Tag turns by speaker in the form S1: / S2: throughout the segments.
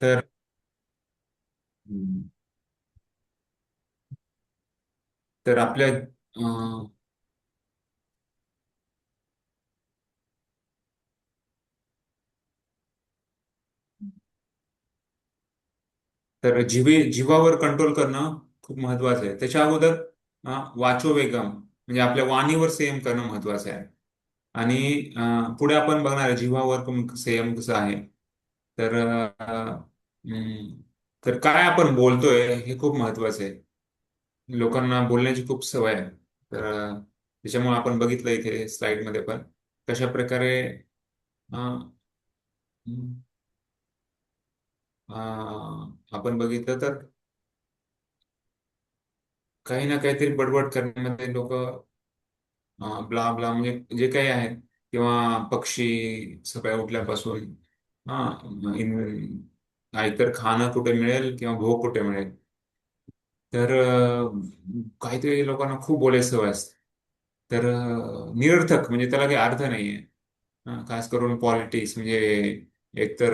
S1: तर हम्म, तर आपल्या तर जीवावर कंट्रोल करणं खूप महत्वाचं आहे. त्याच्या अगोदर वाचो वेगम म्हणजे आपल्या वाणीवर संयम करणं महत्वाचं आहे. आणि पुढे आपण बघणार आहे जीवावर संयम कसं आहे. तर तर काय आपण बोलतोय हे खूप महत्वाचं आहे. लोकांना बोलण्याची खूप सवय आहे. तर त्याच्यामुळे आपण बघितलं इथे स्लाइड मध्ये पण कशा प्रकारे अं, आपण बघितलं तर काही ना काहीतरी बडबड करण्यामध्ये लोक ब्ला ब्ला म्हणजे जे काही आहेत किंवा पक्षी सकाळी उठल्यापासून हा नाहीतर खाणं कुठे मिळेल किंवा भोग कुठे मिळेल. तर काहीतरी लोकांना खूप बोलायची सवय असते. तर निरर्थक म्हणजे त्याला काही अर्थ नाहीये. खास करून पॉलिटिक्स म्हणजे एकतर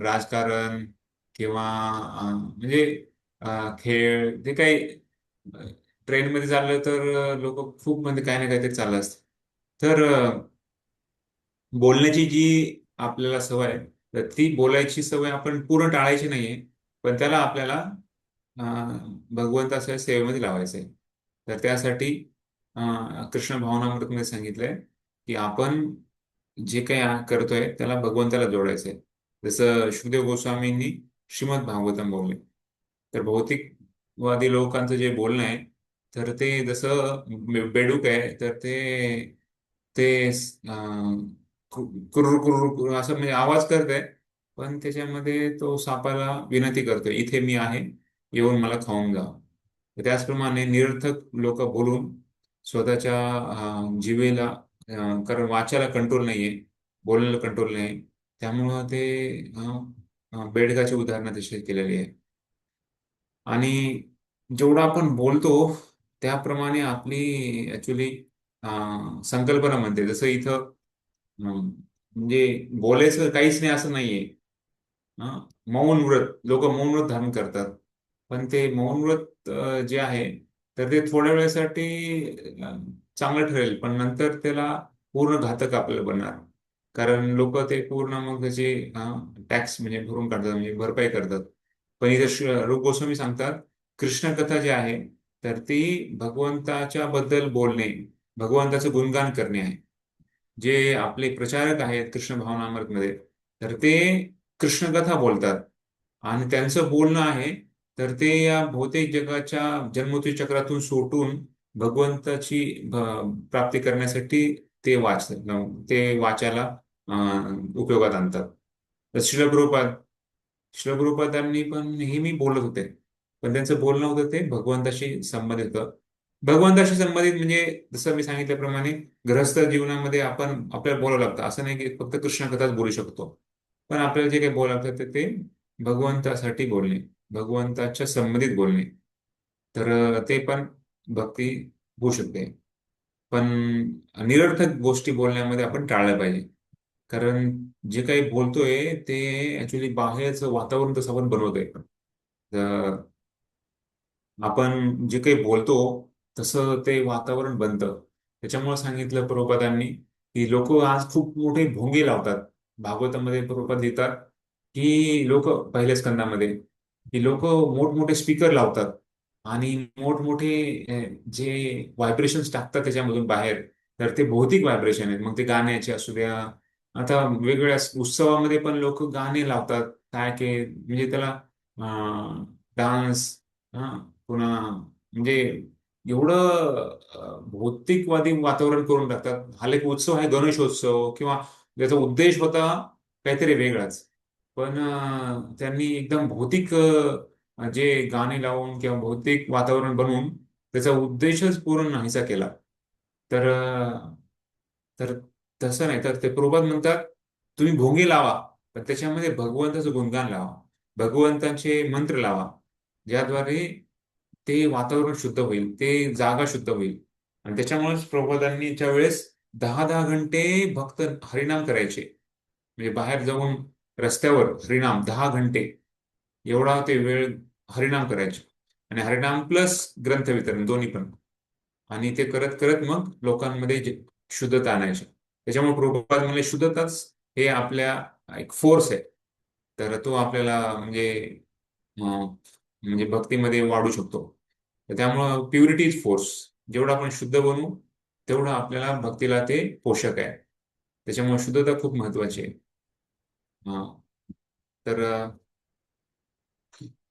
S1: राजकारण किंवा म्हणजे खेळ जे काही ट्रेनमध्ये चाललं तर लोक खूप म्हणजे काही ना काहीतरी चाललं असतं. तर बोलण्याची जी आपल्याला सवय आहे तर ती बोलायची सवय आपण पूर्ण टाळायची नाहीये. पण त्याला आपल्याला भगवंताच्या सेवेमध्ये लावायचं आहे. तर त्यासाठी कृष्ण भावनामृतमध्ये सांगितलंय की आपण जे काही करतोय त्याला भगवंताला जोडायचंय. जसं शुकदेव गोस्वामींनी श्रीमद भागवतम बोलले. तर भौतिकवादी लोकांचं जे बोलणं आहे तर ते जसं बेडूक आहे तर ते कुर्र कुर्र कुर्र असं म्हणजे आवाज करत पण त्याच्यामध्ये तो सापाला विनंती करतोय इथे मी आहे येऊन मला खाऊन जा. तर त्याचप्रमाणे निरर्थक लोक बोलून स्वतःच्या जिभेला कारण वाचायला कंट्रोल नाहीये बोलण्याला कंट्रोल नाही त्यामुळं ते बेडकाची उदाहरणं तशी केलेली आहे. आणि जेवढं आपण बोलतो त्याप्रमाणे आपली ऍक्च्युली संकल्पना म्हणते जसं इथं म्हणजे बोलायचं काहीच नाही असं नाहीये. हा, मौन व्रत लोक मौन व्रत धारण करतात. पण ते मौन व्रत जे आहे तर ते थोड्या वेळासाठी चांगलं ठरेल पण नंतर त्याला पूर्ण घातक आपल्याला बनणार. कारण लोक ते पूर्ण मग त्याचे टॅक्स म्हणजे भरून काढतात म्हणजे भरपाई करतात. पण इथे रूप गोस्वामी सांगतात कृष्ण कथा जी आहे तर ती भगवंताच्या बद्दल बोलणे भगवंताचं गुणगान करणे आहे. जे आपले प्रचारक आहेत कृष्ण भावनामृतमध्ये तर ते कृष्णकथा बोलतात. आणि त्यांचं बोलणं आहे तर ते या भौतिक जगाच्या जन्मोत्ती चक्रातून सुटून भगवंताची प्राप्ती करण्यासाठी ते ते वाचायला उपयोगात आणतात. तर शिल प्रभुपादांनी पण नेहमी बोलत होते. पण त्यांचं बोलणं होतं ते भगवंताशी संबंधित होतं. भगवंताशी संबंधित म्हणजे जसं मी सांगितल्याप्रमाणे गृहस्थ जीवनामध्ये आपण आपल्याला बोलावं लागतं असं नाही की फक्त कृष्ण कथाच बोलू शकतो. पण आपल्याला जे काही बोलावं लागतं ते भगवंतासाठी बोलणे भगवंताच्या संबंधित बोलणे. तर ते पण भक्ती होऊ शकते. पण निरर्थक गोष्टी बोलण्यामध्ये आपण टाळल्या पाहिजे. कारण जे काही बोलतोय ते ऍक्च्युली बाहेरचं वातावरण तसं आपण बनवतोय. तर आपण जे काही बोलतो तसं ते वातावरण बनतं. त्याच्यामुळे सांगितलं प्रभुपादांनी की लोक आज खूप मोठे भोंगे लावतात. भागवतामध्ये प्रभुपाद लिहितात की लोक पहिल्या स्कंदामध्ये की लोक मोठमोठे स्पीकर लावतात आणि मोठमोठे जे व्हायब्रेशन्स टाकतात त्याच्यामधून बाहेर तर ते भौतिक व्हायब्रेशन आहेत मग ते गाण्याचे असू द्या. आता वेगवेगळ्या उत्सवामध्ये पण लोक गाणे लावतात काय की म्हणजे त्याला डान्स पुन्हा म्हणजे एवढं भौतिकवादी वातावरण करून टाकतात. हा एक उत्सव आहे गणेशोत्सव किंवा ज्याचा उद्देश होता काहीतरी वेगळाच. पण त्यांनी एकदम भौतिक जे गाणे लावून किंवा भौतिक वातावरण बनवून त्याचा उद्देशच पूर्ण नाहीसा केला. तर तर तसं नाही तर ते प्रभुपाद म्हणतात तुम्ही भोंगे लावा पण त्याच्यामध्ये भगवंताचं गुणगान लावा भगवंताचे मंत्र लावा ज्याद्वारे ते वातावरण शुद्ध होईल ते जागा शुद्ध होईल. आणि त्याच्यामुळेच प्रभुपादांनी वेळेस 10-10 घंटे भक्त हरिनाम करायचे म्हणजे बाहेर जाऊन रस्त्यावर हरिनाम 10 घंटे. एवढा ते वेळ हरिनाम करायचे. आणि हरिनाम प्लस ग्रंथ वितरण दोन्ही पण. आणि ते करत करत मग लोकांमध्ये शुद्धता आणायची. त्याच्यामुळे प्रभुपाद म्हणजे शुद्धताच हे आपल्या एक फोर्स आहे. तर तो आपल्याला म्हणजे भक्तीमध्ये वाढू शकतो. तर त्यामुळं प्युरिटी इज फोर्स. जेवढं आपण शुद्ध बनू तेवढं आपल्याला भक्तीला ते पोषक आहे. त्याच्यामुळे शुद्धता खूप महत्वाची आहे. हा. तर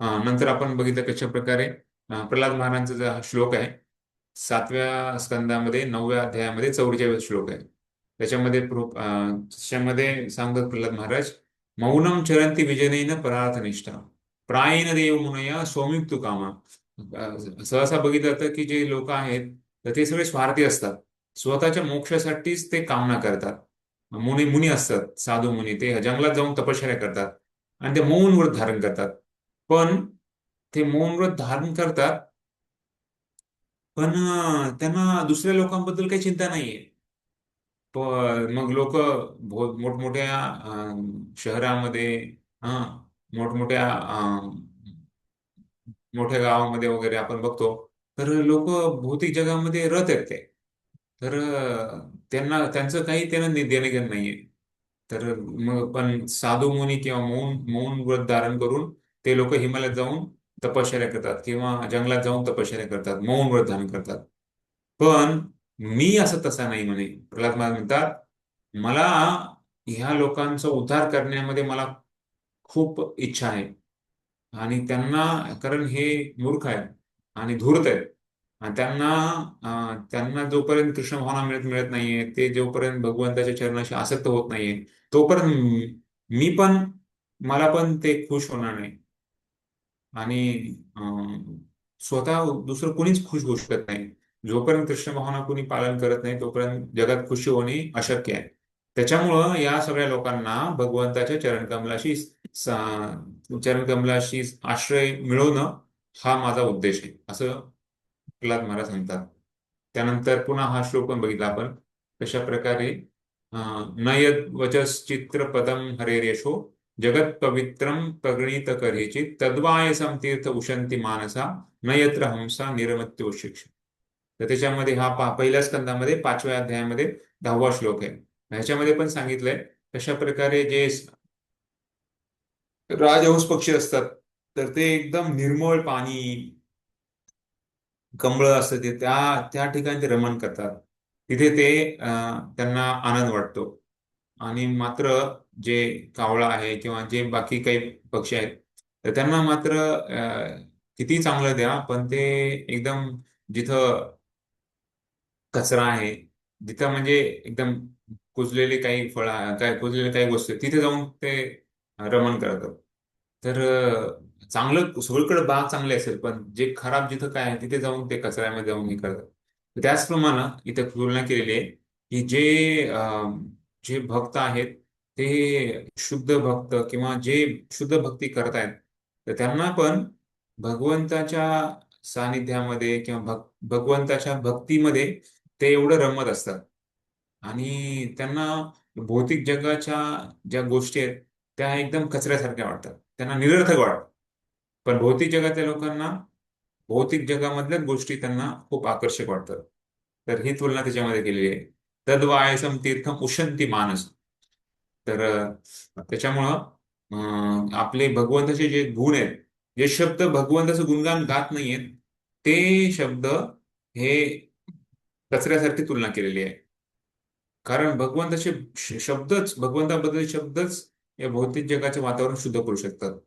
S1: नंतर आपण बघितलं कशा प्रकारे प्रल्हाद महाराजांचा जो हा श्लोक आहे, 7व्या स्कंदामध्ये 9व्या अध्यायामध्ये 44 श्लोक आहे. त्याच्यामध्ये सांगतात प्रल्हाद महाराज, मौनम चरंती विजनेन परार्थनिष्ठा प्रायेण देव मुनया सौमित्तु कामा. सहसा बघितलं जातं की जे लोक आहेत तर ते सगळे स्वार्थी असतात. स्वतःच्या मोक्षासाठीच ते कामना करतात. मुनी मुनी असतात, साधू मुनी, ते जंगलात जाऊन तपश्चर्या करतात आणि ते मौन व्रत धारण करतात. पण ते मौन व्रत धारण करतात, पण त्यांना दुसऱ्या लोकांबद्दल काही चिंता नाहीये. पण मग लोक मोठमोठ्या शहरामध्ये, हा, मोठमोठ्या मोठ्या गावामध्ये वगैरे आपण बघतो, तर लोक भौतिक जगामध्ये रत आहेत ते. तर त्यांना त्यांचं काही त्यांना देणं घेणं नाहीये. तर मग पण साधू मुनी किंवा मौन मौन व्रत धारण करून ते लोक हिमालयात जाऊन तपश्चर्या करतात किंवा जंगलात जाऊन तपश्चर्या करतात, मौन व्रत धारण करतात. पण मी असं तसा नाही म्हणे. प्रल्हाद महाराज म्हणतात, मला ह्या लोकांचा उद्धार करण्यामध्ये मला खूप इच्छा आहे. आणि त्यांना, कारण हे मूर्ख आहेत आणि धूर्त आहेत, आणि त्यांना जोपर्यंत कृष्ण भावना मिळत मिळत नाहीये, ते जोपर्यंत भगवंताच्या चरणाशी आसक्त होत नाहीये, तोपर्यंत मी पण, मला पण ते खुश होणार नाही. आणि स्वतः दुसरं कोणीच खुश होऊ शकत नाही. जोपर्यंत कृष्ण भावना कोणी पालन करत नाही तोपर्यंत जगात खुशी होणे अशक्य आहे. त्याच्यामुळं या सगळ्या लोकांना भगवंताच्या चरणकमलाशी आश्रय मिळवणं हा माझा उद्देश आहे, असं प्रल्हाद महाराज सांगतात. त्यानंतर पुन्हा हा श्लोक पण बघितला आपण कशा प्रकारे, न यद वचश्चित्र पदम हरेरेशो जगत पवित्रम प्रगणित करेचित तद्वायसम तीर्थ उशंती मानसा न यत्र हंसा निरमत्यो शिक्ष. तर त्याच्यामध्ये हा पहिल्या स्कंदामध्ये 5व्या अध्यायामध्ये 10वा श्लोक आहे. ह्याच्यामध्ये पण सांगितलंय कशा प्रकारे जे राजहंस पक्षी असतात, तर ते एकदम निर्मळ पाणी, कमळ असतं ते, त्या त्या ठिकाणी ते रमण करतात. तिथे ते त्यांना आनंद वाटतो. आणि मात्र जे कावळा आहे किंवा जे बाकी काही पक्षी आहेत, तर त्यांना मात्र किती चांगलं द्या, पण ते एकदम जिथं कचरा आहे, जिथं म्हणजे एकदम कुजलेली काही कुजलेली काही गोष्टी, तिथे जाऊन ते रमण करतात. तर चांगलं सगळीकडे बाग चांगली असेल, पण जे खराब जिथं काय आहे तिथे जाऊन ते कचऱ्यामध्ये जाऊन हे करतात. त्याचप्रमाणे इथे तुलना केलेली आहे की जे भक्त आहेत, ते शुद्ध भक्त किंवा जे शुद्ध भक्ती करतायत, तर त्यांना पण भगवंताच्या सानिध्यामध्ये किंवा भगवंताच्या भक्तीमध्ये ते एवढं रमत असतात. आणि त्यांना भौतिक जगाच्या ज्या गोष्टी आहेत त्या एकदम कचऱ्यासारख्या वाटतात, त्यांना निरर्थक वाटतात. पण भौतिक जगातल्या लोकांना भौतिक जगामधल्याच गोष्टी त्यांना खूप आकर्षक वाटतात. तर ही तुलना त्याच्यामध्ये केलेली आहे. तद्वायसम तीर्थम उशंती मानस. तर त्याच्यामुळं आपले भगवंताचे जे गुण आहेत, जे शब्द भगवंताचं गुणगान गात नाहीयेत, ते शब्द हे कचऱ्यासारखी तुलना केलेली आहे. कारण भगवंताबद्दल शब्दच या भौतिक जगाचे वातावरण शुद्ध करू शकतात.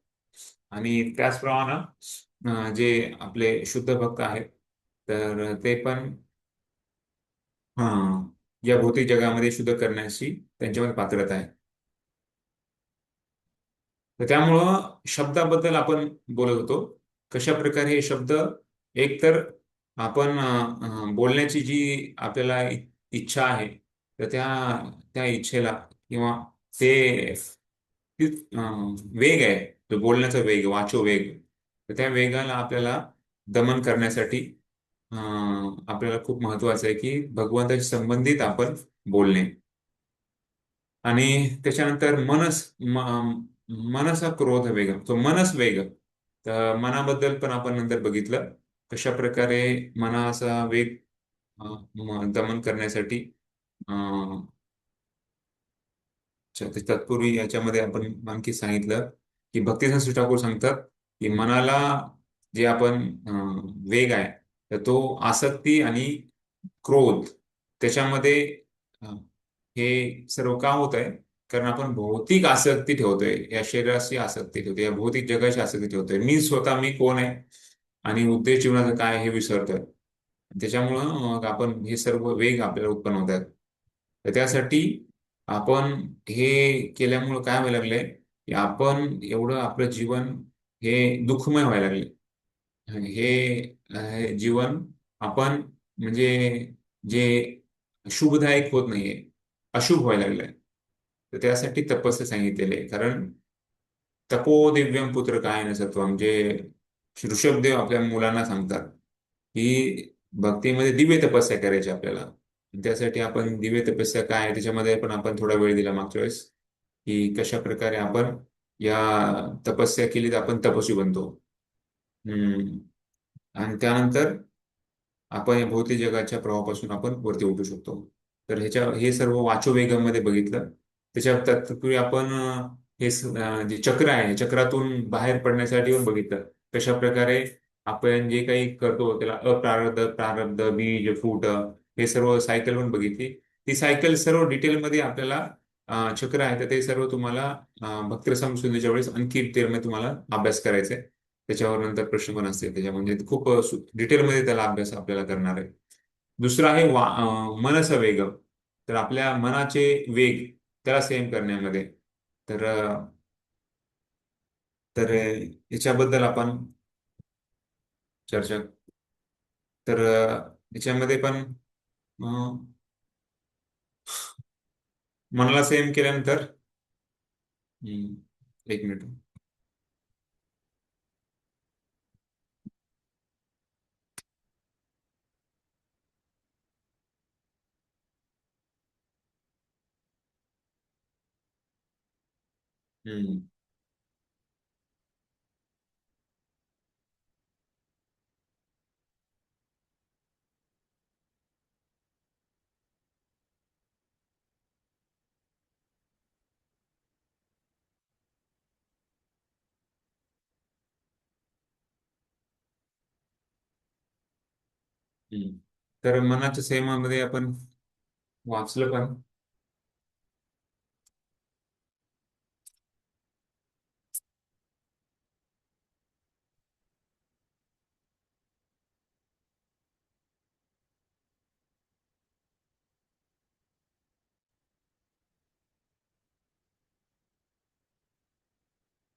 S1: आणि त्याचप्रमाणे जे आपले शुद्ध भक्त आहेत, तर ते पण हा या भौतिक जगामध्ये शुद्ध करण्याची त्यांच्यामध्ये पात्रता आहे. तर त्यामुळं शब्दाबद्दल आपण बोलत होतो, कशा प्रकारे हे शब्द एकतर आपण बोलण्याची जी आपल्याला इच्छा आहे, तर त्या त्या इच्छेला किंवा ते वेग आहे, जो बोलण्याचा वेग, वाचो वेग, तर त्या वेगाला आपल्याला दमन करण्यासाठी आपल्याला खूप महत्वाचं आहे की भगवंताशी संबंधित आपण बोलणे. आणि त्याच्यानंतर मनसा क्रोध वेग, तो मनस वेग. तर मनाबद्दल पण आपण नंतर बघितलं कशा प्रकारे मनाचा वेग दमन करण्यासाठी. अच्छा, ते तत्पूर्वी याच्यामध्ये आपण आणखी सांगितलं की भक्तिसिंह ठाकूर सांगतात की मनाला जे आपण वेग आहे, तर तो आसक्ती आणि क्रोध त्याच्यामध्ये अं, हे सर्व का होत आहे? कारण आपण भौतिक आसक्ती ठेवतोय, या शरीराची आसक्ती ठेवतोय, या भौतिक जगाची आसक्ती ठेवतोय. मी स्वतः मी कोण आहे आणि उद्देश जीवनाचं काय हे विसरतोय. त्याच्यामुळं मग आपण हे सर्व वेग आपल्याला उत्पन्न होत आहेत. तर त्यासाठी आपण हे केल्यामुळं काय व्हायला लागलंय की आपण एवढं आपलं जीवन हे दुःखमय व्हायला लागले. हे जीवन आपण म्हणजे जे शुभदायक होत नाहीये, अशुभ व्हायला लागलंय. तर त्यासाठी तपस्या सांगितलेली आहे. कारण तपो दिव्यम पुत्र काय न सत्वम, जे ऋषभदेव आपल्या मुलांना सांगतात की भक्तीमध्ये दिव्य तपस्या करायची आपल्याला. त्यासाठी आपण दिव्य तपस्या काय आहे त्याच्यामध्ये पण आपण थोडा वेळ दिला मागच्या वेळेस, की कशा प्रकारे आपण या तपस्या केली तर आपण तपस्वी बनतो. हम्म. आणि त्यानंतर आपण या भौतिक जगाच्या प्रवाहापासून आपण वरती उठू शकतो. तर हे सर्व वाचोवेगामध्ये बघितलं. त्याच्या तत्पूर्वी आपण जे चक्र आहे, चक्रातून बाहेर पडण्यासाठी पण बघितलं कशा प्रकारे आपण जे काही करतो त्याला अप्रारब्ध, प्रारब्ध, बीज, फूट, हे सर्व सायकल पण बघितली. ती सायकल सर्व डिटेलमध्ये आपल्याला चक्र आहे तर ते सर्व तुम्हाला भक्तिरसा संहितेच्या वेळेस आणखी डिटेलमध्ये तुम्हाला अभ्यास करायचा आहे. त्याच्यावर नंतर प्रश्न पण असतील त्याच्या, म्हणजे खूप डिटेलमध्ये त्याला अभ्यास आपल्याला करणार आहे. दुसरं आहे मनस वेग. तर आपल्या मनाचे वेग त्याला सेम करण्यामध्ये. तर याच्याबद्दल आपण चर्चा. तर याच्यामध्ये पण मनाला सेम केल्यानंतर एक मिनिट. हम्म. हम्म. तर मनाच्या संयमामध्ये आपण वाचलं पण.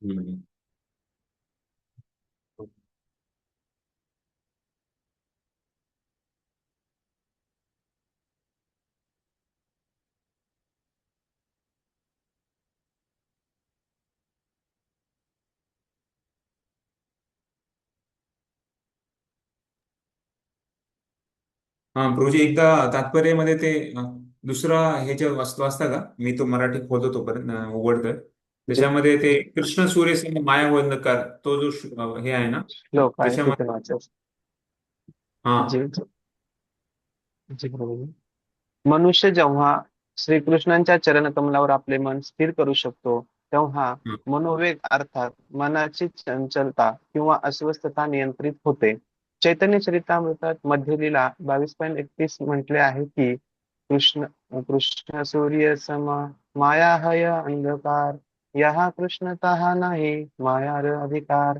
S1: हम्म. हा प्रभूजी, एकदा तात्पर्यामध्ये ते दुसरा हे जे वस्तू असता का, मी तो मराठी खोलतो तोपर्यंत उघडतोय.
S2: जे
S1: त्याच्यामध्ये ते कृष्ण सूर्य सम माया वंदकार, तो जो हे आहे ना,
S2: श्लोक आहे तिथे
S1: त्याच्यामध्ये.
S2: वाचायचं.
S1: हा.
S2: जे जे बरोबर. मनुष्य जेव्हा श्रीकृष्णांच्या चरणकमलावर आपले मन स्थिर करू शकतो, तेव्हा
S1: हा.
S2: मनोवेग अर्थात मनाची चंचलता किंवा अस्वस्थता नियंत्रित होते. चैतन्य चरितामृतात मध्य लीला 22.31 म्हटले आहे की कृष्ण कृष्ण सूर्य सम माया हय अंधकार, यहा कृष्ण तहा नाही माया र अधिकार.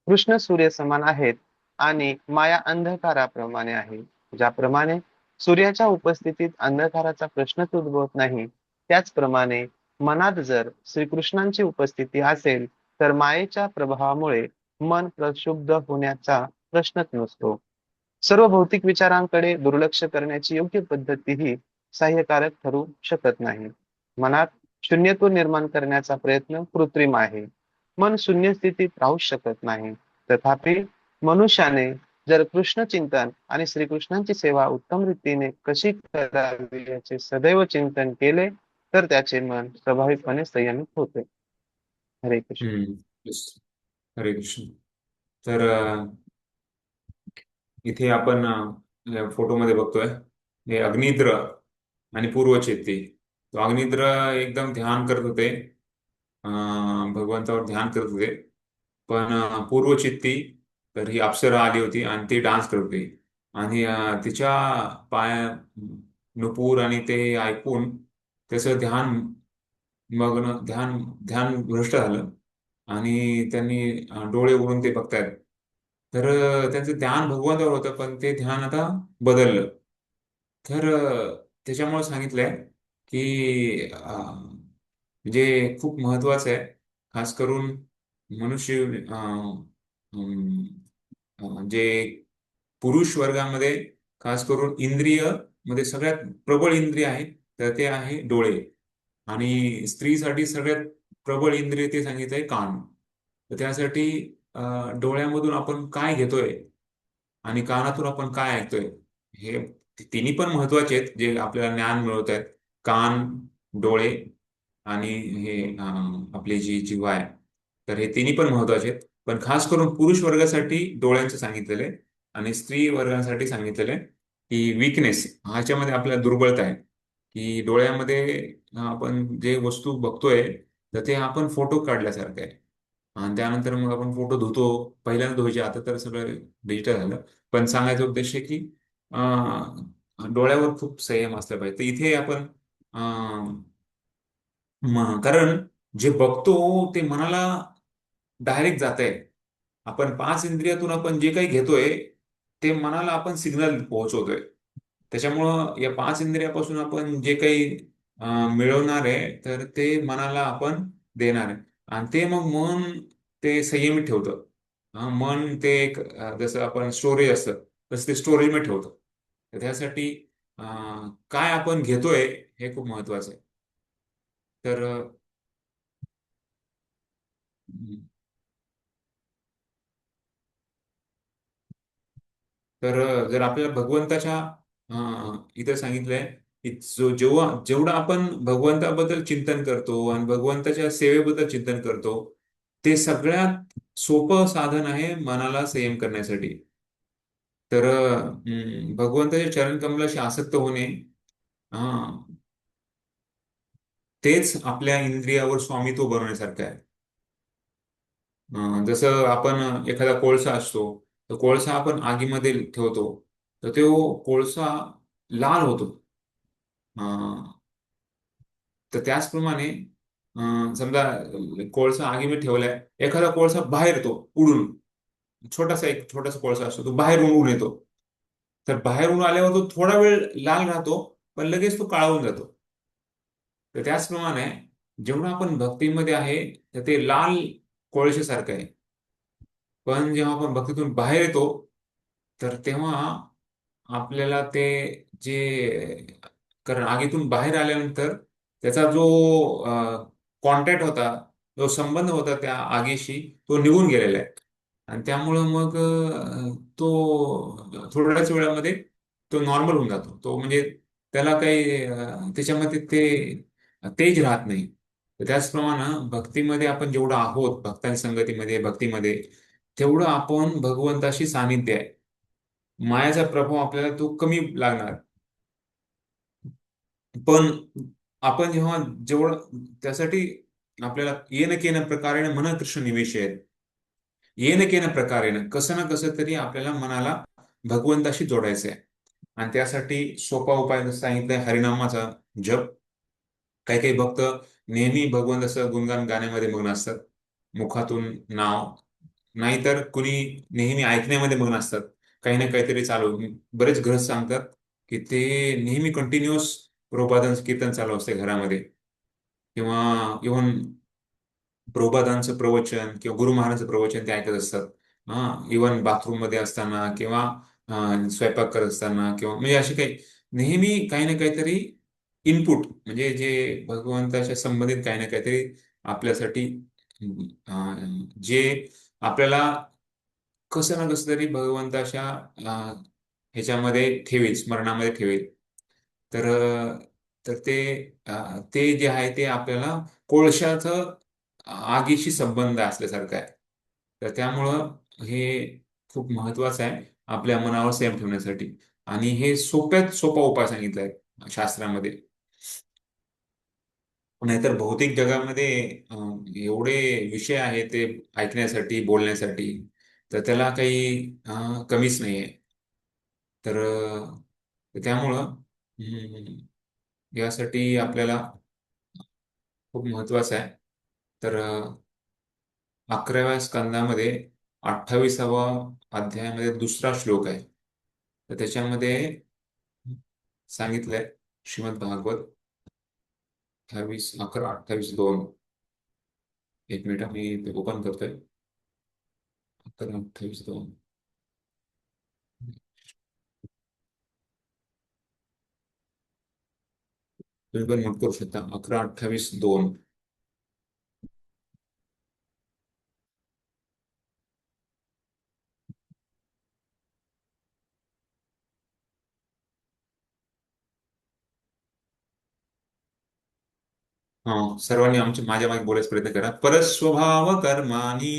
S2: कृष्ण सूर्य समान आहेत आणि माया अंधकाराप्रमाणे आहे. ज्याप्रमाणे सूर्याच्या उपस्थितीत अंधकाराचा प्रश्नच उद्भवत नाही, त्याचप्रमाणे मनात जर श्रीकृष्णांची उपस्थिती असेल तर मायेच्या प्रभावामुळे मन प्रक्षुब्ध होण्याचा प्रश्नच नसतो. सर्व भौतिक विचारांकडे दुर्लक्ष करण्याची योग्य पद्धती ही सहाय्यकारक ठरू शकत नाही. मनात शून्यत्व निर्माण करण्याचा प्रयत्न कृत्रिम आहे. मन शून्य स्थितीत राहू शकत नाही. तथापि मनुष्याने जर कृष्ण चिंतन आणि श्रीकृष्णांची सेवा उत्तम रीतीने कशी करावी याचे सदैव चिंतन केले तर त्याचे मन स्वाभाविकपणे संयमित होते. हरे कृष्ण.
S1: हम्म. Yes. हरे कृष्ण. तर इथे आपण फोटोमध्ये बघतोय हे अग्निद्र आणि पूर्वचेते. तो अग्निद्र एकदम ध्यान करत होते, भगवंतावर ध्यान करत होते. पण पूर्वचित्ती, तर ही अप्सरा आली होती आणि ती डान्स करत होती. आणि तिच्या पाया नुपूर आणि ते ऐकून त्याचं मग्न ध्यान ध्यान भ्रष्ट झालं. आणि त्यांनी डोळे उघडून ते बघतायत. तर त्यांचं ध्यान भगवंतावर होतं, पण ते ध्यान आता बदललं. तर त्याच्यामुळे सांगितलंय की म्हणजे खूप महत्वाचं आहे, खास करून मनुष्य जे पुरुष वर्गामध्ये, खास करून इंद्रिय मध्ये सगळ्यात प्रबळ इंद्रिय आहे, तर ते आहे डोळे. आणि स्त्रीसाठी सगळ्यात प्रबळ इंद्रिय ते सांगितलंय कान. तर त्यासाठी डोळ्यामधून आपण काय घेतोय आणि कानातून आपण काय ऐकतोय, हे तिन्ही पण महत्वाचे आहेत जे आपल्याला ज्ञान मिळवत आहेत. कान, डोळे आणि हे आपली जी जिव्हा आहे, तर हे तिन्ही पण महत्वाचे आहेत. पण खास करून पुरुष वर्गासाठी डोळ्यांचं सांगितलेलं आहे, आणि स्त्री वर्गासाठी सांगितलेलं आहे की विकनेस ह्याच्यामध्ये आपल्याला दुर्बलता आहे. की डोळ्यामध्ये आपण जे वस्तू बघतोय, तर ते आपण फोटो काढल्यासारखं आहे. आणि त्यानंतर मग आपण फोटो धुतो. पहिल्यांदा धुवायचे, आता तर सगळं डिजिटल झालं. पण सांगायचा उद्देश आहे की डोळ्यावर खूप संयम असला पाहिजे. तर इथे आपण कारण जे बघतो ते मनाला डायरेक्ट जात आहे. आपण पाच इंद्रियातून आपण जे काही घेतोय, ते मनाला आपण सिग्नल पोहोचवतोय. त्याच्यामुळं या पाच इंद्रियापासून आपण जे काही मिळवणार आहे, तर ते मनाला आपण देणार आहे. आणि ते मग मन ते संयमित ठेवतं. मन ते एक जसं आपण स्टोरेज असतं, तसं ते स्टोरेज मध्ये ठेवतं. तर त्यासाठी काय आपण घेतोय हे खूप महत्वाचं आहे. तर जर आपल्याला भगवंताच्या इथं सांगितलंय की जेवढं आपण भगवंताबद्दल चिंतन करतो आणि भगवंताच्या सेवेबद्दल चिंतन करतो, ते सगळ्यात सोपं साधन आहे मनाला संयम करण्यासाठी. तर भगवंताच्या चरणकमलाशी आसक्त होणे, अं, तेच आपल्या इंद्रियावर स्वामित्व बनवण्यासारखं आहे. जसं आपण एखादा कोळसा असतो, तर कोळसा आपण आगीमध्ये ठेवतो, तर तो कोळसा लाल होतो. अं, तर त्याचप्रमाणे समजा कोळसा आगीमध्ये ठेवलाय, एखादा कोळसा बाहेर येतो उडून. एक छोटासा कोळसा असतो, तो बाहेर उडून येतो. तर बाहेरून आल्यावर तो थोडा वेळ लाल राहतो, पण लगेच तो काळा जातो. तर त्याचप्रमाणे जेवढं आपण भक्तीमध्ये आहे, तर ते लाल कोळशासारखं आहे. पण जेव्हा आपण भक्तीतून बाहेर येतो, तर तेव्हा आपल्याला ते जे कारण आगीतून बाहेर आल्यानंतर त्याचा जो कॉन्टॅक्ट होता, जो संबंध होता त्या आगीशी, तो निघून गेलेला आहे. आणि त्यामुळं मग तो थोड्याच वेळामध्ये तो नॉर्मल होऊन जातो. तो म्हणजे त्याला काही त्याच्यामध्ये ते तेज राहत नाही. तर त्याचप्रमाणे भक्तीमध्ये आपण जेवढं आहोत, भक्तांच्या संगतीमध्ये, भक्तीमध्ये, तेवढं आपण भगवंताशी सानिध्य आहे. मायाचा प्रभाव आपल्याला तो कमी लागणार. पण आपण जेव्हा जेवढं त्यासाठी आपल्याला येन केन प्रकारेण मन कृष्ण निवेश आहेत. येन केन प्रकारेण कसं ना कसं तरी आपल्याला मनाला भगवंताशी जोडायचं आहे. आणि त्यासाठी सोपा उपाय जसं सांगितलंय, हरिनामाचा जप. काही काही भक्त नेहमी भगवंताचं गुणगान गाण्यामध्ये मग्न असतात, मुखातून नाव. नाहीतर कुणी नेहमी ऐकण्यामध्ये मग्न असतात, काही ना काहीतरी चालू. बरेच ग्रह सांगतात की ते नेहमी कंटिन्युअस प्रभातांचं कीर्तन चालू असते घरामध्ये, किंवा इव्हन प्रभुपादांचं प्रवचन किंवा गुरु महाराजांचं प्रवचन ते ऐकत असतात. इव्हन बाथरूम मध्ये असताना, किंवा स्वयंपाक करत असताना, किंवा म्हणजे असे काही नेहमी काही ना काहीतरी इनपुट, म्हणजे जे भगवंताच्या संबंधित काही ना काहीतरी आपल्यासाठी जे आपल्याला कसं ना कसं तरी भगवंताच्या ह्याच्यामध्ये ठेवेल, स्मरणामध्ये ठेवेल. तर तर ते ते जे आहे ते आपल्याला कोळशाचं आगीशी संबंध असल्यासारखं आहे. तर त्यामुळं हे खूप महत्वाचं आहे आपल्या मनावर संयम ठेवण्यासाठी. आणि हे सोप्यात सोपा उपाय सांगितला आहे शास्त्रामध्ये. नाहीतर भौतिक जगामध्ये एवढे विषय आहेत ते ऐकण्यासाठी, बोलण्यासाठी, तर त्याला काही कमीच नाहीये. तर त्यामुळं यासाठी आपल्याला खूप महत्वाचं आहे. तर 11व्या स्कंदामध्ये 28वा अध्यायामध्ये दुसरा श्लोक आहे. तर त्याच्यामध्ये सांगितलंय, श्रीमद भागवत 11:28-2. एक मिनिट, मी ते ओपन करतोय. 11:28-2. तुम्ही पण नोट करू शकता. 11:28-2. हा, सर्वांनी माझ्या मागे बोलायचा प्रयत्न करा. परस्वभाव कर्माणी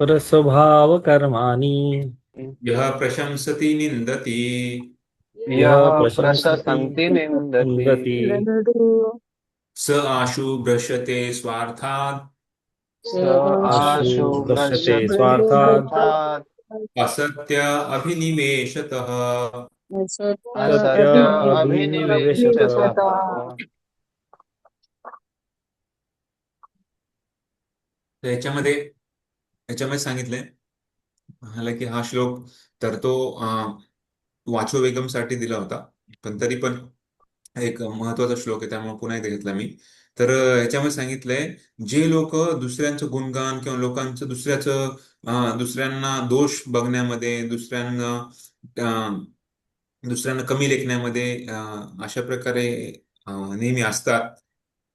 S3: परस्वभावकर्माणि
S1: यः प्रशंसति निंदति
S3: यः
S2: यः
S3: प्रशंसति
S2: प्रशसन्ति निन्दति
S3: निन्दति
S1: स आशु भ्रश्यते स्वार्थात्
S2: स
S3: अश्रु
S2: आशु
S3: दृश्यते
S2: भ्रशति
S3: स्वार्थात्
S2: स्वार्थात्
S1: असत्य अभिनिवेशतः.
S3: सत्य
S2: असत्य
S3: अभिनिवेशतः.
S2: अभिनिवेशतः.
S1: तर याच्यामध्ये सांगितलंय मला की हा श्लोक तर तो वाचो वेगमसाठी दिला होता, पण तरी पण एक महत्वाचा श्लोक आहे, त्यामुळे पुन्हा एकदा घेतला मी. तर याच्यामध्ये सांगितलंय, जे लोक दुसऱ्यांचं गुणगान किंवा लोकांचं दुसऱ्यांना दोष बघण्यामध्ये, दुसऱ्यांना कमी लेखण्यामध्ये अशा प्रकारे नेहमी असतात,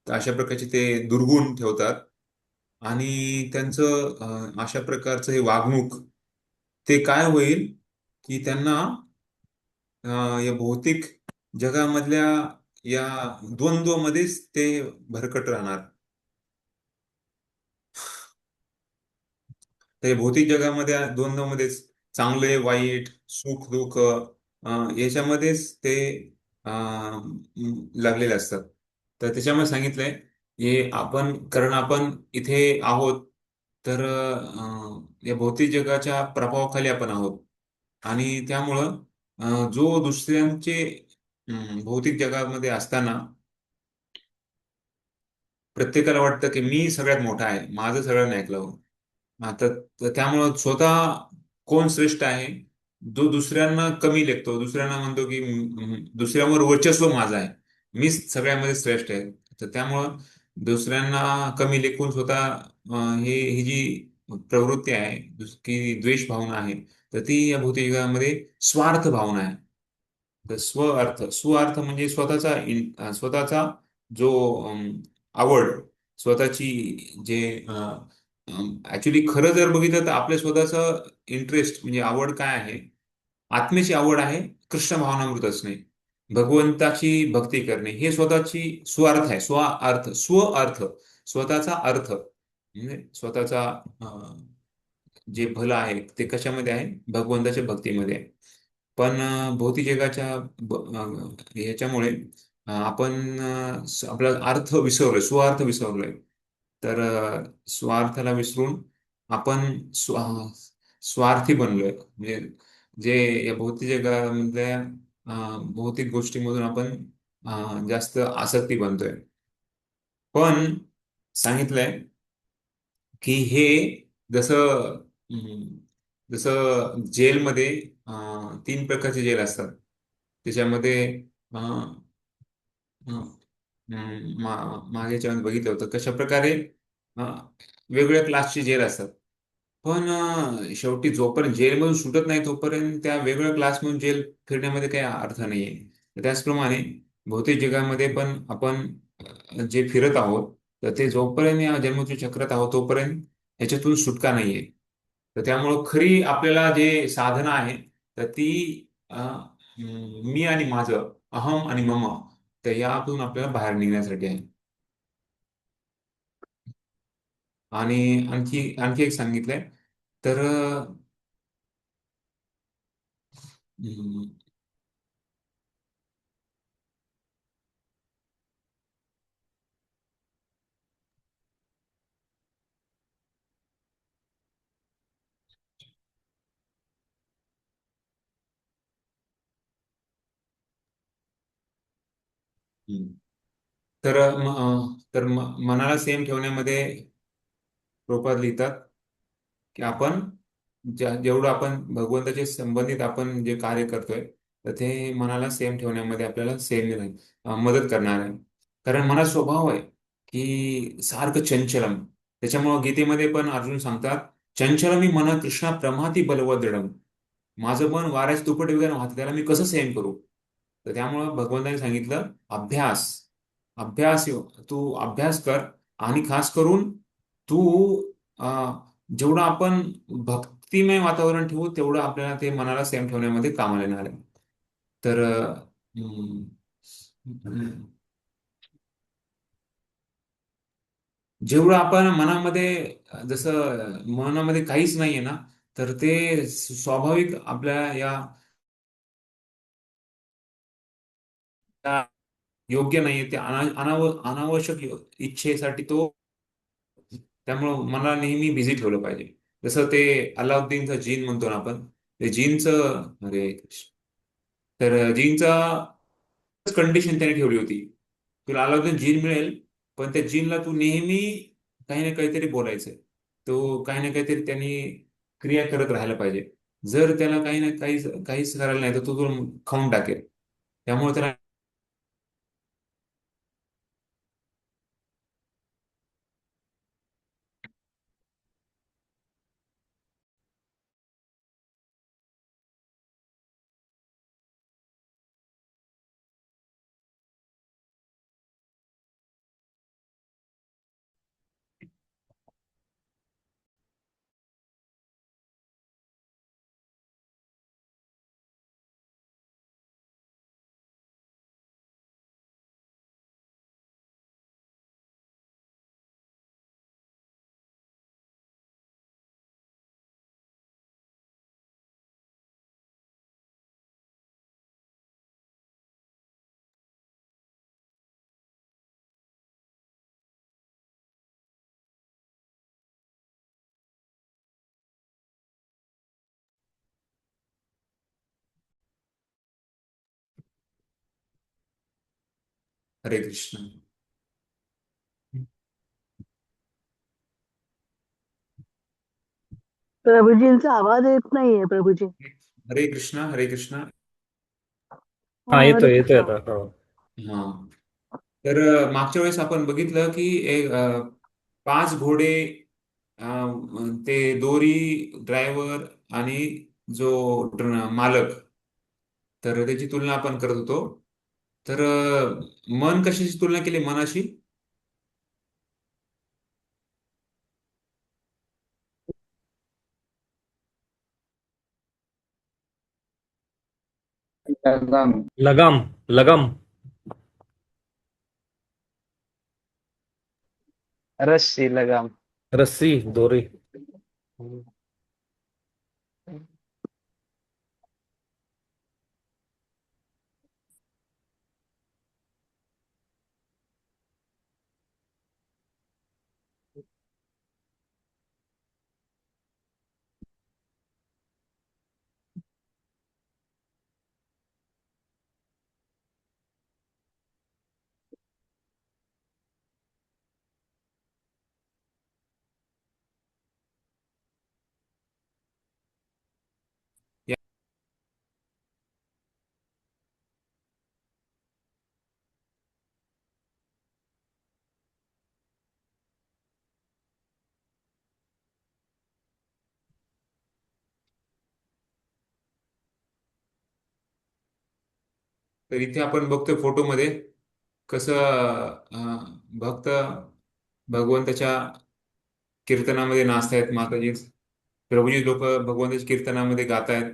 S1: तर अशा प्रकारचे ते दुर्गुण ठेवतात. आणि त्यांचं अशा प्रकारचं हे वागणूक, ते काय होईल की त्यांना या भौतिक जगामधल्या या द्वंद्वमध्येच ते भरकट राहणार. तर या भौतिक जगामध्ये द्वंद्वमध्येच, चांगले वाईट, सुख दुःख, याच्यामध्येच ते लागलेले असतात. तर त्याच्यामध्ये सांगितलंय, कारण आपण इथे आहोत, तर या भौतिक जगाच्या प्रभावाखाली आपण आहोत. आणि त्यामुळं जो दुसऱ्यांचे भौतिक जगामध्ये असताना प्रत्येकाला वाटतं की मी सगळ्यात मोठा आहे, माझं सगळ्यांनी ऐकलं. तर त्यामुळं स्वतः कोण श्रेष्ठ आहे, जो दुसऱ्यांना कमी लेखतो, दुसऱ्यांना म्हणतो की दुसऱ्यावर वर्चस्व माझं आहे, मीच सगळ्यामध्ये श्रेष्ठ आहे. तर त्यामुळं दुसऱ्यांना कमी लेखून स्वतः ही जी प्रवृत्ती आहे, की द्वेष भावना आहे, तर ती या भौतिक जगामध्ये स्वार्थ भावना आहे. तर स्वार्थ म्हणजे स्वतःचा जो आवड, स्वतःची जे ऍक्च्युली खरं जर बघितलं तर आपल्या स्वतःचं इंटरेस्ट म्हणजे आवड काय आहे, आत्म्याची आवड आहे कृष्ण भावनामृत असणे, भगवंताची भक्ती करणे, हे स्वतःची स्वार्थ आहे. स्व अर्थ, स्वतःचा अर्थ म्हणजे स्वतःचा जे भलं आहे ते कशामध्ये आहे, भगवंताच्या भक्तीमध्ये आहे. पण भौतिक जगाच्या ह्याच्यामुळे आपण आपला अर्थ विसरलोय, स्वार्थ विसरलोय. तर स्वार्थाला विसरून आपण स्वार्थी बनलोय. म्हणजे जे या भौतिक जगामधल्या भौतिक गोष्टीमधून आपण जास्त आसक्ती बनतोय. पण सांगितलंय की हे जसं जसं जेलमध्ये 3 प्रकारचे जेल असतात. त्याच्यामध्ये मागे याच्यामध्ये बघितलं होतं कशा प्रकारे वेगवेगळ्या क्लासचे जेल असतात. पण शेवटी जोपर्यंत जेलमधून सुटत नाही तोपर्यंत त्या वेगवेगळ्या क्लासमधून जेल फिरण्यामध्ये काही अर्थ नाहीये. तर त्याचप्रमाणे भौतिक जगामध्ये पण आपण जे फिरत आहोत, तर ते जोपर्यंत या जन्मच्या चक्रात आहोत तोपर्यंत ह्याच्यातून सुटका नाहीये. तर त्यामुळं खरी आपल्याला जे साधना आहे, तर ती मी आणि माझं, अहम आणि मम, तर यातून आपल्याला बाहेर निघण्यासाठी आहे. आणि आणखी आणखी एक सांगितलंय. तर हम्म, हम्म. तर मनाला सेम ठेवण्यामध्ये रूपात लिहितात की आपण जेवढं आपण भगवंताचे संबंधित आपण जे कार्य करतोय, तर ते मनाला सेम ठेवण्यामध्ये आपल्याला मदत करणार आहे. कारण मनाचा स्वभाव आहे की सारखं चंचलम. त्याच्यामुळं गीतेमध्ये पण अर्जुन सांगतात, चंचलमी मन कृष्णा प्रमाती बलवत दृढम. माझं मन वाऱ्याच्या दुप्पट वेगाने वाहतं, त्याला मी कसं सेम करू? तर त्यामुळं भगवंताने सांगितलं, अभ्यास. अभ्यास तू अभ्यास कर. आणि खास करून तू जेवढं आपण भक्तिमय वातावरण ठेवू, तेवढं आपल्याला ते मनाला सेम ठेवण्यामध्ये कामाला येणार आहे. तर हम्म, हम्म, जेवढं आपण मनामध्ये जसं मनामध्ये काहीच नाहीये ना, तर ते स्वाभाविक आपल्या या योग्य नाहीये. ते अनावश्यक इच्छेसाठी तो, त्यामुळं मला नेहमी बिझी ठेवलं पाहिजे. जसं ते अलाउद्दीनचा जीन म्हणतो ना आपण, ते जीनचं, अरे कृष्ण. तर जीनचा कंडिशन त्याने ठेवली होती, तुला अलाउद्दीन जीन मिळेल, पण त्या जीनला तू नेहमी काही ना काहीतरी बोलायचंय. तो काही ना काहीतरी त्यांनी क्रिया करत राहायला पाहिजे. जर त्याला काही ना काही काहीच करायला नाही, तर तो तुला खाऊन टाकेल. त्यामुळे त्याला, हरे कृष्ण.
S4: प्रभूजींचा आवाज येत नाहीये प्रभूजी.
S1: हरे कृष्ण, हरे कृष्ण.
S3: हा,
S4: हरे
S3: येतोय येतोय
S4: कृष्णा.
S3: आता. हो.
S1: हा. तर मागच्या वेळेस आपण बघितलं की एक 5 घोडे, ते दोरी, ड्रायव्हर आणि जो मालक, तर त्याची तुलना आपण करत होतो. तर मन कशाची तुलना केली मनाशी?
S3: लगाम. लगाम. लगाम.
S2: रस्सी लगाम.
S3: रस्सी, दोरी.
S1: या- तर इथे आपण बघतोय फोटोमध्ये कसं भक्त भगवंताच्या कीर्तनामध्ये नाचतायत, माताजी प्रभूजी लोक भगवंताच्या कीर्तनामध्ये गातायत.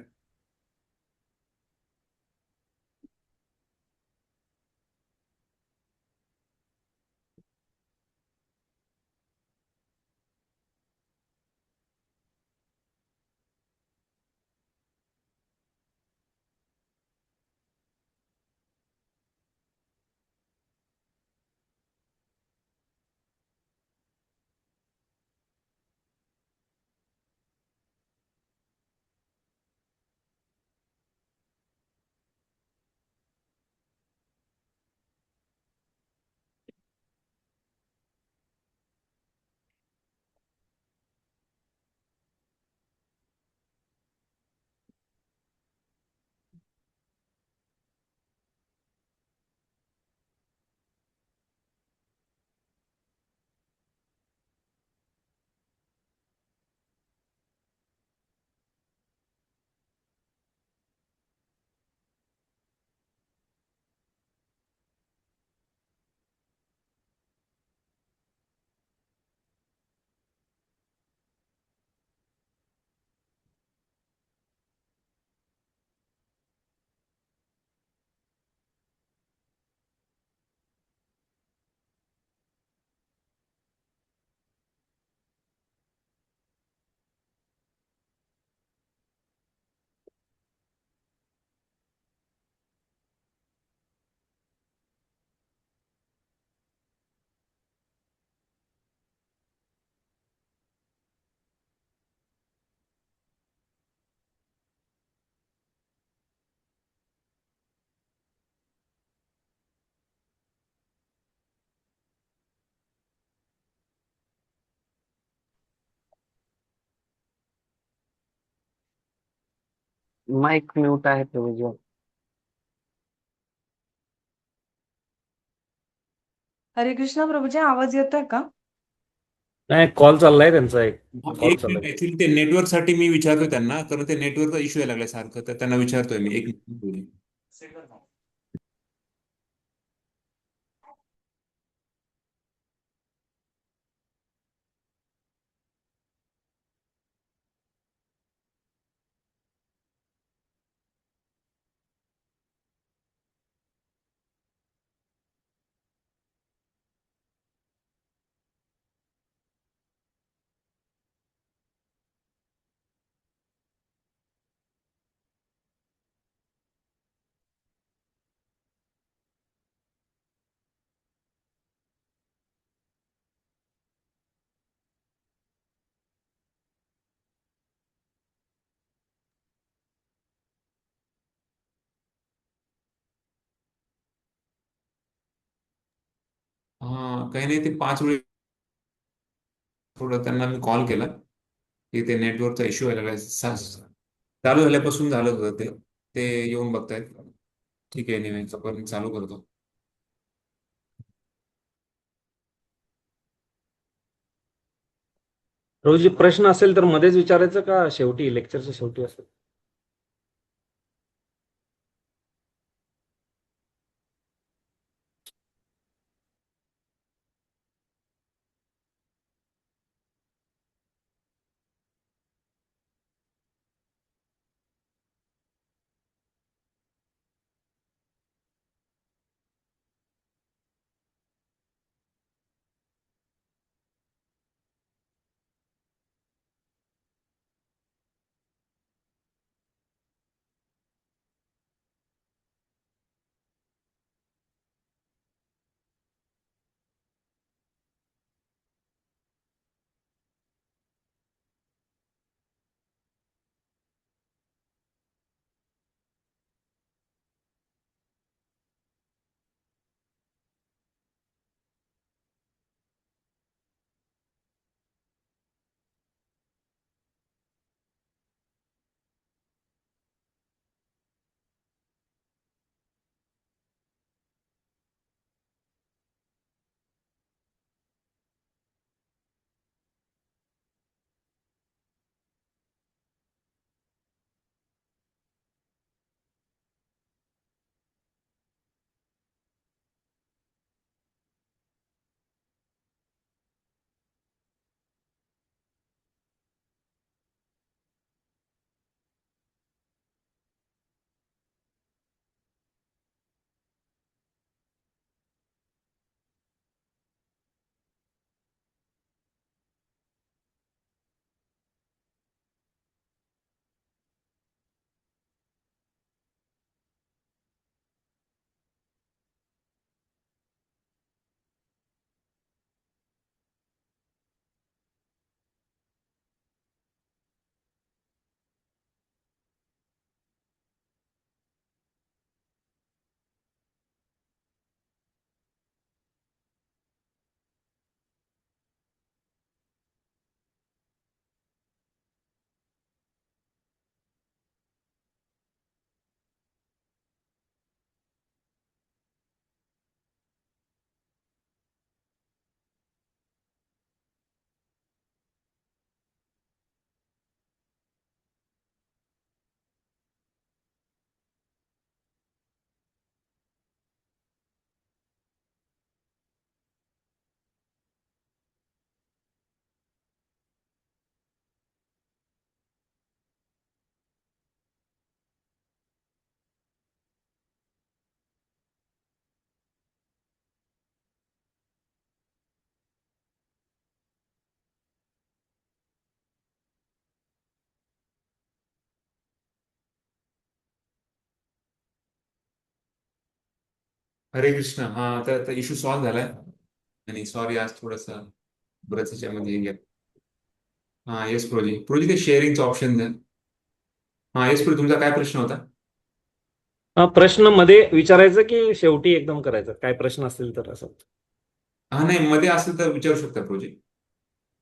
S2: माईक म्यूट आहे प्रभूजी.
S5: हरे कृष्णा प्रभूजी, आवाज येतोय का?
S3: नाही, कॉल चाललाय त्यांचा, एक कॉल
S1: एक मिनिट,
S3: चाललाय.
S1: ऍक्च्युली ते नेटवर्क साठी मी विचारतोय त्यांना, कारण ते नेटवर्कचा इश्यू यायला लागलाय सारखं, तर त्यांना विचारतोय मी. एक मिनिट. हा, काही नाही, ते 5 वेळ थोडं त्यांना मी कॉल केला की ते नेटवर्कचा इश्यू व्हायला लागला. चालू झाल्यापासून झालं होतं ते. ते येऊन बघतायत. ठीक आहे, नाही पण चालू करतो.
S3: प्रभूजी, प्रश्न असेल तर मध्येच विचारायचं का शेवटी, लेक्चरच्या शेवटी असेल?
S1: हरे कृष्ण. हा, आता इश्यू सॉल्व्ह झालाय. आणि सॉरी, आज थोडंसं बरंच याच्यामध्ये हे गेलं. हा, येस प्रोजी. प्रोजी, ते शेअरिंगचं ऑप्शन द्या. हा, येस प्रोजी, तुमचा काय प्रश्न होता?
S3: प्रश्न मध्ये विचारायचं की शेवटी एकदम करायचं, काय प्रश्न असतील तर असं?
S1: हा, नाही, मध्ये असेल तर विचारू शकता प्रोजी.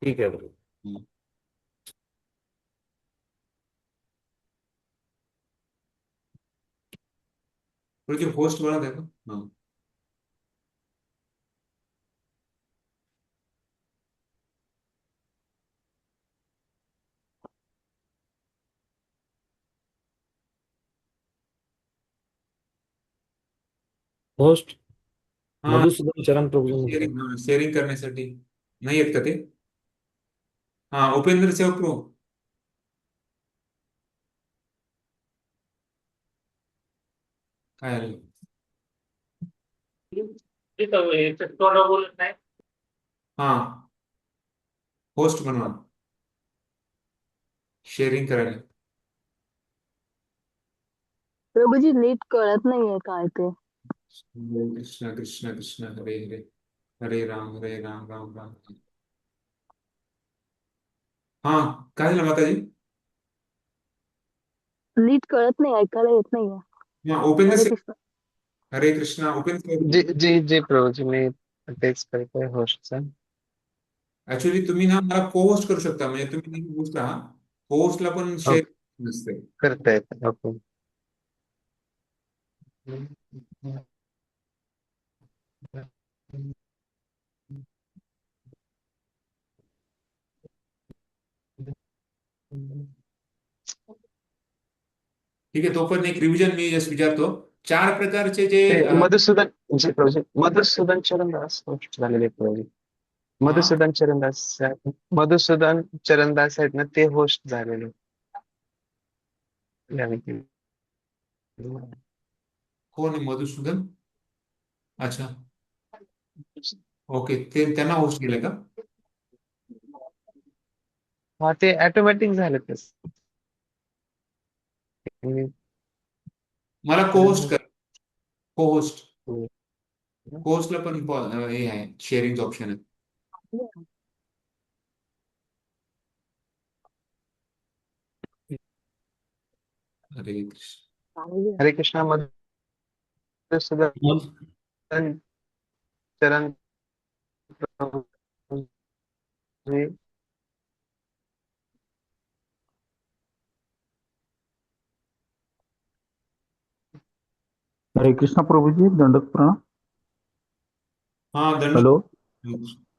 S3: ठीक आहे बरोबर.
S1: तुझी होस्ट बनत आहे का? हा.
S3: होस्ट
S1: हा,
S3: मधुसूदन चरण प्रभूजी.
S1: शेअरिंग शेअरिंग करण्यासाठी नाही येत का ते? हा, उपेंद्र सेवक प्रो. काय आलं? हा, होस्ट बनवा शेअरिंग करायला.
S4: प्रभूजी नीट कळत नाहीये काय ते.
S1: हरे कृष्ण कृष्ण कृष्ण हरे हरे, हरे राम राम राम. हा, काय झालं माताजी?
S4: नीट कळत नाही, ऐकायला येत नाहीये.
S1: हा, उपेंद्र
S4: हरे
S1: सेवक.
S4: कृष्ण.
S1: हरे कृष्णा, उपेंद्र
S2: जी
S1: सेवक.
S2: जी जी प्रभूजी, मी तेच करतोय होस्टचा.
S1: ऍक्च्युली तुम्ही ना मला को होस्ट करू शकता, म्हणजे तुम्ही नेहमी होस्ट राहा. को होस्टला पण शेअर
S2: ओके,
S1: नसते.
S2: करता येतं. ओके.
S1: ठीक आहे, तोपर्यंत एक रिव्हिजन मी जस्ट विचारतो. 4 प्रकारचे जे
S2: ते मधुसूदन जी प्रभूजी, मधुसूदन चरणदास होस्ट झालेले आहेत प्रभूजी.
S1: हा,
S2: मधुसूदन चरणदास मधुसूदन चरणदास आहेत ना, ते होस्ट झालेले. यावेळी.
S1: कोण आहे मधुसूदन? अच्छा, ओके, ते त्यांना होस्ट केलं का?
S2: हा, ते ऑटोमॅटिक झाले ते.
S1: मला को होस्ट कर. को होस्ट. को होस्टला पण हे आहे, शेअरिंग ऑप्शन आहे. हरे कृष्ण.
S2: हरे कृष्णा. मधुसूदन
S3: मग
S2: चरण प्रभूजी.
S6: हरे कृष्णा प्रभुजी, दंडक प्रणाम.
S1: हा, दंड.
S6: हॅलो.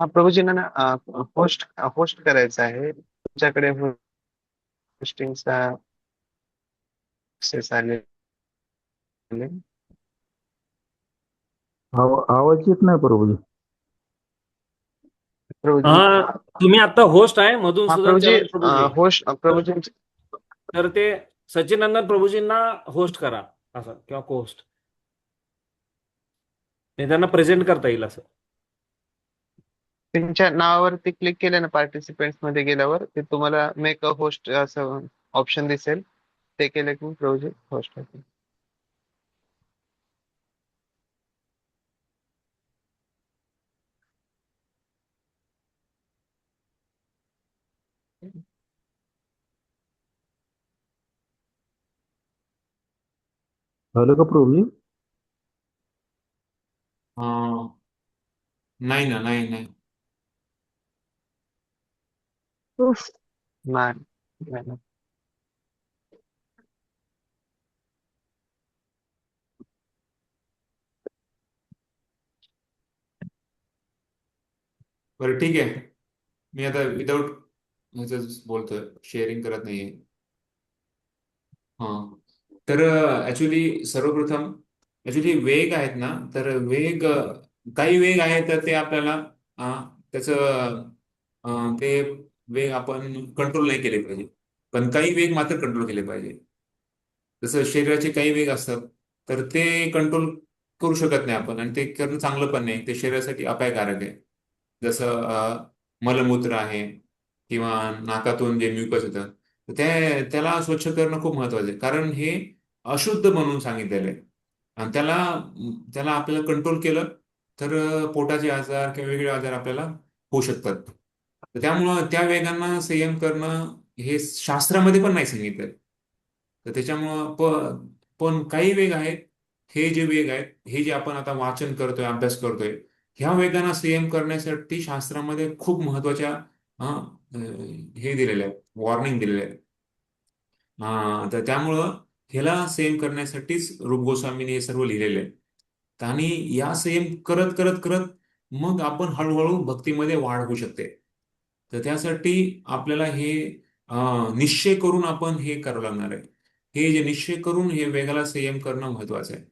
S2: हा प्रभूजींना ना होस्ट होस्ट करायचं आहे तुमच्याकडे. होस्टिंगचा सक्सेस आले.
S6: आवाज येत नाही प्रभुजी.
S2: प्रभूजी.
S3: हा, तुम्ही आता होस्ट आहे
S2: हा
S3: मधुसूदन
S2: प्रभूजी,
S3: चरण प्रभूजी.
S2: होस्ट
S3: तर
S2: प्रभूजी.
S3: तर ते सच्चिदानंद प्रभूजींना होस्ट करा असं, किंवा को होस्ट. त्यांना प्रेझेंट करता येईल असं.
S2: त्यांच्या नावावरती क्लिक केलं ना, पार्टिसिपेंट्स मध्ये गेल्यावर ते तुम्हाला मेक अ होस्ट असं ऑप्शन दिसेल. ते केलं की प्रभूजी होस्ट होतील.
S6: झालं का प्रभुजी?
S1: हा, नाही ना, नाही नाही.
S4: उफ.
S2: नाही, नाही.
S1: बरं, ठीक आहे. मी आता विदाऊट ह्याचं बोलतोय, शेअरिंग करत नाहीये. हा, तर ऍक्च्युली सर्वप्रथम ऍक्च्युली वेग आहेत ना, तर वेग काही वेग आहेत तर ते आपल्याला त्याचं ते वेग आपण कंट्रोल नाही केले पाहिजे, पण काही वेग मात्र कंट्रोल केले पाहिजे. जसं शरीराचे काही वेग असतात, तर ते कंट्रोल करू शकत नाही आपण, आणि ते करणं चांगलं पण नाही, ते शरीरासाठी अपायकारक आहे. जसं मलमूत्र आहे, किंवा नाकातून जे म्युकस येतं, तर त्याला स्वच्छ करणं खूप महत्वाचं आहे, कारण हे अशुद्ध म्हणून सांगितलेलं आहे. आणि त्याला त्याला आपल्याला कंट्रोल केलं तर पोटाचे आजार किंवा वेगवेगळे आजार आपल्याला होऊ शकतात. तर त्यामुळं त्या वेगांना संयम करणं हे शास्त्रामध्ये पण नाही सांगितलं. तर त्याच्यामुळं पण काही वेग आहेत, हे जे वेग आहेत, हे जे आपण आता वाचन करतोय, अभ्यास करतोय, ह्या वेगांना संयम करण्यासाठी शास्त्रामध्ये खूप महत्वाच्या हे दिलेल्या आहेत, वॉर्निंग दिलेल्या आहेत. तर त्यामुळं ह्याला संयम करण्यासाठीच रूप गोस्वामीने हे सर्व लिहिलेलं आहे. आणि या संयम करत करत करत मग आपण हळूहळू भक्तीमध्ये वाढ होऊ शकते. तर त्यासाठी आपल्याला हे निश्चय करून आपण हे करावं लागणार आहे. हे जे निश्चय करून हे वेगाला संयम करणं महत्वाचं आहे.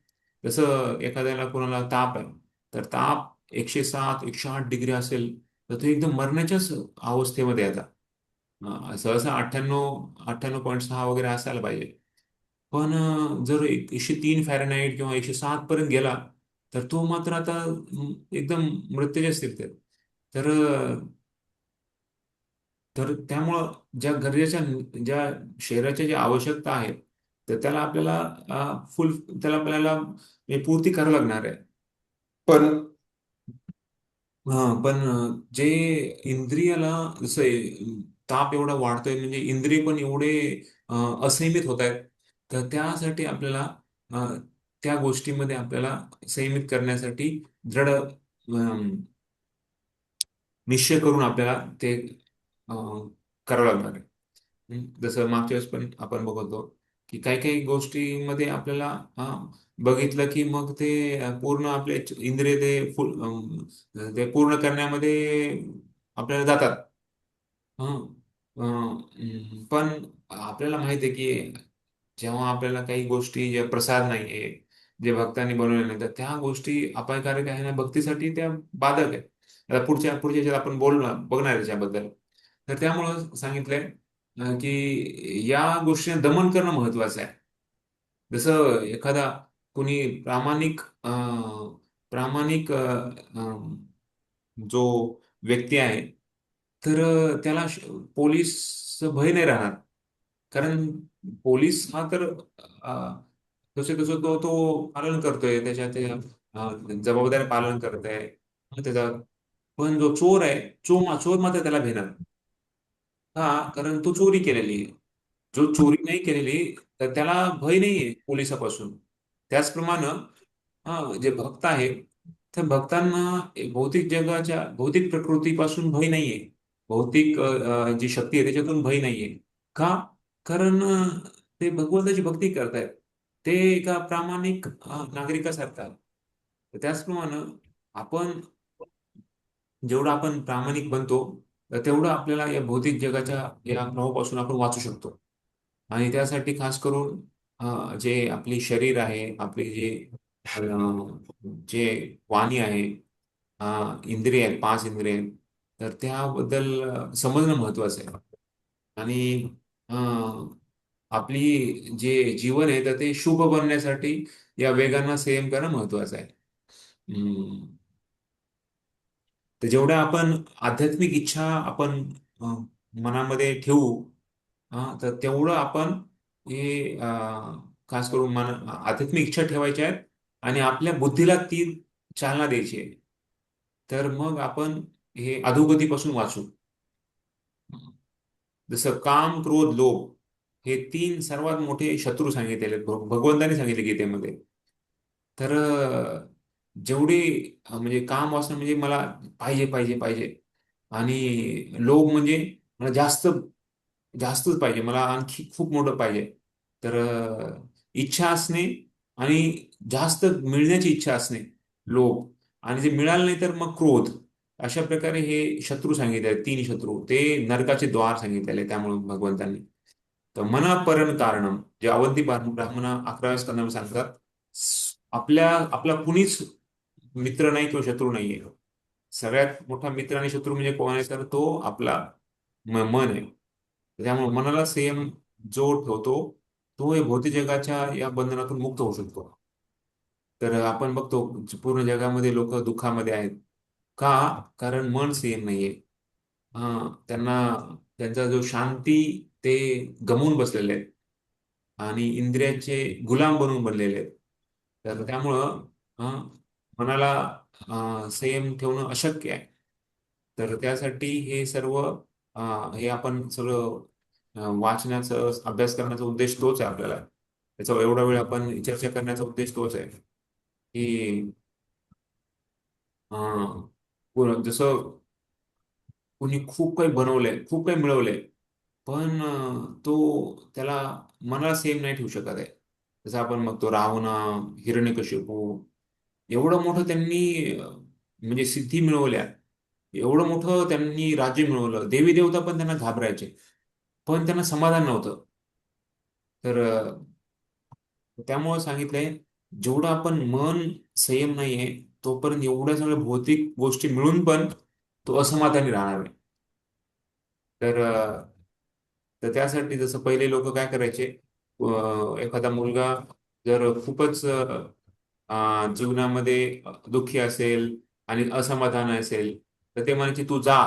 S1: जसं एखाद्याला कोणाला ताप आहे, तर ताप 107 108 डिग्री असेल तर ते एकदम मरण्याच्याच अवस्थेमध्ये येतात. सहसा 98.6 वगैरे असायला पाहिजे. पण जर 103 फॅरेनहाईट किंवा 107 पर्यंत गेला तर तो मात्र आता एकदम मृत्यूच्या स्थितीत आहे. तर तर त्यामुळं ज्या शरीराच्या ज्या आवश्यकता आहेत तर त्याला आपल्याला त्याला आपल्याला म्हणजे पूर्ती करावी लागणार आहे. पण पण जे इंद्रियाला जसं ताप एवढा वाढतोय म्हणजे इंद्रिय पण एवढे अ, असंयमित होत आहेत. तर त्यासाठी आपल्याला अ, त्या गोष्टीमध्ये आपल्याला संयमित करण्यासाठी दृढ निश्चय करून आपल्याला ते अ, करावं लागणार आहे. जसं मागच्या वेळेस पण आपण बघतो की काही काही गोष्टीमध्ये आपल्याला बघितलं की मग ते पूर्ण आपले इंद्रिय ते पूर्ण करण्यामध्ये आपल्याला जातात. हं. पण आपल्याला माहिती आहे की जेव्हा आपल्याला काही गोष्टी जे प्रसाद नाहीये, जे भक्तांनी बनवले नाही, तर त्या गोष्टी अपायकारक आहे ना भक्तीसाठी त्या बाधक आहे. आता पुढच्या ह्याच्यात आपण बघणार आहे त्याच्याबद्दल. तर त्यामुळं सांगितलंय की या गोष्टीने दमन करणं महत्वाचं आहे. जसं एखादा कुणी प्रामाणिक जो व्यक्ती आहे तर त्याला पोलीस भय नाही राहणार. कारण पोलीस हा तर अ, तसे तसं तो पालन करतोय त्याच्या ते जबाबदारी पालन करतोय त्याचा. पण जो चोर आहे, चोर मात्र त्याला भेटणार. का? कारण तो चोरी केलेली आहे. जो चोरी नाही केलेली तर त्याला भय नाहीये पोलिसापासून. त्याचप्रमाणे जे भक्त आहे त्या भक्तांना भौतिक प्रकृतीपासून भय नाहीये. भौतिक जी शक्ती आहे त्याच्यातून भय नाहीये. का? कारण ते भगवंताची भक्ती करतायत. ते एका प्रामाणिक नागरिकासारखा आहे. तर त्याचप्रमाणे आपण जेवढं आपण प्रामाणिक बनतो तर तेवढं आपल्याला या भौतिक जगाच्या या प्रभावापासून आपण वाचू शकतो. आणि त्यासाठी खास करून जे आपली शरीर आहे, आपली जे वाणी आहे, इंद्रिय आहेत, 5 इंद्रिय आहेत, तर त्याबद्दल समजणं महत्वाचं आहे. आणि अ, आपली जे जीवन आहे तर ते शुभ बनण्यासाठी या वेगांना संयम करणं महत्वाचं आहे. हम्म. तर जेवढ्या आपण आध्यात्मिक इच्छा आपण अ, मनामध्ये ठेवू तर तेवढं आपण हे खास करून आध्यात्मिक इच्छा ठेवायच्या आहेत आणि आपल्या बुद्धीला ती चालना द्यायची आहे. तर मग आपण हे अधोगतीपासून वाचू. जसं काम, क्रोध, लोभ हे 3 सर्वात मोठे शत्रू सांगितलेले आहेत. भगवंताने सांगितले गीतेमध्ये. तर जेवढी म्हणजे काम वासना म्हणजे मला पाहिजे पाहिजे पाहिजे आणि लोभ म्हणजे मला जास्तच पाहिजे, मला आणखी खूप मोठं पाहिजे. तर इच्छा असणे आणि जास्त मिळण्याची इच्छा असणे, लोभ, आणि जे मिळालं नाही तर मग क्रोध. अशा प्रकारे हे शत्रू सांगितले आहेत, 3 शत्रू. ते नरकाचे द्वार सांगितलेले आहे त्यामुळे भगवंतांनी. तर मनापरण कारणम जे अवंती ब्राह्मणा 11व्या स्कंदामध्ये सांगतात, आपला कुणीच मित्र नाही किंवा शत्रू नाहीये. सगळ्यात मोठा मित्र आणि शत्रू म्हणजे कोण आहे तर तो आपला मन आहे. त्यामुळे मनाला संयम जो ठेवतो तो या भौतिक जगाच्या या बंधनातून मुक्त होऊ शकतो. तर आपण बघतो पूर्ण जगामध्ये लोक दुःखामध्ये आहेत. का? कारण मन संयम नाहीये. त्यांना त्यांचा जो शांती ते गमावून बसलेले आहेत आणि इंद्रियाचे गुलाम बनून बनलेले आहेत. तर त्यामुळं मनाला संयम ठेवणं अशक्य आहे. तर त्यासाठी हे सर्व हे आपण सगळं वाचण्याचं अभ्यास करण्याचा उद्देश तोच आहे आपल्याला. त्याचा एवढा वेळ आपण चर्चा करण्याचा उद्देश तोच आहे की जसं कोणी खूप काही बनवलंय, खूप काही मिळवलंय, पण तो त्याला मनाला सेम नाही ठेवू शकत आहे. जसं आपण बघतो रावण, हिरण्यकशिपू, एवढं मोठं त्यांनी म्हणजे सिद्धी मिळवल्या, एवढं मोठं त्यांनी राज्य मिळवलं, देवी देवता पण त्यांना घाबरायचे, पण त्यांना समाधान नव्हतं. तर त्यामुळे सांगितलंय, जेवढं आपण मन संयम नाहीये तोपर्यंत एवढ्या सगळ्या भौतिक गोष्टी मिळून पण तो असमाधानी राहणार आहे. तर तर त्यासाठी जसं पहिले लोक काय करायचे, एखादा मुलगा जर खूपच जीवनामध्ये दुःखी असेल आणि असमाधान असेल, तर ते म्हणायचे तू जा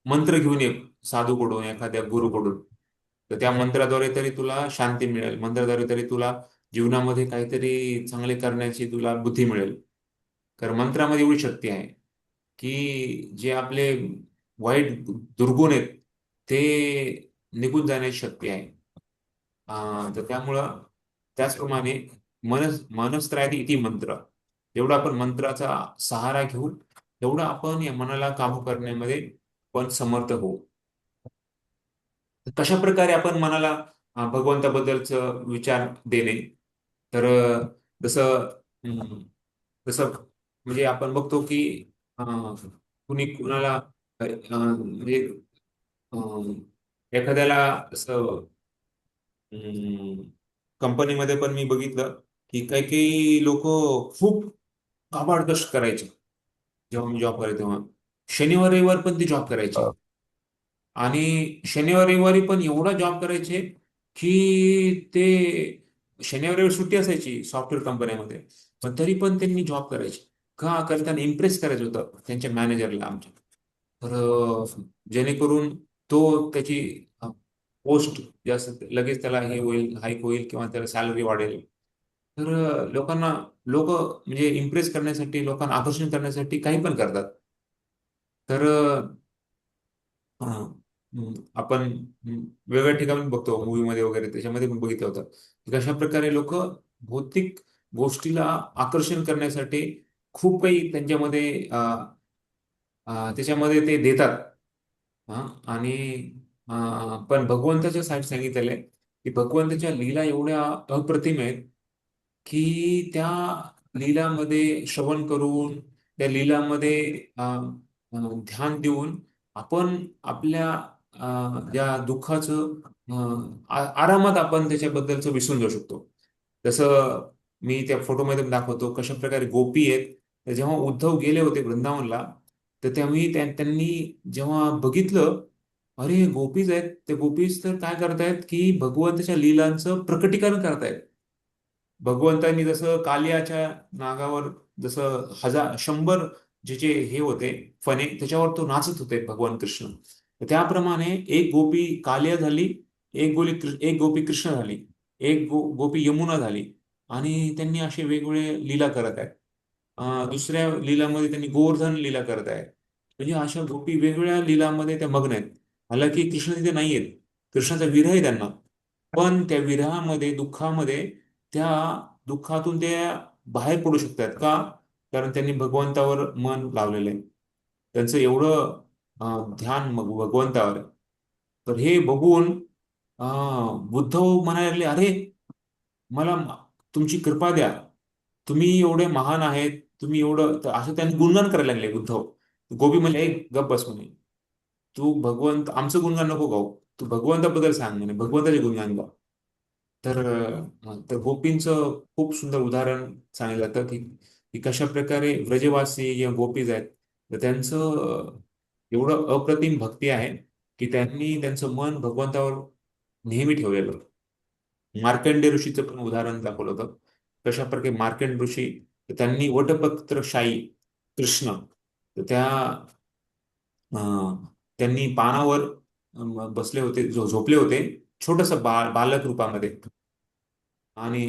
S1: मंत्र घेऊन ये साधूकडून, एखाद्या गुरुकडून. तर त्या मंत्राद्वारे तरी तुला शांती मिळेल, मंत्राद्वारे तरी तुला जीवनामध्ये काहीतरी चांगले करण्याची तुला बुद्धी मिळेल. कारण मंत्रामध्ये एवढी शक्ती आहे की जे आपले वाईट दुर्गुण आहेत ते निघून जाण्याची शक्ती आहे. तर त्यामुळं त्याचप्रमाणे मनस्त्रायती इति मंत्र, जेवढा आपण मंत्राचा सहारा घेऊ तेवढं आपण या मनाला काबू करण्यामध्ये पण समर्थ होऊ. तर कशा प्रकारे आपण मनाला भगवंताबद्दलच विचार देणे, तर जसं जसं म्हणजे आपण बघतो की कुणी कुणाला म्हणजे अं, एखाद्याला असं कंपनीमध्ये पण मी बघितलं की काही काही लोक खूप काबाड कष्ट करायचे. जेव्हा मी जॉब करायचो तेव्हा शनिवार रविवार पण ते जॉब करायचे, आणि शनिवार रविवारी पण एवढा जॉब करायचे की ते शनिवार रविवारी सुट्टी असायची सॉफ्टवेअर कंपन्यामध्ये, पण तरी पण त्यांनी जॉब करायचे. का? कारण त्यांना इम्प्रेस करायचं होतं त्यांच्या मॅनेजरला आमच्या. तर जेणेकरून तो त्याची पोस्ट जास्त लगेच त्याला हे होईल, हाईक होईल किंवा त्याला सॅलरी वाढेल. तर लोकांना लोक म्हणजे इम्प्रेस करण्यासाठी, लोकांना आकर्षण करण्यासाठी काही पण करतात. तर हा. आपण वेगळ्या ठिकाणी बघतो मूवीमध्ये वगैरे, त्याच्यामध्ये पण बघितलं होतं की कशा प्रकारे लोक भौतिक गोष्टीला आकर्षण करण्यासाठी खूप काही त्यांच्यामध्ये त्याच्यामध्ये ते देतात. आणि पण भगवंताच्या साईड सांगितलेलं आहे की भगवंताच्या लीला एवढ्या अप्रतिम आहेत की त्या लीलामध्ये श्रवण करून, त्या लीलामध्ये ध्यान देऊन आपण आपल्या ज्या दुःखाचं आरामात आपण त्याच्याबद्दलचं विसरून जाऊ शकतो. जसं मी त्या फोटोमध्ये दाखवतो कशा प्रकारे गोपी आहेत. तर जेव्हा उद्धव गेले होते वृंदावनला, तर त्यावेळी त्यांनी जेव्हा बघितलं, अरे गोपीज आहेत, ते गोपीज तर काय करतायत की भगवंताच्या लीलांचं प्रकटीकरण करतायत. भगवंतांनी जसं कालियाच्या नागावर जसं 100 जे जे हे होते फणे, त्याच्यावर तो नाचत होते भगवान कृष्ण. तर त्याप्रमाणे एक गोपी कालिया झाली, एक गोपी कृष्ण झाली, एक गोपी यमुना झाली, आणि त्यांनी असे वेगवेगळे लीला करत आहेत. दुसऱ्या लीलामध्ये त्यांनी गोवर्धन लीला करत आहेत. म्हणजे अशा गोपी वेगवेगळ्या लीलामध्ये त्या मग्न आहेत. हालाकी कृष्ण तिथे नाहीयेत, कृष्णाचा विरह आहे त्यांना, पण त्या विरहामध्ये, दुःखामध्ये, त्या दुःखातून ते बाहेर पडू शकतात. का? कारण त्यांनी भगवंतावर मन लावलेलं आहे, त्यांचं एवढं ध्यान मग भगवंतावर आहे. तर हे बघून बुद्ध म्हणायला लागले, अरे मला तुमची कृपा द्या, तुम्ही एवढे महान आहेत, तुम्ही एवढं, तर असं त्यांनी गुणगान करायला लागले उद्धव. गोपी म्हणजे एक गप बस म्हणे, तू भगवंत आमचं गुणगान नको गाऊ, तू भगवंताबद्दल सांग म्हणे, भगवंताचे गुणगान गाव. तर तर गोपींचं खूप सुंदर उदाहरण सांगितलं जातं की कशा प्रकारे व्रजवासी या गोपीज आहेत, तर त्यांचं एवढं अप्रतिम भक्ती आहे की त्यांनी त्यांचं मन भगवंतावर नेहमी ठेवलेलं. मार्कंडे ऋषीचं पण उदाहरण दाखवलं होतं, कशा प्रकारे मार्कंड ऋषी, तर त्यांनी वटपत्रशायी कृष्ण, तर त्या त्यांनी पानावर बसले होते, झोपले होते, छोटस बालक रूपामध्ये, आणि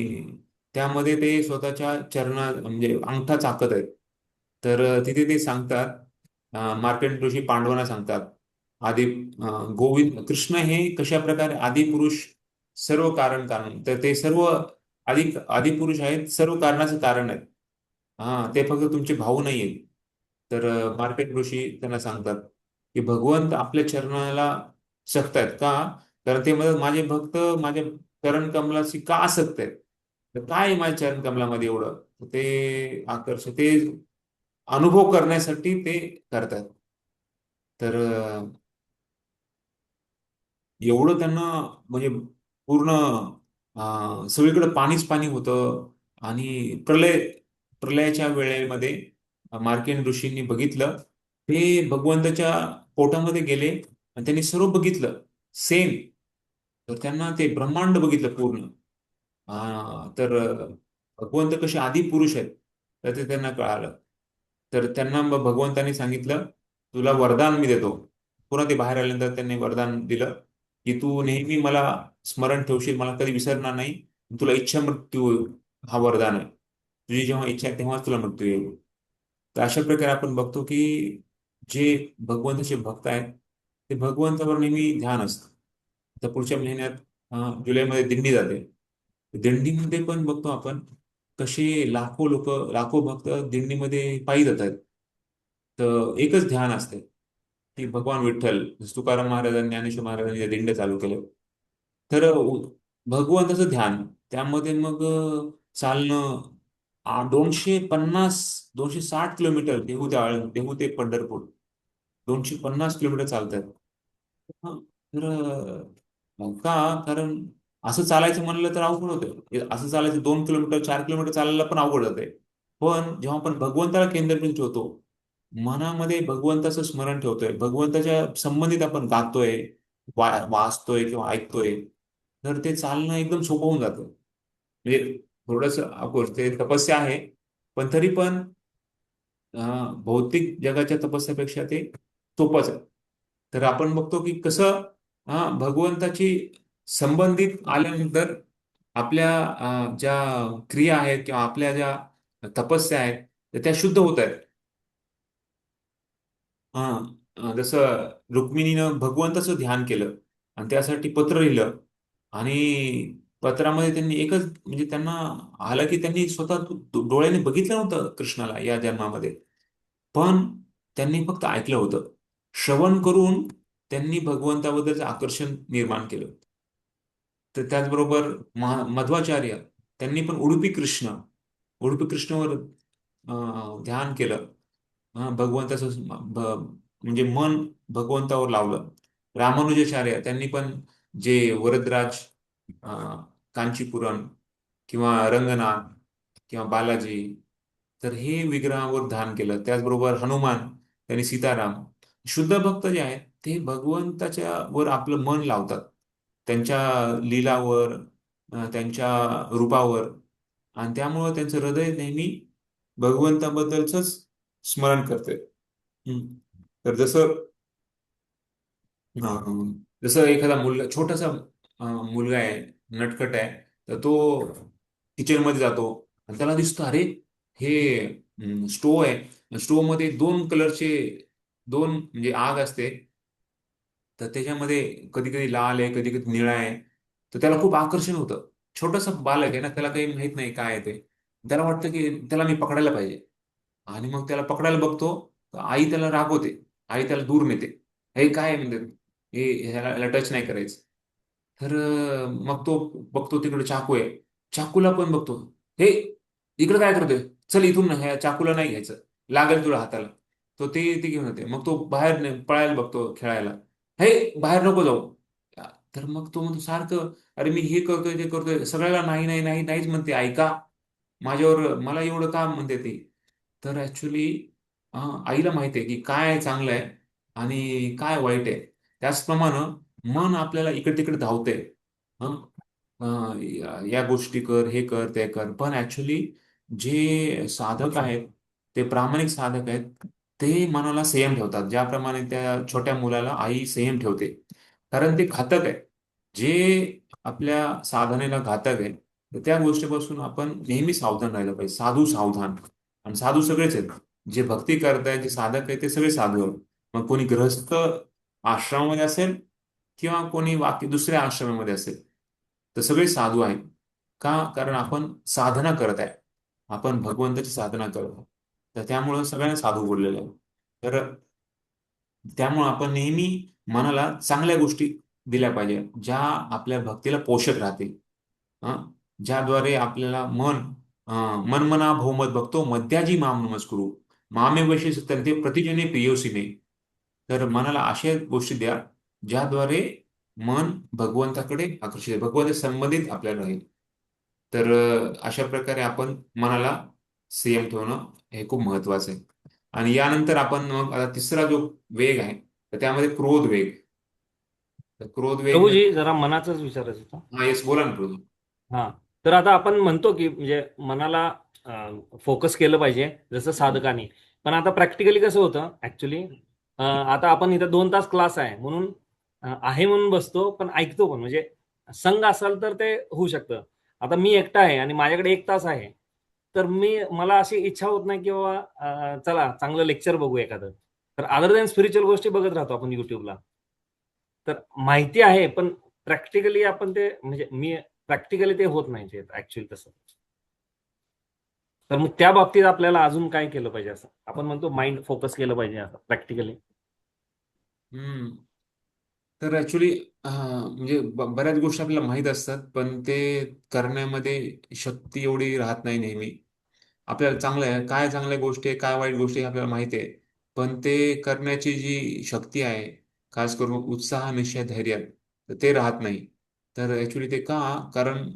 S1: त्यामध्ये ते स्वतःच्या चरणा म्हणजे अंगठा चाकत आहेत. तर तिथे ते सांगतात, मार्कंड ऋषी पांडवांना सांगतात, आदी गोविंद कृष्ण हे कशा प्रकारे आदिपुरुष, सर्व कारण कारण, तर ते सर्व आदिपुरुष आहेत, सर्व कारणाचं कारण आहेत. ते फक्त तुमचे भाऊ नाही आहेत. तर मार्केट ऋषी त्यांना सांगतात की भगवंत आपल्या चरणाला शकतायत का? कारण ते म्हणतात माझे भक्त माझ्या चरण कमलाशी का आसक्त आहेत. तर काय आहे माझ्या चरण कमलामध्ये एवढं? तर ते आकर्षण, ते अनुभव करण्यासाठी ते करतात. तर एवढं त्यांना म्हणजे पूर्ण सगळीकडे पाणीच पाणी होतं. आणि प्रलयाच्या वेळेमध्ये मार्कंडेय ऋषींनी बघितलं, ते भगवंताच्या पोटामध्ये गेले आणि त्यांनी सर्व बघितलं सेम. तर त्यांना ते ब्रह्मांड बघितलं पूर्ण. तर भगवंत कसे आदी पुरुष आहेत, तर ते त्यांना कळालं. तर त्यांना मग भगवंतांनी सांगितलं, तुला वरदान मी देतो. पुन्हा ते बाहेर आल्यानंतर त्यांनी वरदान दिलं की तू नेहमी मला स्मरण ठेवशील, मला कधी विसरणार नाही. तुला इच्छा मृत्यू हा वरदान आहे. तुझी जेव्हा इच्छा आहे तेव्हाच तुला मृत्यू येईल. तर अशा प्रकारे आपण बघतो की जे भगवंताचे भक्त आहेत, ते भगवंतावर नेहमी ध्यान असतं. आता पुढच्या महिन्यात जुलैमध्ये दिंडी जाते. दिंडीमध्ये पण बघतो आपण कसे लाखो लोक, लाखो भक्त दिंडीमध्ये पायी जातात. तर एकच ध्यान असते की भगवान विठ्ठल. जसं तुकाराम महाराजांनी, ज्ञानेश्वर महाराजांनी या दिंड्या चालू केल्या. तर भगवंताचं ध्यान त्यामध्ये मग चालणं 250 260 किलोमीटर, देहू ते पंढरपूर 250 किलोमीटर चालतात. हं, तर का? कारण असं चालायचं म्हणलं तर अवघड होतं. असं चालायचं 2 किलोमीटर 4 किलोमीटर चालायला पण अवघड होते. पण जेव्हा आपण भगवंताला केंद्रबिंदू ठेवतो, मनामध्ये भगवंताचं स्मरण ठेवतोय, भगवंताच्या संबंधित आपण गातोय, वाचतोय किंवा ऐकतोय, तर ते चालणं एकदम सोपं होऊन जातं. म्हणजे थोडस ऑफकोर्स ते तपस्या आहे, पण तरी पण भौतिक जगाच्या तपस्यापेक्षा ते सोपंच आहे. तर आपण बघतो की कसं भगवंताची संबंधित आल्यानंतर आपल्या ज्या क्रिया आहेत किंवा आपल्या ज्या तपस्या आहेत, तर त्या शुद्ध होत आहेत. हा, जसं रुक्मिणीनं भगवंताचं ध्यान केलं आणि त्यासाठी पत्र लिहिलं. आणि पत्रामध्ये त्यांनी एकच, म्हणजे त्यांना आलं की त्यांनी स्वतः डोळ्याने बघितलं नव्हतं कृष्णाला या जन्मामध्ये, पण त्यांनी फक्त ऐकलं होतं. श्रवण करून त्यांनी भगवंताबद्दलचं आकर्षण निर्माण केलं. तर त्याचबरोबर मध्वाचार्य, त्यांनी पण उडुपी कृष्णावर ध्यान केलं. भगवंताचं म्हणजे मन भगवंतावर लावलं. रामानुजाचार्य, त्यांनी पण जे वरदराज, कांचीपुरम किंवा रंगनाथ किंवा बालाजी, तर हे विग्रहावर ध्यान केलं. त्याचबरोबर हनुमान, त्यांनी सीताराम. शुद्ध भक्त जे आहेत ते भगवंताच्या वर आपलं मन लावतात, त्यांच्या लीलावर, त्यांच्या रूपावर. आणि त्यामुळं त्यांचं हृदय नेहमी भगवंताबद्दलच स्मरण करते. हम्म. तर जसं एखादा मुलगा, छोटासा मुलगा आहे, नटखट आहे, तर तो किचन मध्ये जातो आणि त्याला दिसतं, अरे हे स्टोव आहे, स्टोव मध्ये 2 कलरचे, दोन म्हणजे आग असते. तर त्याच्यामध्ये कधी कधी लाल आहे, कधी कधी निळा आहे. तर त्याला खूप आकर्षण होतं. छोटासा बालक आहे ना, त्याला काही माहित नाही काय आहे ते. त्याला वाटतं की त्याला मी पकडायला पाहिजे. आणि मग त्याला पकडायला बघतो, तर आई त्याला रागवते. आई त्याला दूर नेते. हे काय आहे म्हणते, हे ह्याला टच नाही करायचं. तर मग तो बघतो तिकडे चाकू आहे. चाकूला पण बघतो. हे इकडे काय करतोय? चल इथून ना, ह्या चाकूला नाही घ्यायचं, लागेल तुला हाताला. तो ते घेऊन येते. मग तो बाहेर पळायला बघतो खेळायला. हे बाहेर नको जाऊ. तर मग तो म्हणतो सारखं, अरे मी हे करतोय ते करतोय, सगळ्याला नाही नाही नाही नाहीच म्हणते, ऐका माझ्यावर, मला एवढं काम म्हणते ती. तर ऍक्च्युली आईला माहिती आहे की काय चांगलं आहे आणि काय वाईट आहे. त्याचप्रमाणे मन आपल्याला इकडे तिकडे धावते. हं? या गोष्टी कर, हे कर, ते कर. पण ऍक्च्युली जे साधक आहेत, ते प्रामाणिक साधक आहेत, ते मनाला संयम ठेवतात. ज्याप्रमाणे त्या छोट्या मुलाला आई संयम ठेवते. कारण ते घातक आहे. जे आपल्या साधनेला घातक आहे, तर त्या गोष्टीपासून आपण नेहमी सावधान राहिलं पाहिजे. साधू सावधान. आणि साधू सगळेच आहेत. जे भक्ती करतायत, जे साधक आहेत, ते सगळे साधू आहेत. मग कोणी गृहस्थ आश्रमामध्ये असेल किंवा कोणी बाकी दुसऱ्या आश्रमामध्ये असेल, तर सगळे साधू आहेत. का? कारण आपण साधना करत आहे. आपण भगवंताची साधना करत आहोत. तर त्यामुळं सगळ्यांना साधू बोललेलं आहे. तर त्यामुळं आपण नेहमी मनाला चांगल्या गोष्टी दिल्या पाहिजे, ज्या आपल्या भक्तीला पोषक राहतील. हं? ज्याद्वारे आपल्याला मन मना बहुमत भक्तो मध्याजी माम नमस्कुरु मामे वशी सत्यन्ते प्रतिजने प्रियोसी मे. तर मनाला अशा गोष्टी द्या ज्याद्वारे मन भगवंताकडे आकर्षित भगवंत संबंधित आपल्याला राहील. तर अशा प्रकारे आपण मनाला संयम ठेवणं हे खूप महत्वाचं आहे. आणि यानंतर आपण मग आता तिसरा जो वेग आहे तर त्यामध्ये क्रोध वेग. तर क्रोध वेग
S3: प्रभूजी जरा मनाचंच विचारायचं होतं.
S1: हा येस बोला ना प्रभू.
S3: हा, तर आता आपण म्हणतो की म्हणजे मनाला फोकस केलं पाहिजे जसं साधकाने. पण आता प्रॅक्टिकली कसं होतं ऍक्च्युली, आता आपण इथं 2 तास क्लास आहे म्हणून आहे म्हणून बसतो पण ऐकतो पण, म्हणजे संघ असाल तर ते होऊ शकतं. आता मी एकटा आहे आणि माझ्याकडे 1 तास आहे, तर मला अशी इच्छा होत नाही की बाबा चला चांगलं लेक्चर बघू एखादं. तर अदर दॅन स्पिरिच्युअल गोष्टी बघत राहतो आपण युट्यूबला. तर माहिती आहे पण प्रॅक्टिकली आपण ते म्हणजे प्रॅक्टिकली ते होत नाही ऍक्च्युअली तसं. तर मग त्या बाबतीत आपल्याला अजून काय केलं पाहिजे, असं आपण म्हणतो माइंड फोकस केलं पाहिजे असं प्रॅक्टिकली.
S1: हम्म. तर ऍक्च्युली म्हणजे बऱ्याच गोष्टी आपल्याला माहीत असतात पण ते करण्यामध्ये शक्ती एवढी राहत नाही नेहमी. आपल्याला चांगलं आहे काय चांगल्या गोष्टी आहे काय वाईट गोष्टी आहे आपल्याला माहिती आहे. पण ते करण्याची जी शक्ती आहे खास करून उत्साह निश्चय धैर्य तर ते राहत नाही. तर ऍक्च्युली ते का कारण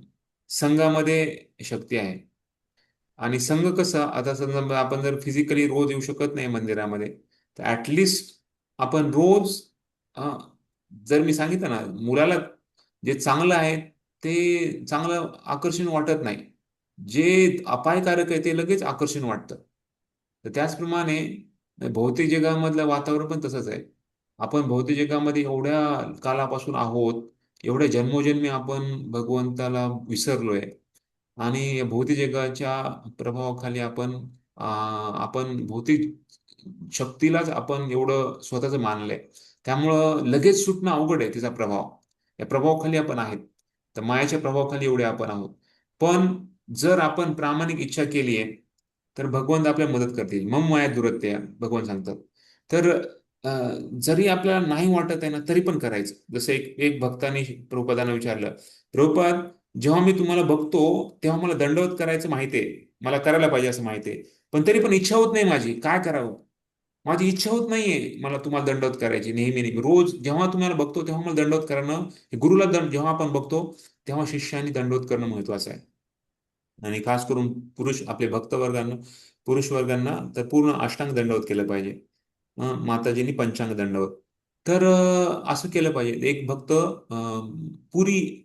S1: संघामध्ये शक्ती आहे. आणि संघ कसा आता समजा आपण जर फिजिकली रोज येऊ शकत नाही मंदिरामध्ये तर ऍटलिस्ट आपण रोज अं, जर मी सांगितलं ना मुलाला जे चांगलं आहे ते चांगलं आकर्षण वाटत नाही. जे अपायकारक आहे ते लगेच आकर्षण वाटतं. तर त्याचप्रमाणे भौतिक जगामधलं वातावरण पण तसंच आहे. आपण भौतिक जगामध्ये एवढ्या कालापासून आहोत एवढ्या जन्मोजन्मी आपण भगवंताला विसरलोय. आणि या भौतिक जगाच्या प्रभावाखाली आपण भौतिक शक्तीलाच आपण एवढं स्वतःचं मानलंय. त्यामुळं लगेच सुटणं अवघड आहे तिचा प्रभाव. या प्रभावाखाली आपण आहेत. तर मायाच्या प्रभावाखाली एवढे आपण आहोत. पण जर आपण प्रामाणिक इच्छा केली आहे तर भगवंत आपल्याला मदत करतील. मम माया दुरत्या भगवान सांगतात. तर जरी आपल्याला नाही वाटत आहे ना तरी पण करायचं. जसं एक एक भक्ताने प्रभुपादांना विचारलं, प्रभुपाद जेव्हा मी तुम्हाला बघतो तेव्हा मला दंडवत करायचं माहितीये मला करायला पाहिजे असं माहितीये पण तरी पण इच्छा होत नाही माझी काय करावं. माझी इच्छा होत नाहीये मला तुम्हाला दंडवत करायची नेहमी नेहमी रोज जेव्हा तुम्हाला बघतो तेव्हा मला दंडवत करणं हे गुरुला जेव्हा आपण बघतो तेव्हा शिष्याने दंडवत करणं महत्वाचं आहे. आणि खास करून पुरुष आपले भक्त वर्गांना पुरुष वर्गांना तर पूर्ण अष्टांग दंडवत केलं पाहिजे. माताजींनी पंचांग दंडवत. तर असं केलं पाहिजे. एक भक्त पुरी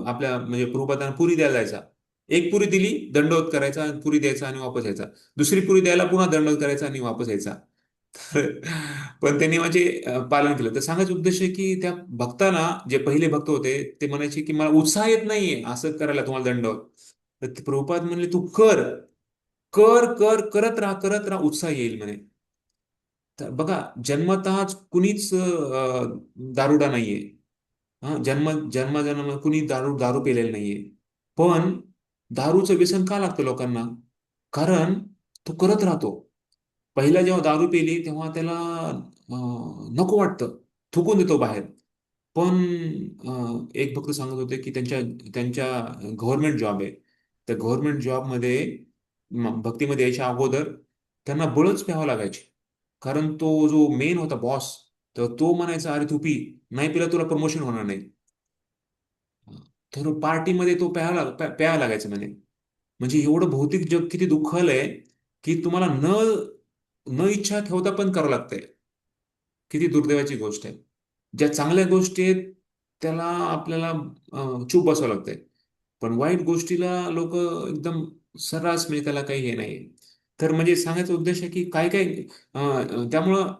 S1: आपल्या म्हणजे प्रभुपादांना पुरी द्यायला जायचा. एक पुरी दिली दंडवत करायचा पुरी द्यायचा आणि वापस यायचा. दुसरी पुरी द्यायला पुन्हा दंडवत करायचा आणि वापस यायचा. तर पण त्यांनी माझे पालन केलं. तर सांगायचा उद्देश आहे की त्या भक्ताला जे पहिले भक्त होते ते म्हणायचे की मला उत्साह येत नाहीये असं करायला तुम्हाला दंडवत. तर ते प्रभुपाद म्हणले तू कर कर कर करत राहा उत्साह येईल म्हणे. तर बघा जन्मतःच कुणीच दारुडा नाहीये. हा जन्म कुणी दारू दारू पिलेलं नाहीये. पण दारूचं व्यसन का लागतं लोकांना कारण तो करत राहतो. पहिला जेव्हा दारू पिली तेव्हा त्याला नको वाटतं थुकून देतो बाहेर. पण एक भक्त सांगत होते की त्यांच्या त्यांच्या गव्हर्नमेंट जॉब आहे. त्या गव्हर्नमेंट जॉबमध्ये भक्तीमध्ये यायच्या अगोदर त्यांना बळच प्यावं लागायचे. कारण तो जो मेन होता बॉस तर तो म्हणायचा अरे तू पी नाही पिला तुला प्रमोशन होणार नाही. तर पार्टीमध्ये तो प्यायला लागायचं म्हणे. म्हणजे एवढं भौतिक जग किती दुःखालंय की तुम्हाला न न इच्छा ठेवता पण करावं लागतंय. किती दुर्दैवाची गोष्ट आहे. ज्या चांगल्या गोष्टी आहेत त्याला आपल्याला चूप बसावं लागतंय. पण वाईट गोष्टीला लोक एकदम सर्रास म्हणजे त्याला काही हे नाही. तर म्हणजे सांगायचा उद्देश आहे की काय काय त्यामुळं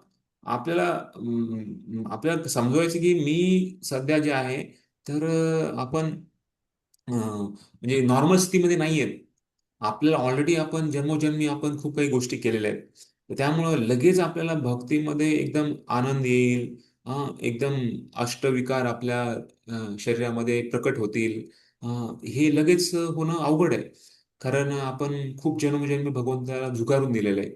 S1: आपल्याला समजवायचं की मी सध्या जे आहे तर आपण म्हणजे नॉर्मल स्थितीमध्ये नाहीये. आपल्याला ऑलरेडी आपण जन्मोजन्मी आपण खूप काही गोष्टी केलेल्या आहेत. तर त्यामुळं लगेच आपल्याला भक्तीमध्ये एकदम आनंद येईल. एकदम अष्टविकार आपल्या शरीरामध्ये प्रकट होतील. हे लगेच होणं अवघड आहे. कारण आपण खूप जन्मोजन्मी भगवंताला झुगारून दिलेलं आहे.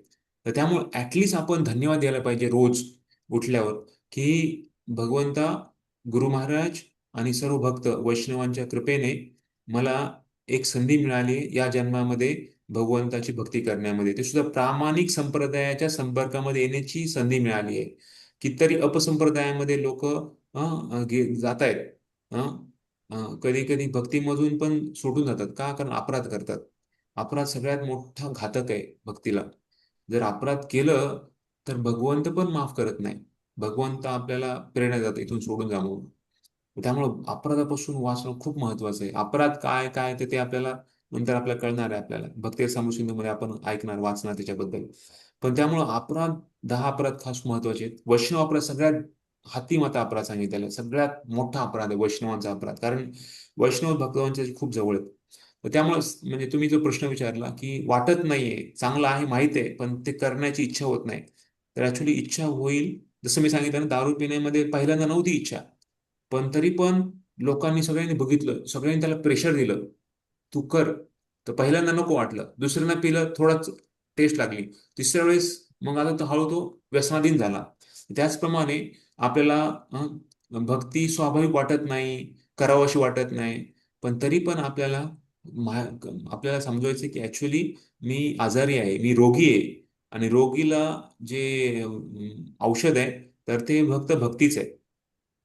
S1: तर त्यामुळे ऍटलिस्ट आपण धन्यवाद द्यायला पाहिजे रोज उठल्यावर की भगवंता गुरु महाराज आणि सर्व भक्त वैष्णवांच्या कृपेने मला एक संधी मिळाली आहे या जन्मामध्ये भगवंताची भक्ती करण्यामध्ये. ते सुद्धा प्रामाणिक संप्रदायाच्या संपर्कामध्ये येण्याची संधी मिळाली आहे. कितीतरी अपसंप्रदायामध्ये लोक जात आहेत. कधी कधी भक्तीमधून पण सोडून जातात. का? कारण अपराध करतात. अपराध सगळ्यात मोठा घातक आहे भक्तीला. जर अपराध केलं तर भगवंत पण माफ करत नाही. भगवंत आपल्याला प्रेरणा देतात इथून सोडून जा म्हणून. त्यामुळं अपराधापासून वाचणं खूप महत्वाचं आहे. अपराध काय काय ते ते आपल्याला नंतर आपल्याला कळणार आहे. आपल्याला भक्ती मध्ये आपण ऐकणार, वाचणार त्याच्याबद्दल. पण त्यामुळं अपराध, 10 अपराध खास महत्वाचे आहेत. वैष्णव अपराध सगळ्यात हातीमाता अपराध सांगितलेला आहे. सगळ्यात मोठा अपराध आहे वैष्णवांचा अपराध. कारण वैष्णव भगवानच्या खूप जवळ आहेत. तर त्यामुळे म्हणजे तुम्ही जो प्रश्न विचारला की वाटत नाहीये, चांगलं आहे माहित आहे, पण ते करण्याची इच्छा होत नाही. तर ऍक्च्युली इच्छा होईल. जसं मी सांगितलं ना, दारू पिण्यामध्ये पहिल्यांदा नव्हती इच्छा. पण तरी पण लोकांनी सगळ्यांनी बघितलं, सगळ्यांनी त्याला प्रेशर दिलं, तू कर. तर पहिल्यांदा नको वाटलं, दुसऱ्यांदा पिलं, थोडाच टेस्ट लागली, तिसऱ्या वेळेस मग आता तो हळू तो व्यसनाधीन झाला. त्याचप्रमाणे आपल्याला भक्ती स्वाभाविक वाटत नाही, करावंशी वाटत नाही, पण तरी पण आपल्याला समजवायचं की ऍक्च्युली मी आजारी आहे, मी रोगी आहे. आणि रोगीला जे औषध आहे तर ते फक्त भक्तीच आहे.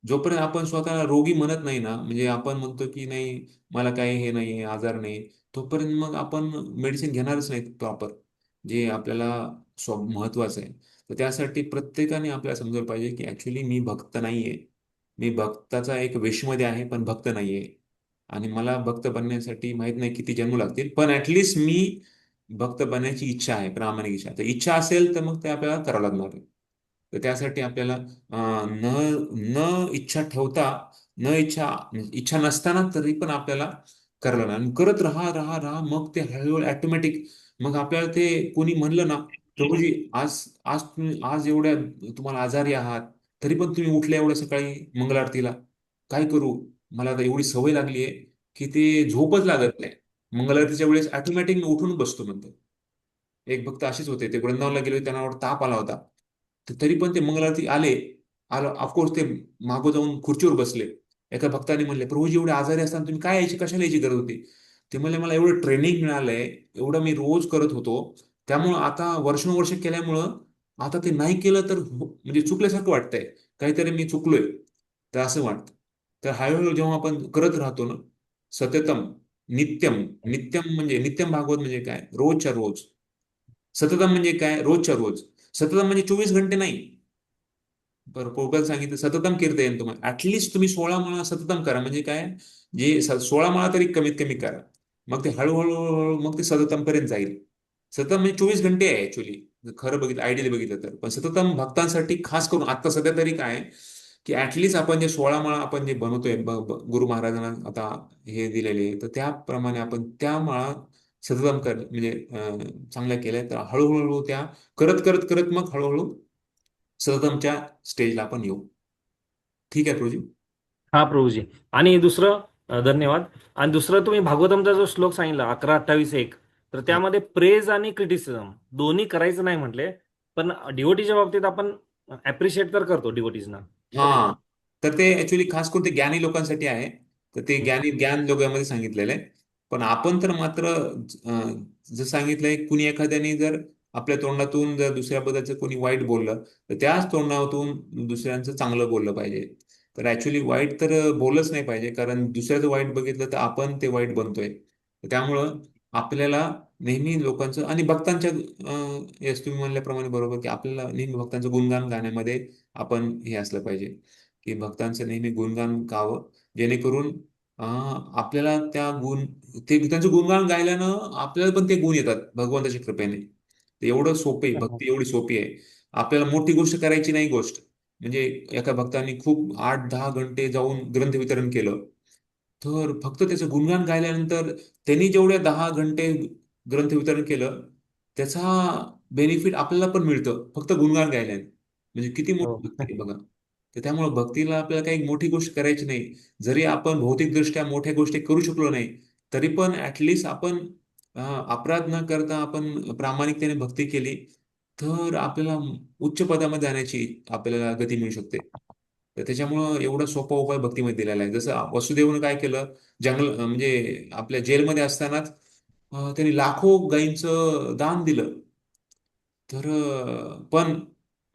S1: जोपर्यंत आपण स्वतःला रोगी म्हणत नाही ना, म्हणजे आपण म्हणतो की नाही मला काही हे नाही, आजार नाही, तोपर्यंत मग आपण मेडिसिन घेणारच नाही प्रॉपर, जे आपल्याला महत्वाचं आहे. तर त्यासाठी प्रत्येकाने आपल्याला समजायला पाहिजे की ऍक्च्युली मी भक्त नाहीये. मी भक्ताचा एक वेशमध्ये आहे पण भक्त नाहीये. आणि मला भक्त बनण्यासाठी माहित नाही किती जन्म लागतील, पण ऍटलिस्ट मी भक्त बनण्याची इच्छा आहे, प्रामाणिक इच्छा. तर इच्छा असेल तर मग ते आपल्याला करावं लागणार आहे. तर त्यासाठी आपल्याला न न इच्छा ठेवता, न इच्छा इच्छा नसताना तरी पण आपल्याला करायला लागणार. आणि करत राहा राहा राहा, मग ते हळूहळू ऑटोमॅटिक. मग आपल्याला ते कोणी म्हणलं ना, प्रभूजी आज आज तुम्ही आज एवढ्या तुम्हाला आजारी आहात, तरी पण तुम्ही उठल्या एवढ्या सकाळी मंगल आरतीला, काय करू? मला आता एवढी सवय लागली आहे की ते झोपच लागत नाही. मंगल आरतीच्या वेळेस ऑटोमॅटिक मी उठून बसतो म्हणतो. एक भक्त असेच होते, ते वृंदावनला गेले होते, त्यांना एवढा ताप आला होता. तर तरी पण ते मंगलारती आलं ऑफकोर्स ते मागो जाऊन खुर्चीवर बसले. एका भक्ताने म्हणले, प्रभूजी एवढे आजारी असताना तुम्ही काय यायची, कशाला यायची गरज होती? ते म्हणले, मला एवढं ट्रेनिंग मिळालंय, एवढं मी रोज करत होतो, त्यामुळं आता वर्षानुवर्ष केल्यामुळं आता ते नाही केलं तर म्हणजे चुकल्यासारखं वाटतंय, काहीतरी मी चुकलोय. तर असं वाटतं. तर हळूहळू जेव्हा आपण करत राहतो ना, सततम, नित्यम. नित्यम म्हणजे नित्यम भागवत म्हणजे काय? रोजच्या रोज. सततम म्हणजे काय? रोजच्या रोज. सततम म्हणजे 24 घंटे नाही. बरं, पोपट सांगितलं सततम कीर्तयन. तुम्हाला ऍटलिस्ट तुम्ही 16 माळा सततम करा. म्हणजे काय? जे 16 माळा तरी कमीत कमी करा. मग ते हळूहळू हळूहळू मग ते सततम पर्यंत जाईल. सततम म्हणजे 24 घंटे आहे ऍक्च्युली, खरं बघितलं, आयडियली बघितलं तर. पण सततम भक्तांसाठी खास करून आता सध्या तरी काय, की ऍटलिस्ट आपण जे 16 माळा आपण जे बनवतोय, गुरु महाराजांना आता हे दिलेले, तर त्याप्रमाणे आपण त्या माळा सततम म्हणजे चांगल्या केल्या, तर हळूहळू त्या करत करत करत मग हळूहळू सततमच्या स्टेजला आपण येऊ. ठीक आहे प्रभूजी.
S3: हा प्रभूजी. आणि दुसरं धन्यवाद. आणि दुसरं तुम्ही भागवतमचा जो श्लोक सांगितला 11:28:1, तर
S1: हा.
S3: त्यामध्ये प्रेज आणि क्रिटिसिझम दोन्ही करायचं नाही म्हटले, पण डिवोटीच्या बाबतीत आपण अप्रिशिएट तर करतो डिवोटीजना.
S1: हा. तर ते ऍक्च्युली खास करून ते ज्ञानी लोकांसाठी आहे. तर ते ज्ञान लोकांमध्ये सांगितलेलं आहे. पण आपण तर मात्र जर सांगितलंय, कुणी एखाद्याने जर आपल्या तोंडातून जर दुसऱ्याबद्दलचं कोणी वाईट बोललं, तर त्याच तोंडातून दुसऱ्यांचं चांगलं बोललं पाहिजे. तर ऍक्च्युली वाईट तर बोललंच नाही पाहिजे, कारण दुसऱ्याचं वाईट बघितलं तर आपण ते वाईट बनतोय. तर त्यामुळं आपल्याला नेहमी लोकांचं आणि भक्तांच्या येस, तुम्ही म्हणल्याप्रमाणे बरोबर, की आपल्याला नेहमी भक्तांचं गुणगान गाण्यामध्ये आपण हे असलं पाहिजे, की भक्तांचं नेहमी गुणगान गावं, जेणेकरून आपल्याला ते त्यांचं गुणगान गायल्यानं आपल्याला पण ते गुण येतात भगवंताच्या कृपेने. ते एवढं सोपे, भक्ती एवढी सोपी आहे. आपल्याला मोठी गोष्ट करायची नाही. गोष्ट म्हणजे एका भक्तांनी खूप 8-10 घंटे जाऊन ग्रंथ वितरण केलं, तर फक्त त्याचं गुणगान गायल्यानंतर त्यांनी जेवढ्या 10 घंटे ग्रंथ वितरण केलं, त्याचा बेनिफिट आपल्याला पण मिळतं फक्त गुणगान गायल्याने. म्हणजे किती
S3: हो.
S1: मोठी भक्ती आहे बघा. तर त्यामुळे भक्तीला आपल्याला काही मोठी गोष्ट करायची नाही. जरी आपण भौतिकदृष्ट्या मोठ्या गोष्टी करू शकलो नाही, तरी पण ऍटलिस्ट आपण अपराध न करता आपण प्रामाणिकतेने भक्ती केली, तर आपल्याला उच्च पदामध्ये जाण्याची आपल्याला गती मिळू शकते. तर त्याच्यामुळं एवढा सोपा उपाय भक्तीमध्ये दिलेला आहे. जसं वसुदेवनं काय केलं, म्हणजे आपल्या जेलमध्ये असतानाच त्यांनी लाखो गायींचं दान दिलं. तर पण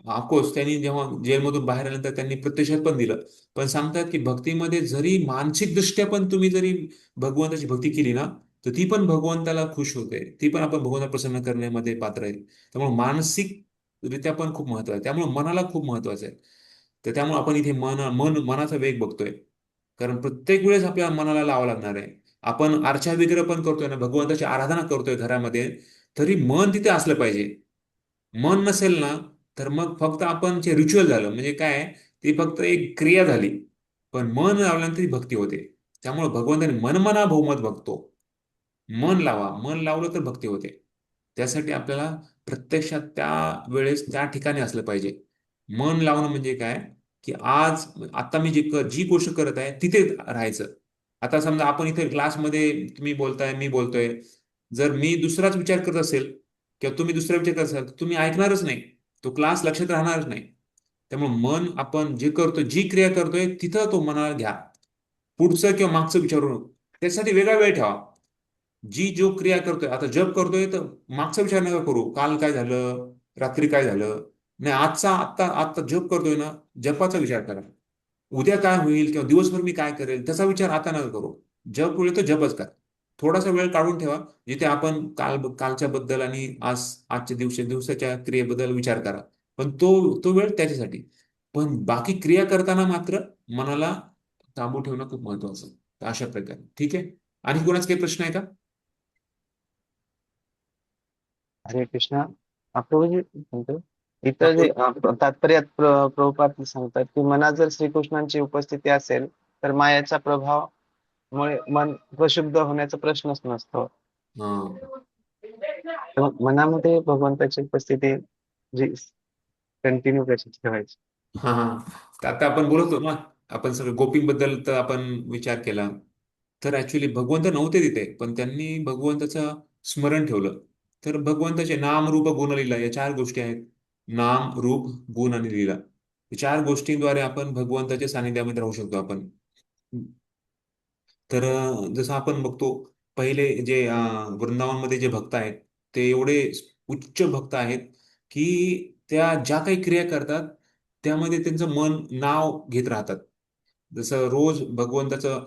S1: ऑफकोर्स त्यांनी जेव्हा जेलमधून बाहेर आल्यानंतर त्यांनी प्रत्यक्षात पण दिलं. पण सांगतात की भक्तीमध्ये जरी मानसिकदृष्ट्या पण तुम्ही जरी भगवंताची भक्ती केली ना, तर ती पण भगवंताला खुश होते. ती पण आपण भगवंताला प्रसन्न करण्यामध्ये पात्र आहे. त्यामुळे मानसिकरित्या पण खूप महत्व आहे. त्यामुळे मनाला खूप महत्वाचं आहे. तर त्यामुळे आपण इथे मनाचा वेग बघतोय. कारण प्रत्येक वेळेस आपल्या मनाला लावावं लागणार आहे. आपण अर्चा विग्रह पण करतोय ना, भगवंताची आराधना करतोय घरामध्ये, तरी मन तिथे असलं पाहिजे. मन नसेल ना, तर मग फक्त आपण जे रिच्युअल झालं म्हणजे काय, ती फक्त एक क्रिया झाली. पण मन लावल्यानंतर ती भक्ती होते. त्यामुळे भगवंताने मनमना बहुमत बघतो. मन लावा, मन लावलं तर भक्ती होते. त्यासाठी आपल्याला प्रत्यक्षात त्या वेळेस त्या ठिकाणी असलं पाहिजे. मन लावणं म्हणजे काय, की आता मी जी गोष्ट करत आहे तिथे राहायचं. आता समजा आपण इथे क्लासमध्ये तुम्ही बोलताय, मी बोलतोय. जर मी दुसराच विचार करत असेल किंवा तुम्ही दुसरा विचार करत असाल, तर तुम्ही ऐकणारच नाही. तो क्लास लक्षात राहणारच नाही. त्यामुळे मन आपण जे करतोय, जी क्रिया करतोय तिथं तो मनाला घ्या. पुढचं किंवा मागचं विचारू नका. त्यासाठी वेगळा वेळ ठेवा. जो क्रिया करतोय, आता जप करतोय तर मागचा विचार नका करू, काल काय झालं, रात्री काय झालं. नाही, आत्ता आत्ता जप करतोय ना, जपाचा विचार करा. उद्या काय होईल किंवा दिवसभर मी काय करेल त्याचा विचार आता नका करू. जप होईल तर जपच करा. थोडासा वेळ काढून ठेवा, जिथे आपण कालच्या बद्दल आणि आजच्या दिवसाच्या क्रियेबद्दल विचार करा. पण तो तो वेळ त्याच्यासाठी. पण बाकी क्रिया करताना मात्र मनाला काबू ठेवणं खूप महत्वाचं. तर अशा प्रकारे ठीक आहे. आणि कोणाच काही प्रश्न आहे का?
S2: हरे कृष्णा. प्रभूजी म्हणतो,
S1: हा,
S2: इथं जे तात्पर्यात प्रभुपाद सांगतात की मनात जर श्रीकृष्णांची उपस्थिती असेल तर मायाचा प्रभावामुळे मन प्रक्षुब्ध होण्याचा प्रश्नच नसतो.
S1: हा.
S2: तर मनामध्ये भगवंताची उपस्थिती जी कंटिन्यू कशी ठेवायची.
S1: हा, हा. तर आता आपण बोलत होतो ना, आपण सगळं गोपींबद्दल तर आपण विचार केला. तर ऍक्च्युली भगवंत नव्हते तिथे, पण त्यांनी भगवंताचं स्मरण ठेवलं. तर भगवंताचे नाम, रूप, गुण, लीला या 4 गोष्टी आहेत. नाम, रूप, गुण आणि लीला. या 4 गोष्टींद्वारे आपण भगवंताच्या सानिध्यामध्ये राहू शकतो आपण. तर जसं आपण बघतो, पहिले जे वृंदावनमध्ये जे भक्त आहेत, ते एवढे उच्च भक्त आहेत की त्या ज्या काही क्रिया करतात त्यामध्ये त्यांचं मन नाव घेत राहतात. जसं रोज भगवंताचे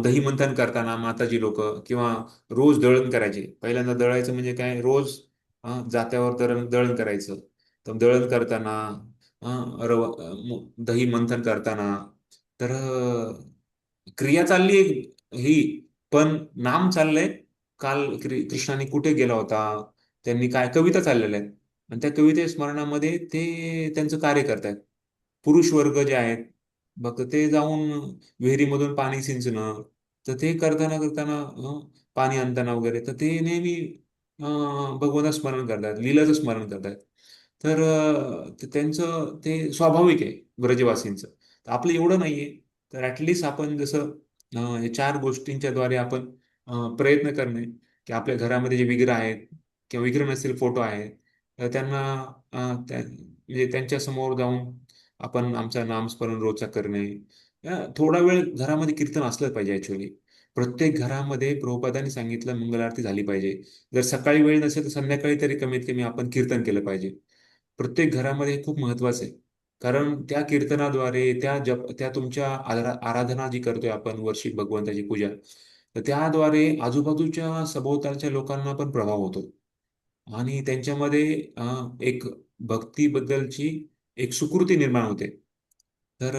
S1: दही मंथन करताना माताजी लोक, किंवा रोज दळण करायचे. पहिल्यांदा दळायचं म्हणजे काय, रोज जात्यावर दळण करायचं. तर दळण करताना दही मंथन करताना, तर क्रिया चालली ही, पण नाम चाललंय. काल कृष्णाने कुठे गेला होता, त्यांनी काय कविता चाललेल्या आहेत, आणि त्या कविते स्मरणामध्ये ते त्यांचं कार्य करतायत. पुरुष वर्ग जे आहेत, मग ते जाऊन विहिरीमधून पाणी सिंचणं, तर ते करताना करताना पाणी आणताना वगैरे, तर ते नेहमी भगवंता स्मरण करतात, लीलाचं स्मरण करतात. तर त्यांचं ते स्वाभाविक आहे ब्रजवासींचं. तर आपलं एवढं नाहीये. तर ऍटलिस्ट आपण जसं हे 4 गोष्टींच्या द्वारे आपण प्रयत्न करणे, की आपल्या घरामध्ये जे विग्रह आहेत किंवा विग्रह नसतील फोटो आहेत, तर त्यांना म्हणजे त्यांच्या समोर जाऊन आपण आमचं नामस्मरण रोजचा करणे. थोडा वेळ घरामध्ये कीर्तन असलं पाहिजे ऍक्च्युअली. प्रत्येक घरामध्ये प्रभुपादांनी सांगितलं मंगल आरती झाली पाहिजे. जर सकाळी वेळ नसेल तर संध्याकाळी तरी कमीत कमी आपण कीर्तन केलं पाहिजे. प्रत्येक घरामध्ये हे खूप महत्वाचं आहे. कारण त्या कीर्तनाद्वारे, त्या तुमच्या आराधना जी करतोय आपण, वर्षिक भगवंताची पूजा, तर त्याद्वारे आजूबाजूच्या सभोवतालच्या लोकांना पण प्रभाव होतो. आणि त्यांच्यामध्ये एक भक्तीबद्दलची एक सुकृती निर्माण होते. तर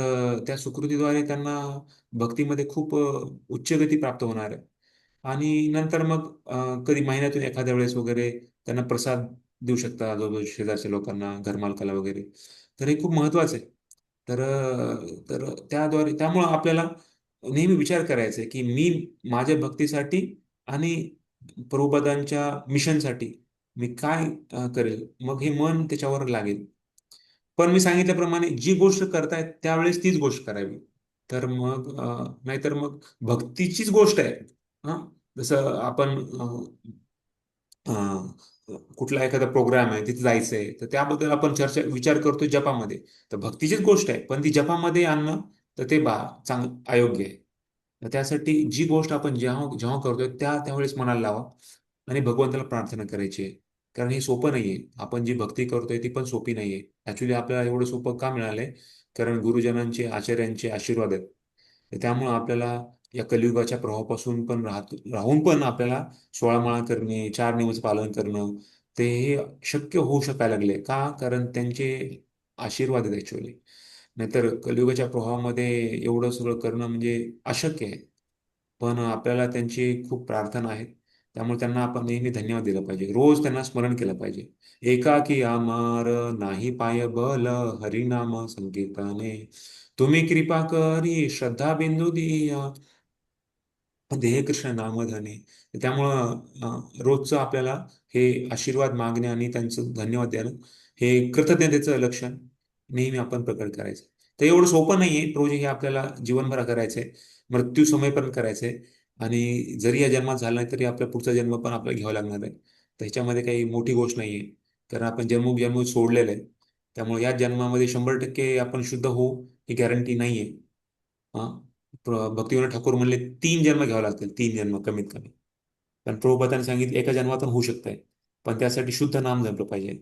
S1: त्या सुकृतीद्वारे त्यांना भक्तीमध्ये खूप उच्च गती प्राप्त होणार आहे. आणि नंतर मग कधी महिन्यातून एखाद्या वेळेस वगैरे त्यांना प्रसाद देऊ शकता आजूबाजू शेजारच्या लोकांना, घरमालकाला वगैरे. तर हे खूप महत्वाचं आहे. तर त्यामुळं आपल्याला नेहमी विचार करायचा आहे की मी माझ्या भक्तीसाठी आणि प्रभुपदांच्या मिशनसाठी मी काय करेल. मग हे मन त्याच्यावर लागेल. पण मी सांगितल्याप्रमाणे जी गोष्ट करतायत त्यावेळेस तीच गोष्ट करावी. तर मग नाहीतर मग भक्तीचीच गोष्ट आहे. हा, जसं आपण कुठला एखादा प्रोग्राम आहे तिथे जायचंय तर त्याबद्दल आपण विचार करतो जपामध्ये. तर भक्तीचीच गोष्ट आहे पण ती जपामध्ये आणणं तर ते अयोग्य आहे. तर त्यासाठी जी गोष्ट आपण जेव्हा जेव्हा करतोय त्यावेळेस मनाला लावा आणि भगवंताला प्रार्थना करायची आहे. कारण हे सोपं नाहीये. आपण जी भक्ती करतोय ती पण सोपी नाहीये. ऍक्च्युली आपल्याला एवढं सोपं का मिळालंय? कारण गुरुजनांचे आचार्यांचे आशीर्वाद आहेत. तर त्यामुळं आपल्याला या कलियुगाच्या प्रवाहापासून पण राहून पण आपल्याला 16 माळा करणे, 4 नियमाचं पालन करणं, ते हे शक्य होऊ शकायला लागले. का? कारण त्यांचे आशीर्वाद आहेत ऍक्च्युअली. नाहीतर कलियुगाच्या प्रवाहामध्ये एवढं सगळं करणं म्हणजे अशक्य आहे. पण आपल्याला त्यांची खूप प्रार्थना आहे. त्यामुळे त्यांना आपण नेहमी धन्यवाद दिला पाहिजे. रोज त्यांना स्मरण केलं पाहिजे. एकाकी अमर नाही पाय बल हरिनाम संकीर्तने तुम्ही कृपा करी श्रद्धा बिंदू दिया देह कृष्ण नामधने. त्यामुळं रोजचं आपल्याला हे आशीर्वाद मागणे आणि त्यांचं धन्यवाद देणं हे कृतज्ञतेचं लक्षण नेहमी आपण प्रकट करायचं. तर एवढं सोपं नाहीये. रोज हे आपल्याला जीवनभर करायचंय, मृत्यू समय पण करायचंय आणि जरी या जन्मात झालं नाही तरी आपला पुढचा जन्म पण आपल्याला घ्यावा लागणार आहे. तर ह्याच्यामध्ये काही मोठी गोष्ट नाहीये. कारण आपण जन्मोजन्म सोडलेलं आहे. त्यामुळे या जन्मामध्ये 100% आपण शुद्ध होऊ ही गॅरंटी नाहीये. हा भक्तिविनोद ठाकूर म्हणले 3 जन्म घ्यावे लागतील, 3 जन्म कमीत कमी. पण प्रभुपादांनी सांगितले एका जन्मातून होऊ शकतंय. पण त्यासाठी शुद्ध नाम जपलं पाहिजे.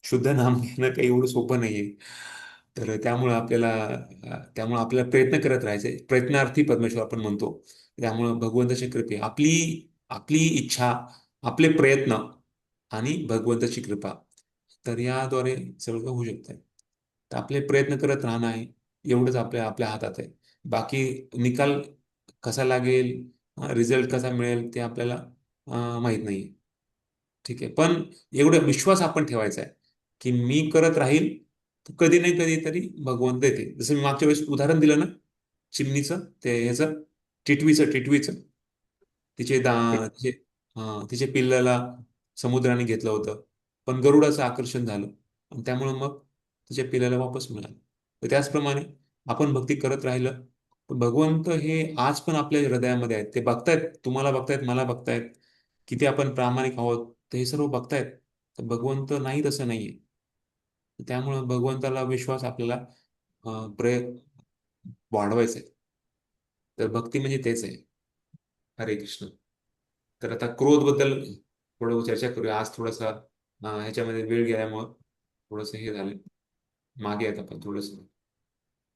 S1: शुद्ध नाम घेणं काही एवढं सोपं नाहीये. तर त्यामुळे आपल्याला प्रयत्न करत राहायचे. प्रयत्नार्थी परमेश्वर आपण म्हणतो. त्यामुळं भगवंताची कृपा आपली आपली इच्छा, आपले प्रयत्न आणि भगवंताची कृपा तर याद्वारे सगळं होऊ शकतंय. तर आपले प्रयत्न करत राहणं आहे एवढंच आपल्या आपल्या हातात आहे. बाकी निकाल कसा लागेल, रिझल्ट कसा मिळेल ते आपल्याला माहित नाही. ठीक आहे. पण एवढा विश्वास आपण ठेवायचा आहे की मी करत राहील तर कधी नाही कधीतरी भगवंत देते. जसं मी मागच्या वेळेस उदाहरण दिलं ना चिमणीचं ते ह्याचं टिटवीचं तिचे तिचे पिल्लाला समुद्राने घेतलं होतं पण गरुडाचं आकर्षण झालं आणि त्यामुळे मग तिच्या पिल्लाला वापस मिळालं. तर त्याचप्रमाणे आपण भक्ती करत राहिलं पण भगवंत हे आज पण आपल्या हृदयामध्ये आहेत. ते बघतायत, तुम्हाला बघतायत, मला बघतायत, किती आपण प्रामाणिक आहोत ते हे सर्व बघतायत. तर भगवंत नाही तसं नाहीये. त्यामुळं भगवंताला विश्वास आपल्याला वाढवायचा आहे. तर भक्ती म्हणजे तेच आहे. हरे कृष्ण. तर आता क्रोध बद्दल थोडं चर्चा करूया. आज थोडासा ह्याच्यामध्ये वेळ गेल्यामुळं थोडंसं हे झालं. मागे आहेत आपण थोडंसं.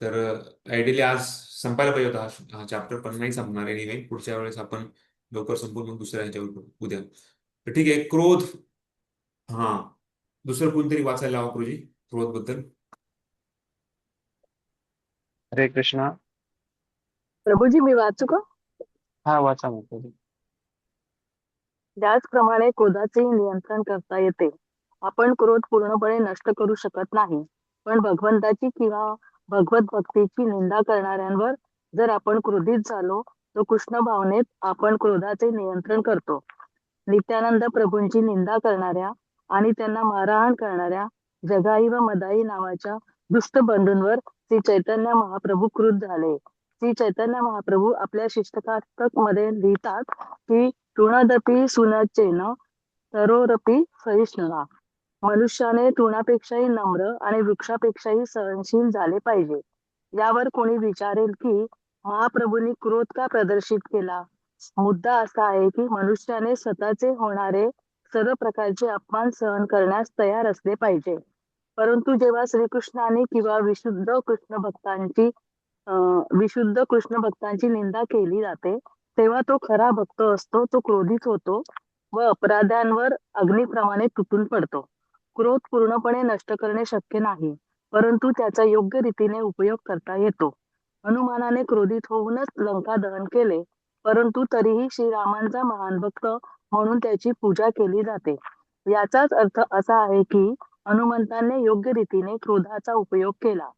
S1: तर आयडियली आज संपायला पाहिजे होता हा चॅप्टर पण नाही संपणार एनिवे. पुढच्या वेळेस आपण लवकर संपून मग दुसऱ्या ह्याच्यावर करू उद्या. तर ठीक आहे. क्रोध. हा दुसरं कोणतरी वाचायला लावा गुरुजी क्रोध बद्दल.
S2: हरे कृष्णा.
S4: प्रभूजी मी वाचू का?
S2: हा वाचा मग.
S4: त्याचप्रमाणे क्रोधाचेही नियंत्रण करता येते. आपण क्रोध पूर्णपणे नष्ट करू शकत नाही, पण भगवंताची किंवा भगवत भक्तीची निंदा करणाऱ्यांवर जर आपण क्रोधित झालो तर कृष्ण भावनेत आपण क्रोधाचे नियंत्रण करतो. नित्यानंद प्रभूंची निंदा करणाऱ्या आणि त्यांना मारहाण करणाऱ्या जगाई व मदाई नावाच्या दुष्ट बंधूंवर श्री चैतन्य महाप्रभू क्रुद्ध झाले. श्री चैतन्य महाप्रभू आपल्या शिष्टकास्तक मध्ये लिहितात की तृणदपि सुनचेन तरोरपि सहिष्णुना. मनुष्याने तृणापेक्षाही नम्र आणि वृक्षापेक्षाही सहनशील झाले पाहिजे. यावर कोणी विचारेल की महाप्रभूंनी क्रोध का प्रदर्शित केला? मुद्दा असा आहे की मनुष्याने स्वतःचे होणारे सर्व प्रकारचे अपमान सहन करण्यास तयार असले पाहिजे. परंतु जेव्हा श्रीकृष्णाने किंवा विशुद्ध कृष्ण भक्तांची निंदा केली जाते तेव्हा तो खरा भक्त असतो तो क्रोधित होतो व अपराध्यांवर अग्निप्रमाणे तुटून पडतो. क्रोध पूर्णपणे नष्ट करणे शक्य नाही, परंतु त्याचा योग्य रीतीने उपयोग करता येतो. हनुमानाने क्रोधित होऊनच लंका दहन केले, परंतु तरीही श्रीरामांचा महान भक्त म्हणून त्याची पूजा केली जाते. याचाच अर्थ असा आहे की हनुमंतांनी योग्य रीतीने क्रोधाचा उपयोग केला.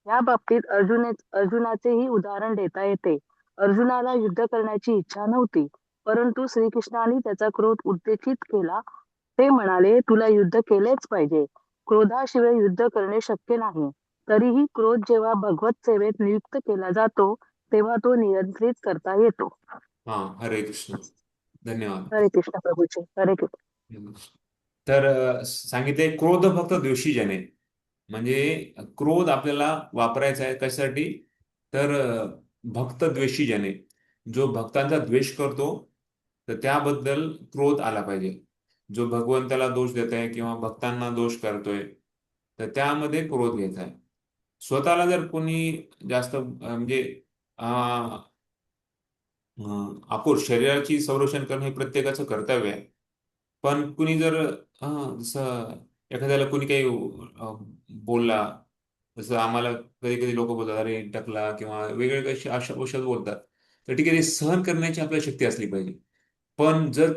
S4: या बाबतीत अर्जुनाचेही उदाहरण देता येते. अर्जुनाला युद्ध करण्याची इच्छा नव्हती, परंतु श्रीकृष्णाने त्याचा क्रोध उत्तेजित केला. ते म्हणाले तुला युद्ध केलेच पाहिजे. क्रोधाशिवाय युद्ध करणे शक्य नाही. तरीही क्रोध जेव्हा भगवत सेवेत नियुक्त केला जातो तेव्हा तो नियंत्रित करता येतो.
S1: हा हरे कृष्ण. धन्यवाद.
S4: हरे कृष्ण प्रभूजी. हरे कृष्ण.
S1: तर सांगितले क्रोध फक्त द्वेषी जने. म्हणजे क्रोध आपल्याला वापरायचा आहे कशासाठी? तर भक्त द्वेषी जने, जो भक्तांचा द्वेष करतो, तर त्याबद्दल क्रोध आला पाहिजे. जो भगवंताला दोष देत आहे किंवा भक्तांना दोष करतोय, तर त्यामध्ये क्रोध घ्यायचा आहे. स्वतःला जर कोणी जास्त म्हणजे शरीराची संरक्षण करणं हे प्रत्येकाचं कर्तव्य आहे. पण कुणी जर जसं एखाद्याला कुणी काही बोलला, जसं आम्हाला कधी कधी लोक बोलतात अरे टकला किंवा वेगवेगळे काही अशा औषध बोलतात, तर ठीक आहे, ते सहन करण्याची आपल्याला शक्ती असली पाहिजे. पण जर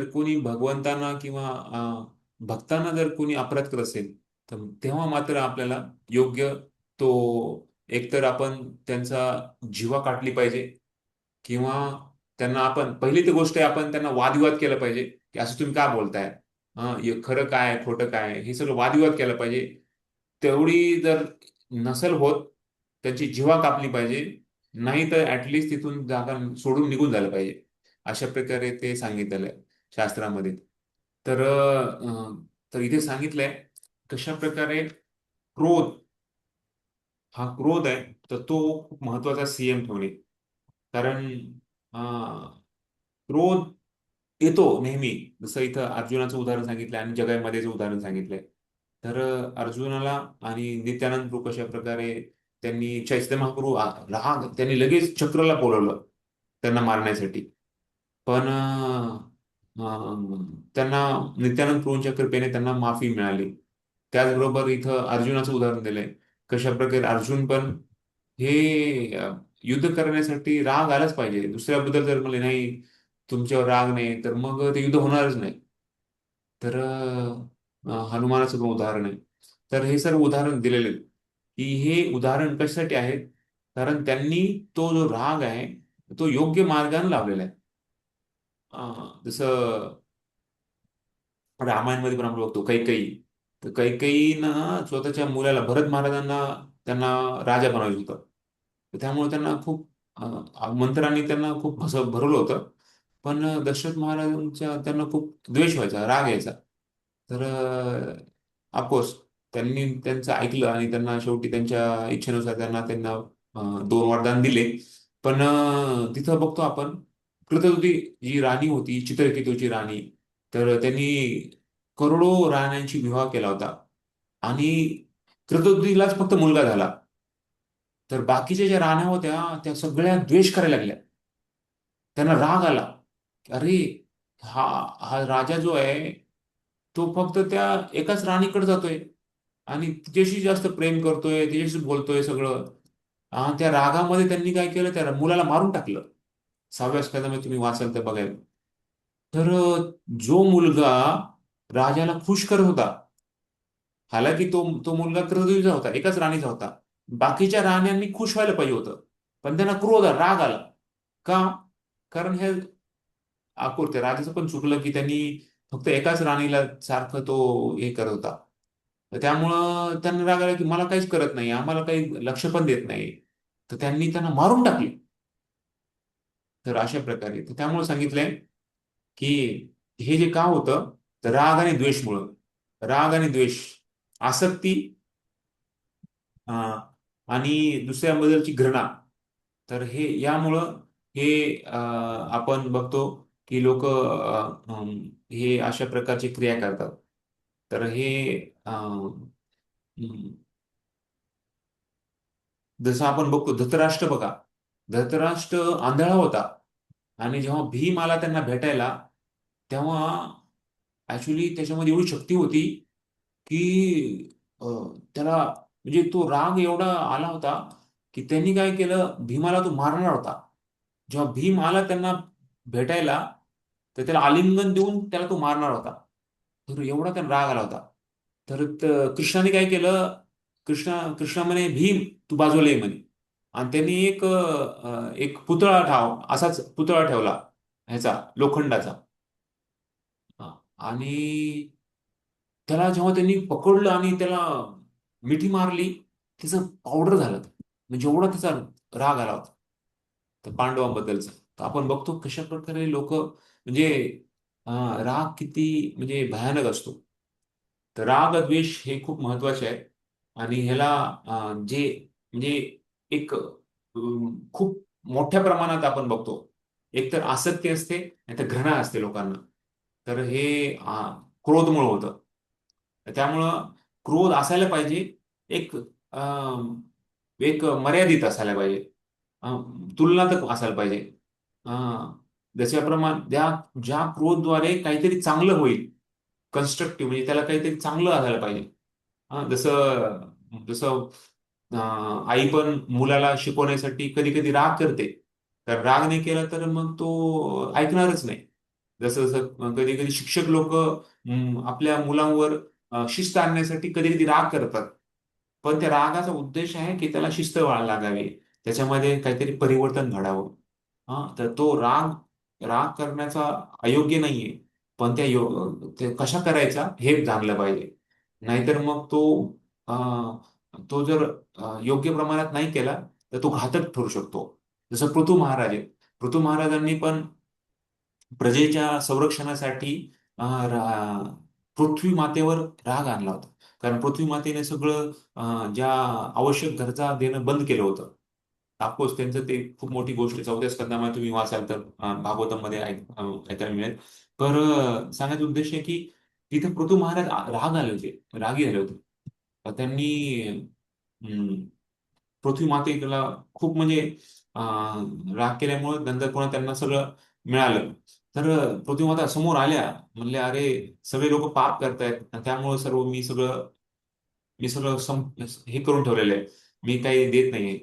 S1: कोणी भगवंतांना किंवा भक्तांना जर कोणी अपराध करत असेल, तर तेव्हा मात्र आपल्याला योग्य तो, एकतर आपण त्यांचा जीवा काटली पाहिजे, किंवा त्यांना आपण पहिली ती गोष्ट आहे, आपण त्यांना वादविवाद केला पाहिजे की असं तुम्ही का बोलताय, हे खरं काय खोटं काय हे सगळं वादविवाद केला पाहिजे. तेवढी जर नसेल होत, त्यांची जीवा कापली पाहिजे, नाही तर ऍटलिस्ट तिथून जागा सोडून निघून झालं पाहिजे. अशा प्रकारे ते सांगितलेलं आहे शास्त्रामध्ये. तर तर इथे सांगितलंय कशा प्रकारे क्रोध, हा क्रोध आहे, तर तो खूप महत्वाचा सीएम ठेवणे. कारण क्रोध येतो नेहमी. जसं इथं अर्जुनाचं उदाहरण सांगितलंय आणि जगामध्येच उदाहरण सांगितलंय. तर अर्जुनाला आणि नित्यानंद प्रभू कशा प्रकारे त्यांनी चैतन्य महाप्रभू राग त्यांनी लगेच चक्रला बोलवलं त्यांना मारण्यासाठी. पण त्यांना नित्यानंद प्रभूंच्या कृपेने त्यांना माफी मिळाली. त्याचबरोबर इथं अर्जुनाचं उदाहरण दिलंय कशा प्रकारे अर्जुन पण हे युद्ध करण्यासाठी राग आलाच पाहिजे. दुसऱ्याबद्दल जर म्हणले नाही तुमच्यावर राग नाही, तर मग ते युद्ध होणारच नाही. तर हनुमानाचं पण उदाहरण आहे. तर हे सर्व उदाहरण दिलेले आहेत. की हे उदाहरण कशासाठी आहेत? कारण त्यांनी तो जो राग आहे तो योग्य मार्गाने लावलेला आहे. जसं रामायणमध्ये पण आपण बघतो कैकेयी. तर कैकेयीनं स्वतःच्या मुलाला भरत महाराजांना त्यांना राजा बनवायचं होतं. तर त्यामुळे त्यांना खूप मंत्र्यांनी त्यांना खूप भरवलं होतं. पण दशरथ महाराजांच्या त्यांना खूप द्वेष व्हायचा, राग यायचा. तर ऑफकोर्स त्यांनी त्यांचं ऐकलं आणि त्यांना शेवटी त्यांच्या इच्छेनुसार त्यांना त्यांना 2 वरदान दिले. पण तिथं बघतो आपण कृतवती जी राणी होती, चित्रकेतूची राणी, तर त्यांनी करोडो राण्यांशी विवाह केला होता आणि कृतवतीलाच फक्त मुलगा झाला. तर बाकीच्या ज्या राण्या होत्या त्या सगळ्या द्वेष करायला लागल्या. त्यांना राग आला. अरे, हा हा राजा जो आहे तो फक्त त्या एकाच राणीकडे जातोय आणि तिच्याशी जास्त प्रेम करतोय, तिच्याशी बोलतोय सगळं. त्या रागामध्ये त्यांनी काय केलं, त्या मुलाला मारून टाकलं. 6व्या स्कंदामध्ये तुम्ही वाचाल तर बघाल. तर जो मुलगा राजाला खुश करत होता, हालाकी तो तो मुलगा कृतयुगा होता, एकाच राणीचा होता. बाकीच्या राण्यांनी खुश व्हायला पाहिजे होतं, पण त्यांना क्रोध आला, राग आला. का? कारण हे त्या राजाचं पण चुकलं की त्यांनी फक्त एकाच राणीला सारखं तो हे करत होता. तर त्यामुळं त्यांना राग आला की मला काहीच करत नाही, आम्हाला काही लक्ष पण देत नाही. तर त्यांनी त्यांना मारून टाकले. तर अशा प्रकारे तर त्यामुळे सांगितलंय की हे जे का होतं, तर राग आणि द्वेषमुळं. राग आणि द्वेष, आसक्ती, आणि दुसऱ्याबद्दलची घृणा. तर हे यामुळं हे आपण बघतो की लोक हे अशा प्रकारची क्रिया करतात. तर हे जसं आपण बघतो धृतराष्ट्र बघा. धृतराष्ट्र आंधळा होता आणि जेव्हा भीम आला त्यांना भेटायला, तेव्हा ऍक्च्युली त्याच्यामध्ये एवढी शक्ती होती की त्याला म्हणजे तो राग एवढा आला होता की त्यांनी काय केलं, भीमाला तो मारणार होता. जेव्हा भीम आला त्यांना भेटायला, तर त्याला आलिंगन देऊन त्याला तो मारणार होता. तर एवढा त्याला राग आला होता. तर कृष्णाने काय केलं, कृष्णा म्हणे भीम तू बाजूला ये म्हणे. आणि त्यांनी एक पुतळा असाच पुतळा ठेवला ह्याचा लोखंडाचा. हा. आणि त्याला जेव्हा त्यांनी पकडलं आणि त्याला मिठी मारली, त्याचं पावडर झालं. म्हणजे एवढा त्याचा राग आला होता तर पांडवांबद्दलचा. तर आपण बघतो कशा प्रकारे लोक म्हणजे राग किती म्हणजे भयानक असतो. तर राग द्वेष हे खूप महत्वाचे आहे. आणि ह्याला जे म्हणजे एक खूप मोठ्या प्रमाणात आपण बघतो. एक तर आसक्ती असते, नाही तर घृणा असते लोकांना. तर हे क्रोधमुळे होतं. त्यामुळं क्रोध असायला पाहिजे, एक एक मर्यादित असायला पाहिजे, तुलनात्मक असायला पाहिजे. जशाप्रमाणे ज्या क्रोधद्वारे काहीतरी चांगलं होईल, कन्स्ट्रक्टिव्ह म्हणजे त्याला काहीतरी चांगलं असायला पाहिजे. जसं जसं आई पण मुलाला शिकवण्यासाठी कधी कधी राग करते. तर राग नाही केला तर मग तो ऐकणारच नाही. जसं जसं कधी कधी शिक्षक लोक आपल्या मुलांवर शिस्त आणण्यासाठी कधी कधी राग करतात. पण त्या रागाचा उद्देश आहे की त्याला शिस्त लागावी, त्याच्यामध्ये काहीतरी परिवर्तन घडावं. तर तो राग राग करण्याचा अयोग्य नाहीये. पण ते कशा करायचा हे जाणलं पाहिजे. नाहीतर मग तो जर योग्य प्रमाणात नाही केला तर तो घातक ठरू शकतो. जसं पृथू महाराज आहेत. पृथू महाराजांनी पण प्रजेच्या संरक्षणासाठी पृथ्वी मातेवर राग आणला होता. कारण पृथ्वी मातेने सगळं ज्या आवश्यक गरजा देणं बंद केलं होतं. ऑफकोर्स त्यांचं ते खूप मोठी गोष्ट आहे. 4थ्या स्कंदामध्ये तुम्ही वाचाल तर भागवतामध्ये ऐकायला मिळेल. तर सांगायचा उद्देश आहे की तिथे पृथू महाराज राग आले होते, रागी आले होते. त्यांनी पृथ्वी मातेला खूप म्हणजे राग केल्यामुळे नंतर पुन्हा त्यांना सगळं मिळालं. तर पृथ्वी माता समोर आल्या, म्हणल्या अरे सगळे लोक पाप करतायत आणि त्यामुळे मी सगळं हे करून ठेवलेलं आहे, मी काही देत नाहीये.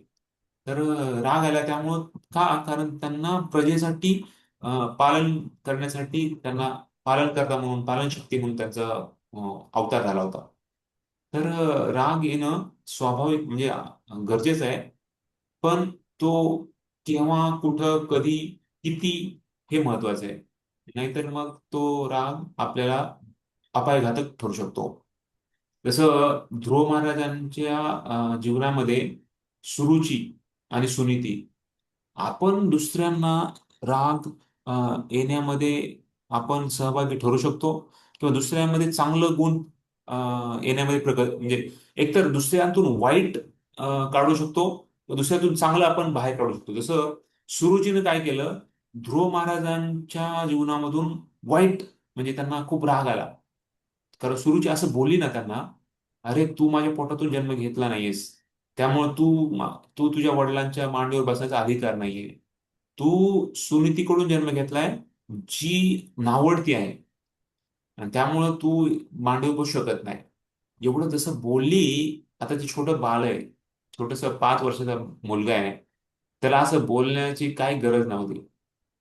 S1: तर राग आला त्यामुळं. का? कारण त्यांना प्रजेसाठी पालन करण्यासाठी त्यांना पालनकर्ता म्हणून, पालन शक्ती म्हणून त्यांचा अवतार झाला होता. तर राग येणं स्वाभाविक म्हणजे गरजेचं आहे. पण तो केव्हा, कुठं, कधी, किती हे महत्वाचं आहे. नाहीतर मग तो राग आपल्याला अपायघातक ठरू शकतो. जसं ध्रुव महाराजांच्या जीवनामध्ये सुरुची आणि सुनीती, आपण दुसऱ्यांना राग येण्यामध्ये आपण सहभागी ठरू शकतो, किंवा दुसऱ्यामध्ये चांगलं गुण अ, येण्यामध्ये म्हणजे एकतर दुसऱ्यांतून वाईट काढू शकतो, व दुसऱ्यातून चांगलं आपण बाहेर काढू शकतो. जसं सुरुचीनं काय केलं, ध्रुव महाराजांच्या जीवनामधून वाईट म्हणजे त्यांना खूप राग आला. कारण सुरुची असं बोलली ना त्यांना, अरे तू माझ्या पोटातून जन्म घेतला नाहीयेस, त्यामुळे तू तुझ्या वडिलांच्या मांडीवर बसायचा अधिकार नाहीये. तू सुनीतीकडून जन्म घेतलाय, जी नावडती आहे, आणि त्यामुळं तू मांडीवर बसू शकत नाही. एवढं जसं बोलली. आता जे छोटं बाळ आहे, छोटस 5 वर्षाचा मुलगा आहे, त्याला असं बोलण्याची काय गरज नव्हती.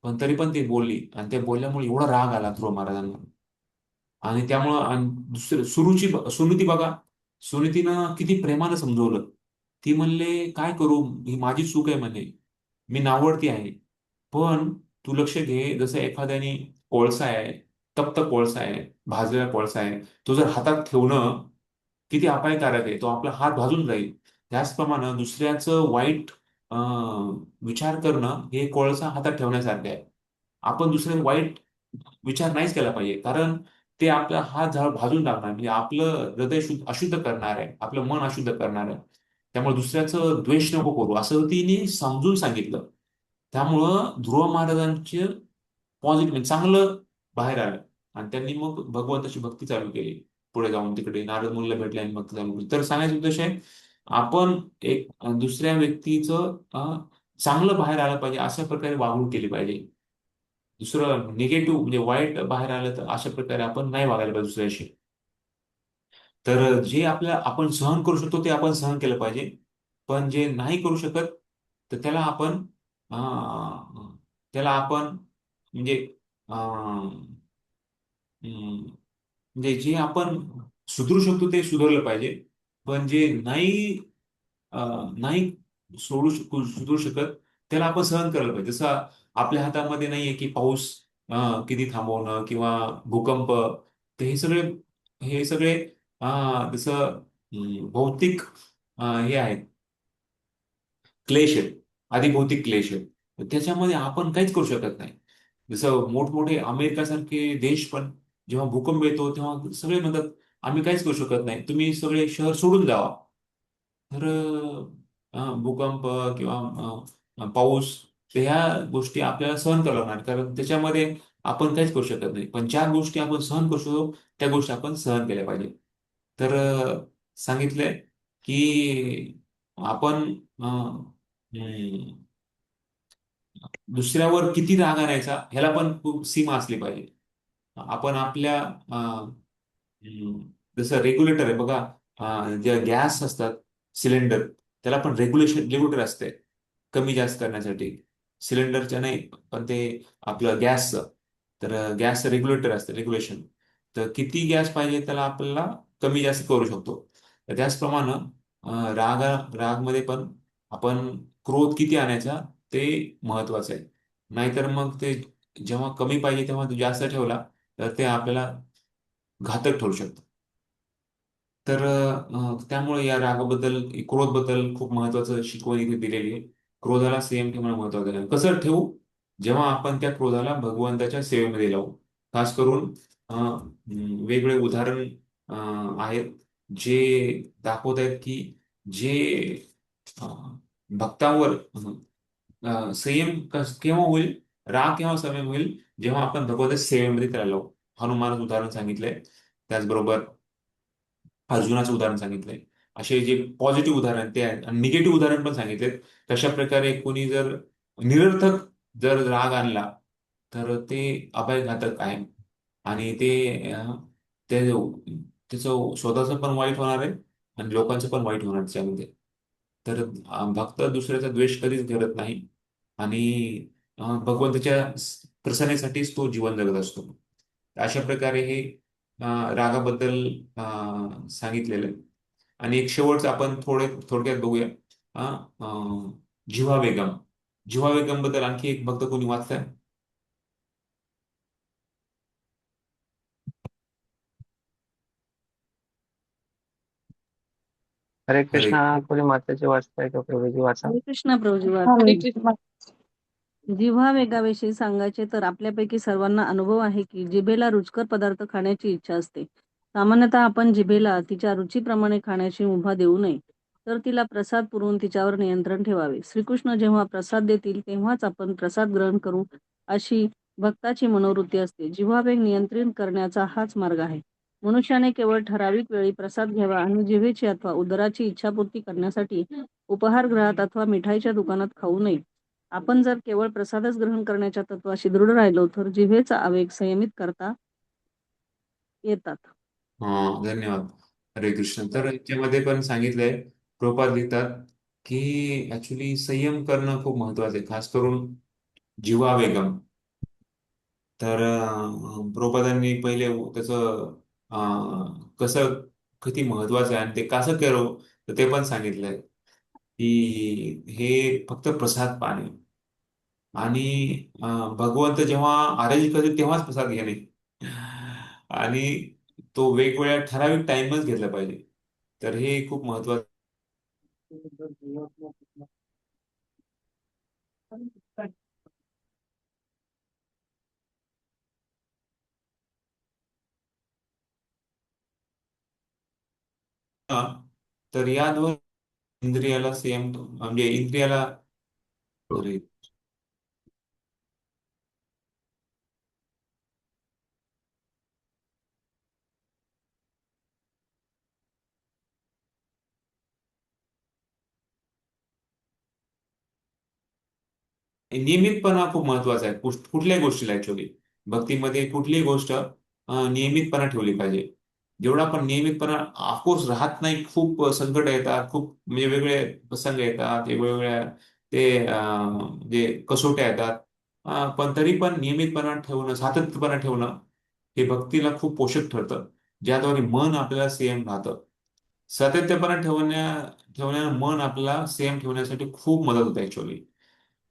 S1: पण तरी पण ती बोलली, आणि त्या बोलल्यामुळे एवढा राग आला ध्रुव महाराजांना. आणि त्यामुळं आणि दुसरं सुनीती बघा, सुनीतीनं किती प्रेमानं समजवलं. ती म्हणले काय करू, ही माझी चूक आहे म्हणे, मी नावडती आहे. पण तू लक्ष घे, जसं एखाद्याने कोळसा आहे, तप्त कोळसा आहे, भाजलेला कोळसा आहे, तो जर हातात ठेवणं किती अपायकारक आहे, तो आपला हात भाजून जाईल. त्याचप्रमाणे दुसऱ्याचं वाईट विचार करणं हे कोळसा हातात ठेवण्यासारखं आहे. आपण दुसऱ्याचं वाईट विचार नाहीच केला पाहिजे, कारण ते आपला हात भाजून टाकणार, म्हणजे आपलं हृदय अशुद्ध करणार आहे, आपलं मन अशुद्ध करणार आहे. त्यामुळे दुसऱ्याचं द्वेष नको करू, असं तिने समजून सांगितलं. त्यामुळं ध्रुव महाराजांचे पॉझिटिव्ह म्हणजे चांगलं बाहेर आलं. आणि त्यांनी मग भगवंताची भक्ती चालू केली. पुढे जाऊन तिकडे नारद मुनीला भेटले आणि भक्ती चालू केली. तर सांगायचा उद्देश आहे, आपण एक दुसऱ्या व्यक्तीचं चांगलं बाहेर आलं पाहिजे, अशा प्रकारे वागणूक केली पाहिजे. दुसरं निगेटिव्ह म्हणजे वाईट बाहेर आलं तर अशा प्रकारे आपण नाही वागायला पाहिजे दुसऱ्याशी. तर जे आपण सहन करू शकतो ते आपण सहन केलं पाहिजे. पण जे नाही करू शकत, तर त्याला आपण म्हणजे अं, म्हणजे जे आपण सुधरू शकतो ते सुधारलं पाहिजे. पण जे नाही सुधरू शकत, त्याला आपण सहन करायला पाहिजे. जसं आपल्या हातामध्ये नाहीये की पाऊस किती थांबवणं, किंवा भूकंप. तर हे सगळे जसं भौतिक हे आहेत, क्लेश आहेत, अधिभौतिक क्लेश आहेत. तर त्याच्यामध्ये आपण काहीच करू शकत नाही. जसं मोठमोठे अमेरिकासारखे देश पण जेव्हा भूकंप येतो तेव्हा सगळे म्हणतात आम्ही काहीच करू शकत नाही, तुम्ही सगळे शहर सोडून जावा. तर भूकंप किंवा पाऊस, तर ह्या गोष्टी आपल्याला सहन कराव्या लागणार, कारण त्याच्यामध्ये आपण काहीच करू शकत नाही. पण ज्या गोष्टी आपण सहन करू शकतो त्या गोष्टी आपण सहन केल्या पाहिजे. तर सांगितलंय की आपण दुसऱ्यावर किती राग आणायचा ह्याला पण खूप सीमा असली पाहिजे. आपण आपल्या जसं रेग्युलेटर आहे बघा, ज्या गॅस असतात सिलेंडर, त्याला पण रेग्युलेटर असते कमी जास्त करण्यासाठी. सिलेंडरच्या नाही, पण ते आपलं गॅसचं, तर गॅसचं रेग्युलेटर असतं, रेग्युलेशन. तर किती गॅस पाहिजे त्याला आपल्याला कमी जास्त करू शकतो. तर त्याचप्रमाणे रागमध्ये पण आपण क्रोध किती आणायचा ते महत्वाचं आहे. नाहीतर मग ते जेव्हा कमी पाहिजे तेव्हा तो जास्त ठेवला तर ते आपल्याला घातक ठरू शकतं. तर त्यामुळे या रागाबद्दल, क्रोधबद्दल खूप महत्वाचं शिकवण इथे दिलेली आहे. क्रोधाला संयम ठेवणं महत्वाचं आहे. कसं ठेवू? जेव्हा आपण त्या क्रोधाला भगवंताच्या सेवेमध्ये लावू. खास करून वेगवेगळे उदाहरण आहेत जे दाखवत आहेत की जे अ, भक्तांवर संयम केव्हा होईल, राग केव्हा संयम होईल, जेव्हा आपण भगवंताच्या सेवेमध्ये त्याला लावू. हनुमानाचं उदाहरण सांगितलंय, त्याचबरोबर अर्जुनाचं उदाहरण सांगितलंय. असे जे पॉझिटिव्ह उदाहरण ते आहेत, आणि निगेटिव्ह उदाहरण पण सांगितलेत. कशा प्रकारे कोणी जर निरर्थक जर राग आणला तर ते अपायघातक आहे. आणि ते त्याचं स्वतःचं पण वाईट होणार आहे आणि लोकांचं पण वाईट होणार त्याच्यामध्ये. तर भक्त दुसऱ्याचा द्वेष कधीच करत नाही आणि भगवंताच्या प्रसन्नतेसाठीच तो जीवन जगत असतो. अशा प्रकारे हे रागाबद्दल सांगितलेलं आहे. आणि एक शेवटचं आपण थोडक्यात बघूया. अं, अं, जिव्हा बेगम. जिव्हा बेगम बद्दल आणखी एक भक्त कोणी वाचताय?
S2: हरे
S1: हरे
S2: कृष्णा, कोणी माताची वाचताय का प्रभूजी वाचा.
S4: हरे कृष्ण प्रभुजी
S5: हरे
S4: वाचते.
S5: कृष्ण.
S4: जिव्हा वेगाविषयी सांगायचे तर आपल्यापैकी सर्वांना अनुभव आहे की जिभेला रुचकर पदार्थ खाण्याची इच्छा असते. सामान्यतः आपण जिभेला तिच्या रुचीप्रमाणे खाण्याची मुभा देऊ नये, तर तिला प्रसाद पुरवून तिच्यावर नियंत्रण ठेवावे. श्रीकृष्ण जेव्हा प्रसाद देतील तेव्हाच आपण प्रसाद ग्रहण करू, अशी भक्ताची मनोवृत्ती असते. जिव्हावेग नियंत्रित करण्याचा हाच मार्ग आहे. मनुष्याने केवळ ठराविक वेळी प्रसाद घ्यावा आणि जिभेची अथवा उदराची इच्छापूर्ती करण्यासाठी उपहारगृहात अथवा मिठाईच्या दुकानात खाऊ नये. आपण जर केवळ प्रसादच ग्रहण करण्याच्या तत्वाशी दृढ राहिलो तर जिभेचा आवेग संयमित करता येतात.
S1: धन्यवाद. हरे कृष्ण. तर याच्यामध्ये पण सांगितलंय, प्रभुपाद लिहितात की ऍक्च्युली संयम करणं खूप महत्वाचं आहे, खास करून जिव्हा वेगम. तर प्रभुपादांनी पहिले त्याचं कसं किती महत्वाचं आहे आणि ते कसं करू, तर ते पण सांगितलंय की हे फक्त प्रसाद पाणी आणि भगवंत जेव्हा आराधना करते तेव्हाच प्रसाद घेणे, आणि तो वेगवेगळ्या ठराविक टाइमच घेतला पाहिजे. तर हे खूप महत्वाचं. तर याद्वारे इंद्रियाला संयम, म्हणजे इंद्रियाला, अरे, नियमितपणा खूप महत्वाचा आहे कुठल्याही गोष्टीला. ऍक्च्युली भक्तीमध्ये कुठलीही गोष्ट नियमितपणा ठेवली पाहिजे. जेवढा आपण नियमितपणा, ऑफकोर्स राहत नाही, खूप संकट येतात, खूप म्हणजे वेगवेगळे प्रसंग येतात, वेगवेगळ्या ते जे कसोट्या येतात, पण तरी पण नियमितपणा ठेवणं, सातत्यपणा ठेवणं हे भक्तीला खूप पोषक ठरतं, ज्याद्वारे मन आपल्याला संयम राहतं. सातत्यपणा ठेवण्यानं मन आपल्याला संयम ठेवण्यासाठी खूप मदत होते ऍक्च्युअली.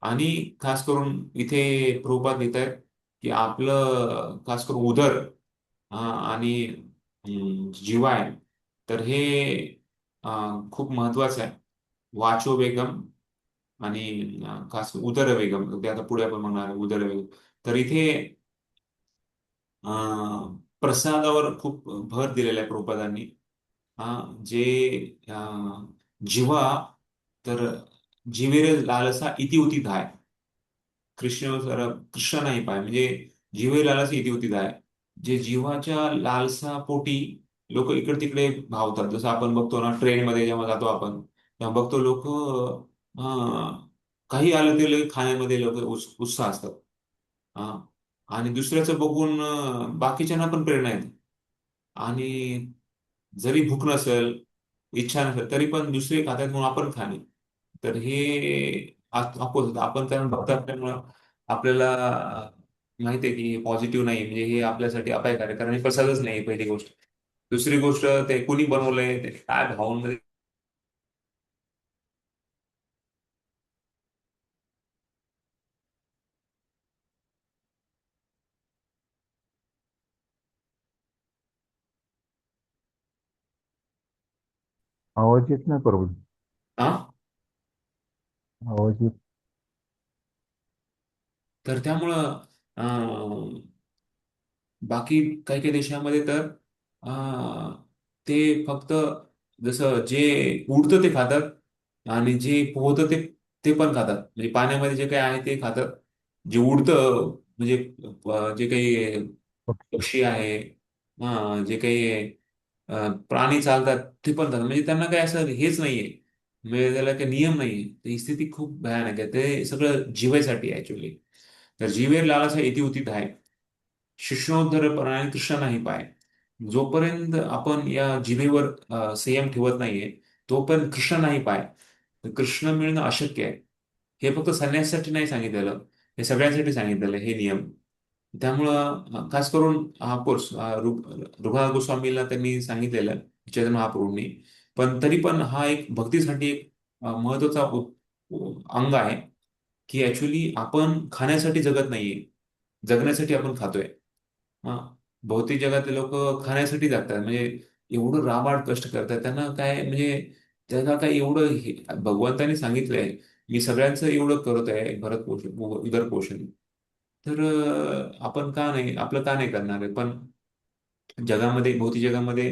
S1: आणि खास करून इथे प्रभुपाद लिहित आहेत की आपलं खास करून उदर आणि जिव्हा आहे, तर हे खूप महत्वाचं आहे. वाचो वेगम आणि खास उदर वेगम, ते आता पुढे आपण म्हणणार आहे उदर वेगम. तर इथे प्रसादावर खूप भर दिलेला आहे प्रभुपादांनी. जे जिव्हा तर जिवेर लालसा इति होती धाय. कृष्ण नाही पाय म्हणजे जिवे लालसा इति होती धाय. जे जीवाच्या लालसा पोटी लोक इकडे तिकडे धावतात. जसं आपण बघतो ना, ट्रेनमध्ये जेव्हा जातो आपण तेव्हा बघतो लोक काही आलं ते लगेच खाण्यामध्ये लोक उत्साह असतात. हा. आणि दुसऱ्याचं बघून बाकीच्यांना पण प्रेरणा येते. आणि जरी भूक नसेल, इच्छा नसेल, तरी पण दुसरे खातात म्हणून आपण खाणे. तर हे अपोजिट आपण कारण भक्त असल्यामुळं आपल्याला माहिती आहे की हे पॉझिटिव्ह नाही, म्हणजे हे आपल्यासाठी अपायकारक आहे, कारण हे प्रसादच नाही पहिली गोष्ट. दुसरी गोष्ट, ते कुणी बनवलंय, ते काय भावून
S6: आवाज येत नाही प्रभूजी.
S1: हा.
S6: आवाज येत.
S1: तर त्यामुळं अं, बाकी काही काही देशामध्ये तर अं, ते फक्त जसं जे उडतं ते खातात आणि जे पोहतं ते ते पण खातात. म्हणजे पाण्यामध्ये जे काही आहे ते खातात. जे उडतं म्हणजे जे काही
S6: पक्षी.
S1: पक्षी आहे, जे काही प्राणी चालतात ते पण चालतात. म्हणजे त्यांना काही असं हेच नाहीये, म्हणजे त्याला काही नियम नाहीये. तर ही स्थिती खूप भयानक आहे. ते सगळं जिवायसाठी ऍक्च्युली. तर जीवेर लालसा इति होती धाय, शिष्णोद्धर परायण कृष्ण नाही पाय. जोपर्यंत आपण या जिभेवर संयम ठेवत नाहीये, तोपर्यंत कृष्ण नाही पाय. तर कृष्ण मिळणं अशक्य आहे. हे फक्त संन्यासासाठी नाही सांगितलेलं, हे सगळ्यांसाठी सांगितलेलं आहे, हे नियम. त्यामुळं खास करून ऑफकोर्स रघुनाथ गोस्वामीला त्यांनी सांगितलेलं आहे, चैतन्य महाप्रभूंनी. पण तरी पण हा एक भक्तीसाठी एक महत्वाचा अंग आहे, की ऍक्च्युली आपण खाण्यासाठी जगत नाहीये, जगण्यासाठी आपण खातोय. हा. भौतिक जगातले लोक खाण्यासाठी जगतात, म्हणजे एवढं राबाड कष्ट करतात. त्यांना काय म्हणजे त्यांना काय एवढं भगवंतानी सांगितलंय, मी सगळ्यांचं एवढं करत आहे भरत पोषण उदर पोषण. तर आपण का नाही, आपलं का नाही करणार आहे. पण जगामध्ये, भौतिक जगामध्ये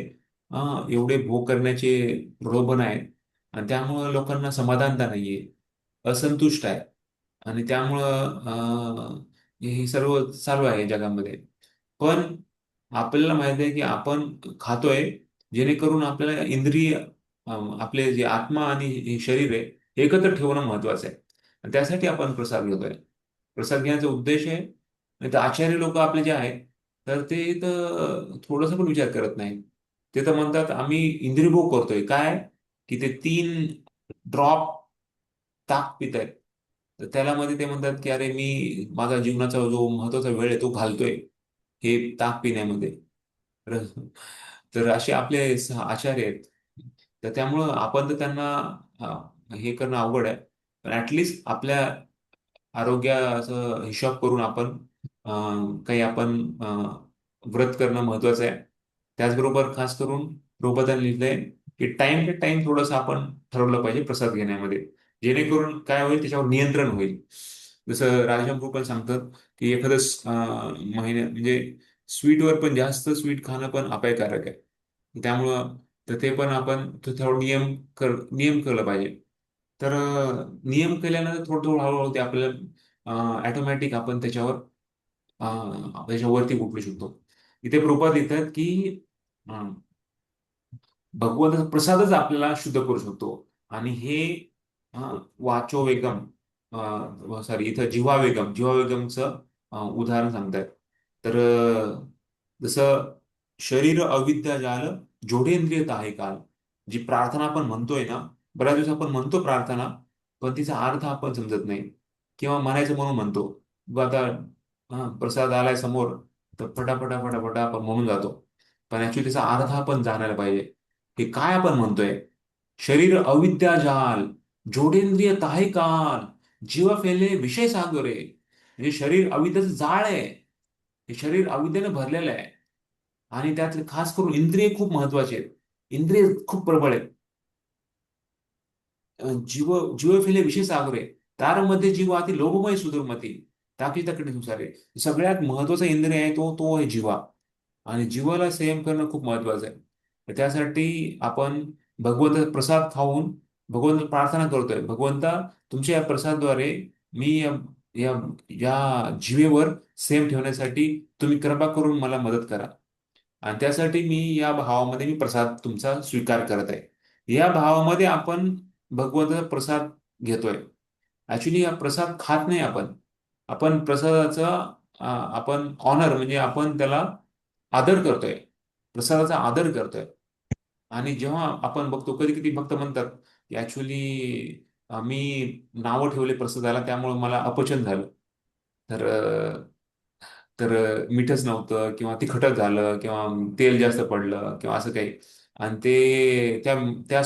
S1: एवढे भोग करण्याचे प्रलोभन आहेत, आणि त्यामुळं लोकांना समाधानता नाहीये, असंतुष्ट आहे. आणि त्यामुळं हे सर्व चालू आहे जगामध्ये. पण आपल्याला माहिती आहे की आपण खातोय जेणेकरून आपल्याला इंद्रिय, आपले जे आत्मा आणि हे शरीर आहे, हे एकत्र ठेवणं महत्वाचं आहे. आणि त्यासाठी आपण प्रसाद घेतोय. प्रसाद घेण्याचा उद्देश आहे. नाही तर आचार्य लोक आपले जे आहेत, तर ते तर थोडंसं पण विचार करत नाही. ते तर म्हणतात आम्ही इंद्रियभोग करतोय. काय की ते 3 ड्रॉप ताक पित आहेत. तर त्याला मध्ये ते म्हणतात की अरे मी माझा जीवनाचा जो महत्वाचा वेळ आहे तो घालतोय हे ताक पिण्यामध्ये. तर तर असे आपले आचार्य आहेत. तर त्यामुळं आपण तर त्यांना हे करणं अवघड आहे. पण ऍटलिस्ट आपल्या आरोग्याचा हिशोब करून आपण काही आपण व्रत करणं महत्वाचं आहे. त्याचबरोबर खास करून प्रभुपादांनी लिहिलंय की टाइम टू टाइम थोडंसं आपण ठरवलं पाहिजे प्रसाद घेण्यामध्ये, जेणेकरून काय होईल, त्याच्यावर नियंत्रण होईल. जसं राजश्याम प्रभू पण सांगतात की एखादं महिन्या म्हणजे स्वीटवर पण जास्त स्वीट खाणं पण अपायकारक आहे. त्यामुळं तर ते पण आपण थोडं नियम केलं पाहिजे. तर नियम केल्यानंतर थोडं थोडं हळूहळू ते आपल्याला ऑटोमॅटिक आपण त्याच्यावरती उठू शकतो. इथे प्रभुपाद लिहितात की अं, भगवंताचा प्रसादच आपल्याला शुद्ध करू शकतो. आणि हे वाचो वेगम, सॉरी इथं जीवा वेगमचं उदाहरण सांगतायत. तर जसं शरीर अविद्या जाल जोडेंद्रियत आहे काल. जी प्रार्थना आपण म्हणतोय ना, बऱ्याच दिवस आपण म्हणतो प्रार्थना, पण तिचा अर्थ आपण समजत नाही, किंवा म्हणायचं म्हणून म्हणतो. बघ आता प्रसाद आलाय समोर, तर फटाफटा फटाफटा आपण म्हणून जातो. पण ऍक्च्युली त्याचा अर्थ आपण जाणायला पाहिजे. हे काय आपण म्हणतोय? शरीर अविद्या जाल जोडेंद्रिय ताहे काल, जीव फेले विषय सागरे. म्हणजे शरीर अविद्याचं जाळ आहे. हे शरीर अविद्येने भरलेलं आहे. आणि त्यातले खास करून इंद्रिय खूप महत्वाचे आहेत. इंद्रिय खूप प्रबळ आहेत. जीव जीव फेले विषय सागरे, तार मध्ये जीव अति लोभमय सुदुर्मती. ताकी तकलीफनुसार आहे. सगळ्यात महत्वाचा इंद्रिय आहे तो आहे जिव्हा. आणि जीवाला संयम करणं खूप महत्वाचं आहे. तर त्यासाठी आपण भगवंत प्रसाद खाऊन भगवंत प्रार्थना करतोय, भगवंता तुमच्या या प्रसादद्वारे मी या या जीवेवर संयम ठेवण्यासाठी तुम्ही कृपा करून मला मदत करा. आणि त्यासाठी या भावामध्ये मी प्रसाद तुमचा स्वीकार करत आहे. या भावामध्ये आपण भगवंताचा प्रसाद घेतोय. ऍक्च्युली हा प्रसाद खात नाही आपण. आपण प्रसादाचा आपण ऑनर म्हणजे आपण त्याला आदर करतोय. प्रसादाचा आदर करतोय. आणि जेव्हा आपण बघतो कधी कधी भक्त म्हणतात की ऍक्च्युली मी नावं ठेवले प्रसादाला त्यामुळे मला अपचन झालं. तर मीठच नव्हतं किंवा तिखटच झालं किंवा तेल जास्त पडलं किंवा असं काही. आणि त्या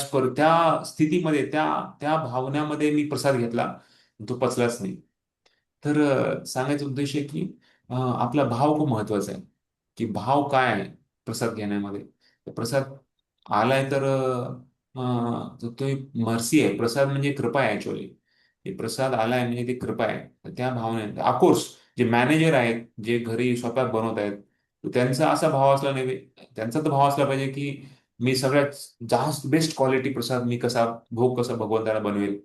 S1: स्थितीमध्ये त्या त्या भावनेमध्ये मी प्रसाद घेतला, तो पचलाच नाही. तर सांगायचा उद्देश आहे की आपला भाव खूप महत्वाचा आहे. की भाव काय आहे प्रसाद घेण्यामध्ये. तर प्रसाद आलाय तर तो एक मर्सी आहे. प्रसाद म्हणजे कृपा आहे ऍक्च्युअली. हे प्रसाद आलाय म्हणजे ती कृपा आहे. तर त्या भावने ऑफकोर्स जे मॅनेजर आहेत जे घरी स्वयंपाक बनवत आहेत तर त्यांचा असा भाव असला नाही. त्यांचा तर भाव असला पाहिजे की मी सगळ्यात जास्त बेस्ट क्वालिटी प्रसाद मी भोग कसा भगवंताला बनवेल,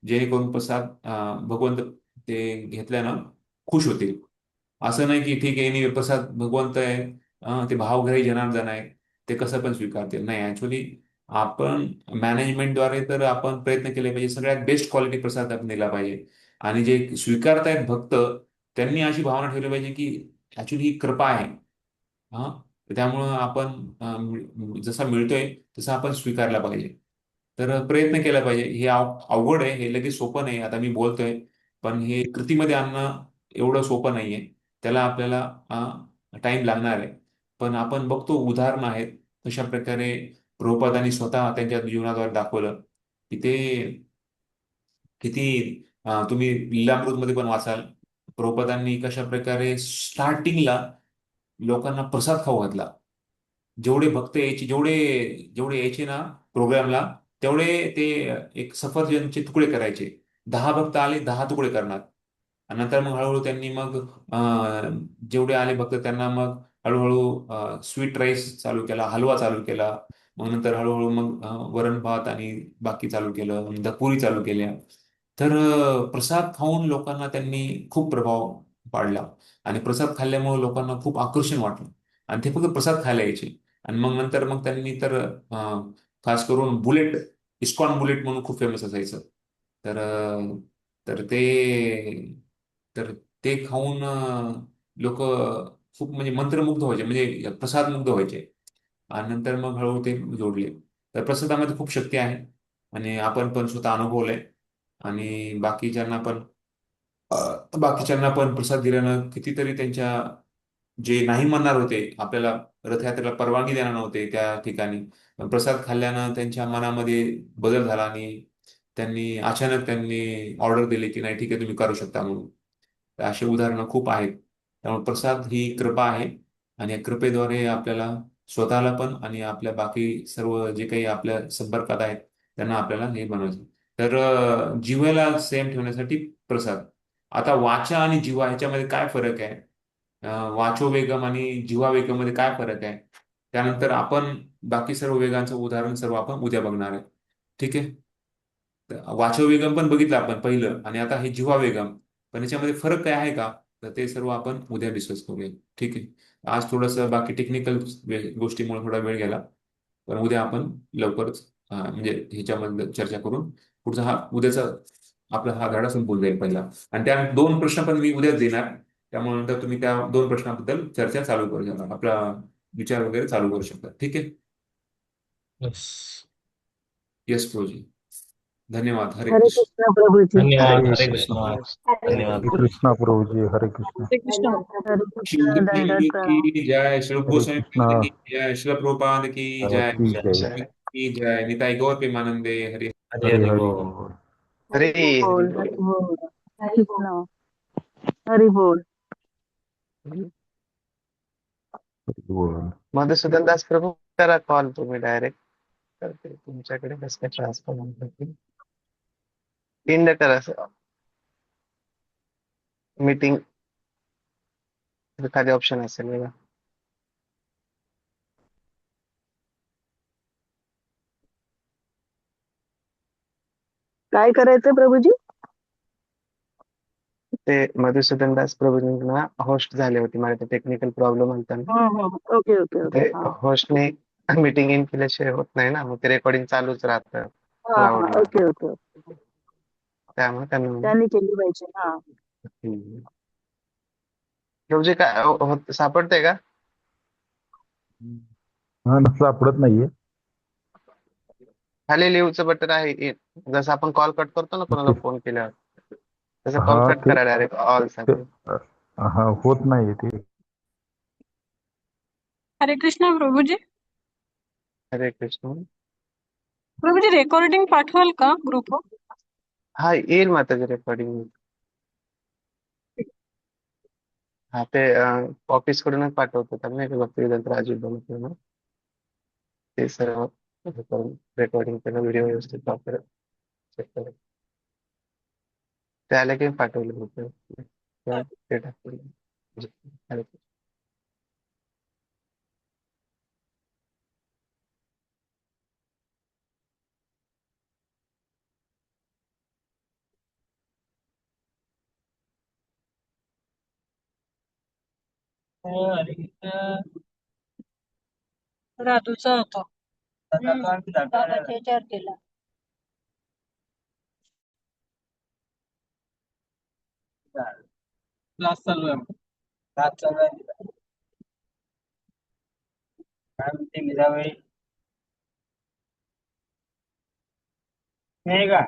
S1: जेणेकरून प्रसाद भगवंत ते घेतल्यानं खुश होतील. असं नाही की ठीक आहे नाही प्रसाद भगवंत आहे, ते भावघराही जनार्दन आहे, ते कसं पण स्वीकारतील. नाही, ऍक्च्युली आपण मॅनेजमेंटद्वारे तर आपण प्रयत्न केले पाहिजे सगळ्यात बेस्ट क्वालिटी प्रसाद आपण दिला पाहिजे. आणि जे स्वीकारतायत भक्त त्यांनी अशी भावना ठेवली पाहिजे की ऍक्च्युली ही कृपा आहे. हा, तर त्यामुळं आपण जसा मिळतोय तसा आपण स्वीकारला पाहिजे. तर प्रयत्न केला पाहिजे. हे अवघड आहे, हे लगेच सोपं नाही. आता मी बोलतोय पण हे कृतीमध्ये आणणं एवढं सोपं नाहीये. त्याला आपल्याला टाइम लागणार आहे. पण आपण बघतो उदाहरणं आहेत कशा प्रकारे प्रभुपादांनी स्वतः त्यांच्या जीवनाद्वारे दाखवलं की ते किती तुम्ही लीलामृतमध्ये पण वाचाल प्रभुपादांनी कशा प्रकारे स्टार्टिंगला लोकांना प्रसाद खाऊ घातला. जेवढे भक्त यायचे जेवढे जेवढे यायचे ना प्रोग्रामला तेवढे ते एक सफरचंदचे तुकडे करायचे. 10 भक्त आले 10 तुकडे करणार. आणि नंतर मग हळूहळू त्यांनी मग जेवढे आले भक्त त्यांना मग हळूहळू स्वीट राईस चालू केला, हलवा चालू केला. मग नंतर हळूहळू मग वरण भात आणि बाकी चालू केलं, नंतर पुरी चालू केल्या. तर प्रसाद खाऊन लोकांना त्यांनी खूप प्रभाव पाडला. आणि प्रसाद खाल्ल्यामुळे लोकांना खूप आकर्षण वाटलं. आणि ते फक्त प्रसाद खायला यायचे. आणि मग नंतर मग त्यांनी तर खास करून बुलेट, इस्कॉन बुलेट म्हणून खूप फेमस असायचं. तर तर ते तर ते खाऊन लोक खूप म्हणजे मंत्रमुग्ध व्हायचे म्हणजे प्रसादमुग्ध व्हायचे. आणि नंतर मग हळूहळू ते जोडले. तर प्रसादामध्ये खूप शक्ती आहे. आणि आपण पण स्वतः अनुभवलंय. आणि बाकीच्यांना पण प्रसाद दिल्यानं कितीतरी त्यांच्या जे नाही म्हणणार होते आपल्याला रथयात्रेला परवानगी देणार नव्हते त्या ठिकाणी, पण प्रसाद खाल्ल्यानं त्यांच्या मनामध्ये बदल झाला आणि त्यांनी ऑर्डर दिली की नाही ठीक आहे तुम्ही करू शकता म्हणून. तर अशी उदाहरणं खूप आहेत. त्यामुळे प्रसाद ही कृपा आहे. आणि या कृपेद्वारे आपल्याला स्वतःला पण आणि आपल्या बाकी सर्व जे काही आपल्या संपर्कात आहेत त्यांना आपल्याला हे बनवायचं. तर जिव्हाळ्याला सेम ठेवण्यासाठी प्रसाद. आता वाचा आणि जिव्हा ह्याच्यामध्ये काय फरक आहे? वाचो वेगम आणि जिव्हा वेगम मध्ये काय फरक आहे? त्यानंतर आपण बाकी सर्व वेगांचं उदाहरण सर्व आपण उद्या बघणार आहे. ठीक आहे. तर वाचो वेगम पण बघितलं आपण पहिलं आणि आता हे जिव्हा वेगम. पण याच्यामध्ये फरक काय आहे का? तर ते सर्व आपण उद्या डिस्कस करूया. ठीक आहे. आज थोडंसं बाकी टेक्निकल गोष्टीमुळे थोडा वेळ गेला. पण उद्या आपण लवकरच म्हणजे ह्याच्यामध्ये चर्चा करून पुढचा उद्याचा आपला हा धडा संपून जाईल पहिला. आणि त्या 2 प्रश्न पण मी उद्याच देणार. त्यामुळे नंतर तुम्ही त्या 2 प्रश्नाबद्दल चर्चा चालू करू शकता, आपला विचार वगैरे चालू करू शकता. ठीक आहे.
S3: Yes.
S1: येस प्रभूजी. धन्यवाद. हरे
S4: हरे
S1: कृष्ण.
S4: कृष्ण प्रभूजी.
S3: धन्यवाद.
S6: हरे
S3: हरे
S6: कृष्ण.
S3: कृष्ण.
S2: हरे
S3: धन्यवाद.
S6: हरे कृष्ण प्रभुजी. हरे कृष्ण.
S5: हरे कृष्ण.
S4: हरे कृष्ण
S1: शिवदेव
S4: दंडवत प्रणाम.
S1: की जय, श्री
S6: हरे
S1: गोस्वामी
S6: कृष्ण.
S1: महाराज की जय, श्री प्रभुपाद की जय,
S6: की
S3: जय
S6: जय.
S3: जय.
S1: की जय, निताई गौर प्रेमानंदे. हरे
S3: हरे
S6: हरे
S3: हरे
S6: हरे
S3: बोल.
S6: बोल.
S2: हरे
S4: हरी
S2: हरे
S4: बोल हरी बोल हरे कृष्ण हरी बोल.
S6: हरे बोल.
S2: मधुसूदन दास प्रभू करा कॉल तुम्ही डायरेक्ट करते तुमच्याकडे कसं काय ट्रान्सफर पिंड करा सर. मीटिंग एखादी ऑप्शन असेल बघा.
S4: काय करायचंय प्रभूजी?
S2: ते मधुसूदन दास प्रभूंना होस्ट झाले होते, मला टेक्निकल प्रॉब्लेम होता ना.
S4: Okay okay okay.
S2: ते
S4: हा
S2: होस्टने मीटिंग इन केल्याशिवाय होत नाही ना, मग ते रेकॉर्डिंग चालूच राहतं
S4: हा हा.
S2: क्लाउडला.
S4: Okay okay.
S2: त्यामुळे त्यांना
S4: त्यांनी केली पाहिजे. हा.
S2: हम्म. प्रभूजी काय सापडतंय का?
S6: हा ना, सापडत नाहीये.
S2: खाली लिव्हचं बटन आहे. जसं आपण कॉल कट करतो ना कोणाला
S6: ते-
S2: फोन केल्यावर, तसं कॉल
S6: हा
S2: कट
S6: ते
S2: करा डायरेक्ट ऑल
S6: ते
S2: साठी.
S6: हा होत नाहीये ते.
S7: हरे कृष्णा प्रभूजी.
S2: हरे कृष्ण.
S7: प्रभूजी रेकॉर्डिंग पाठवाल का ग्रुपवर?
S2: हा येईल माताजी रेकॉर्डिंग. हा ते ऑफिस कडूनच पाठवतो त्यांना, एक भक्तिवेदांत राजीव बनवतो ना, ते सर्व हे करून रेकॉर्डिंग केलं, व्हिडिओ व्यवस्थित वापर चेक करून ते आले की पाठवलं होतं ते टाकलं. हरे कृष्ण.
S7: राधूचा होता.
S8: बाबाच्या याच्यावर केला.
S7: क्लास चालू आहे. क्लास चालू आहे. काय म्हणते मीराबाई? नाही का?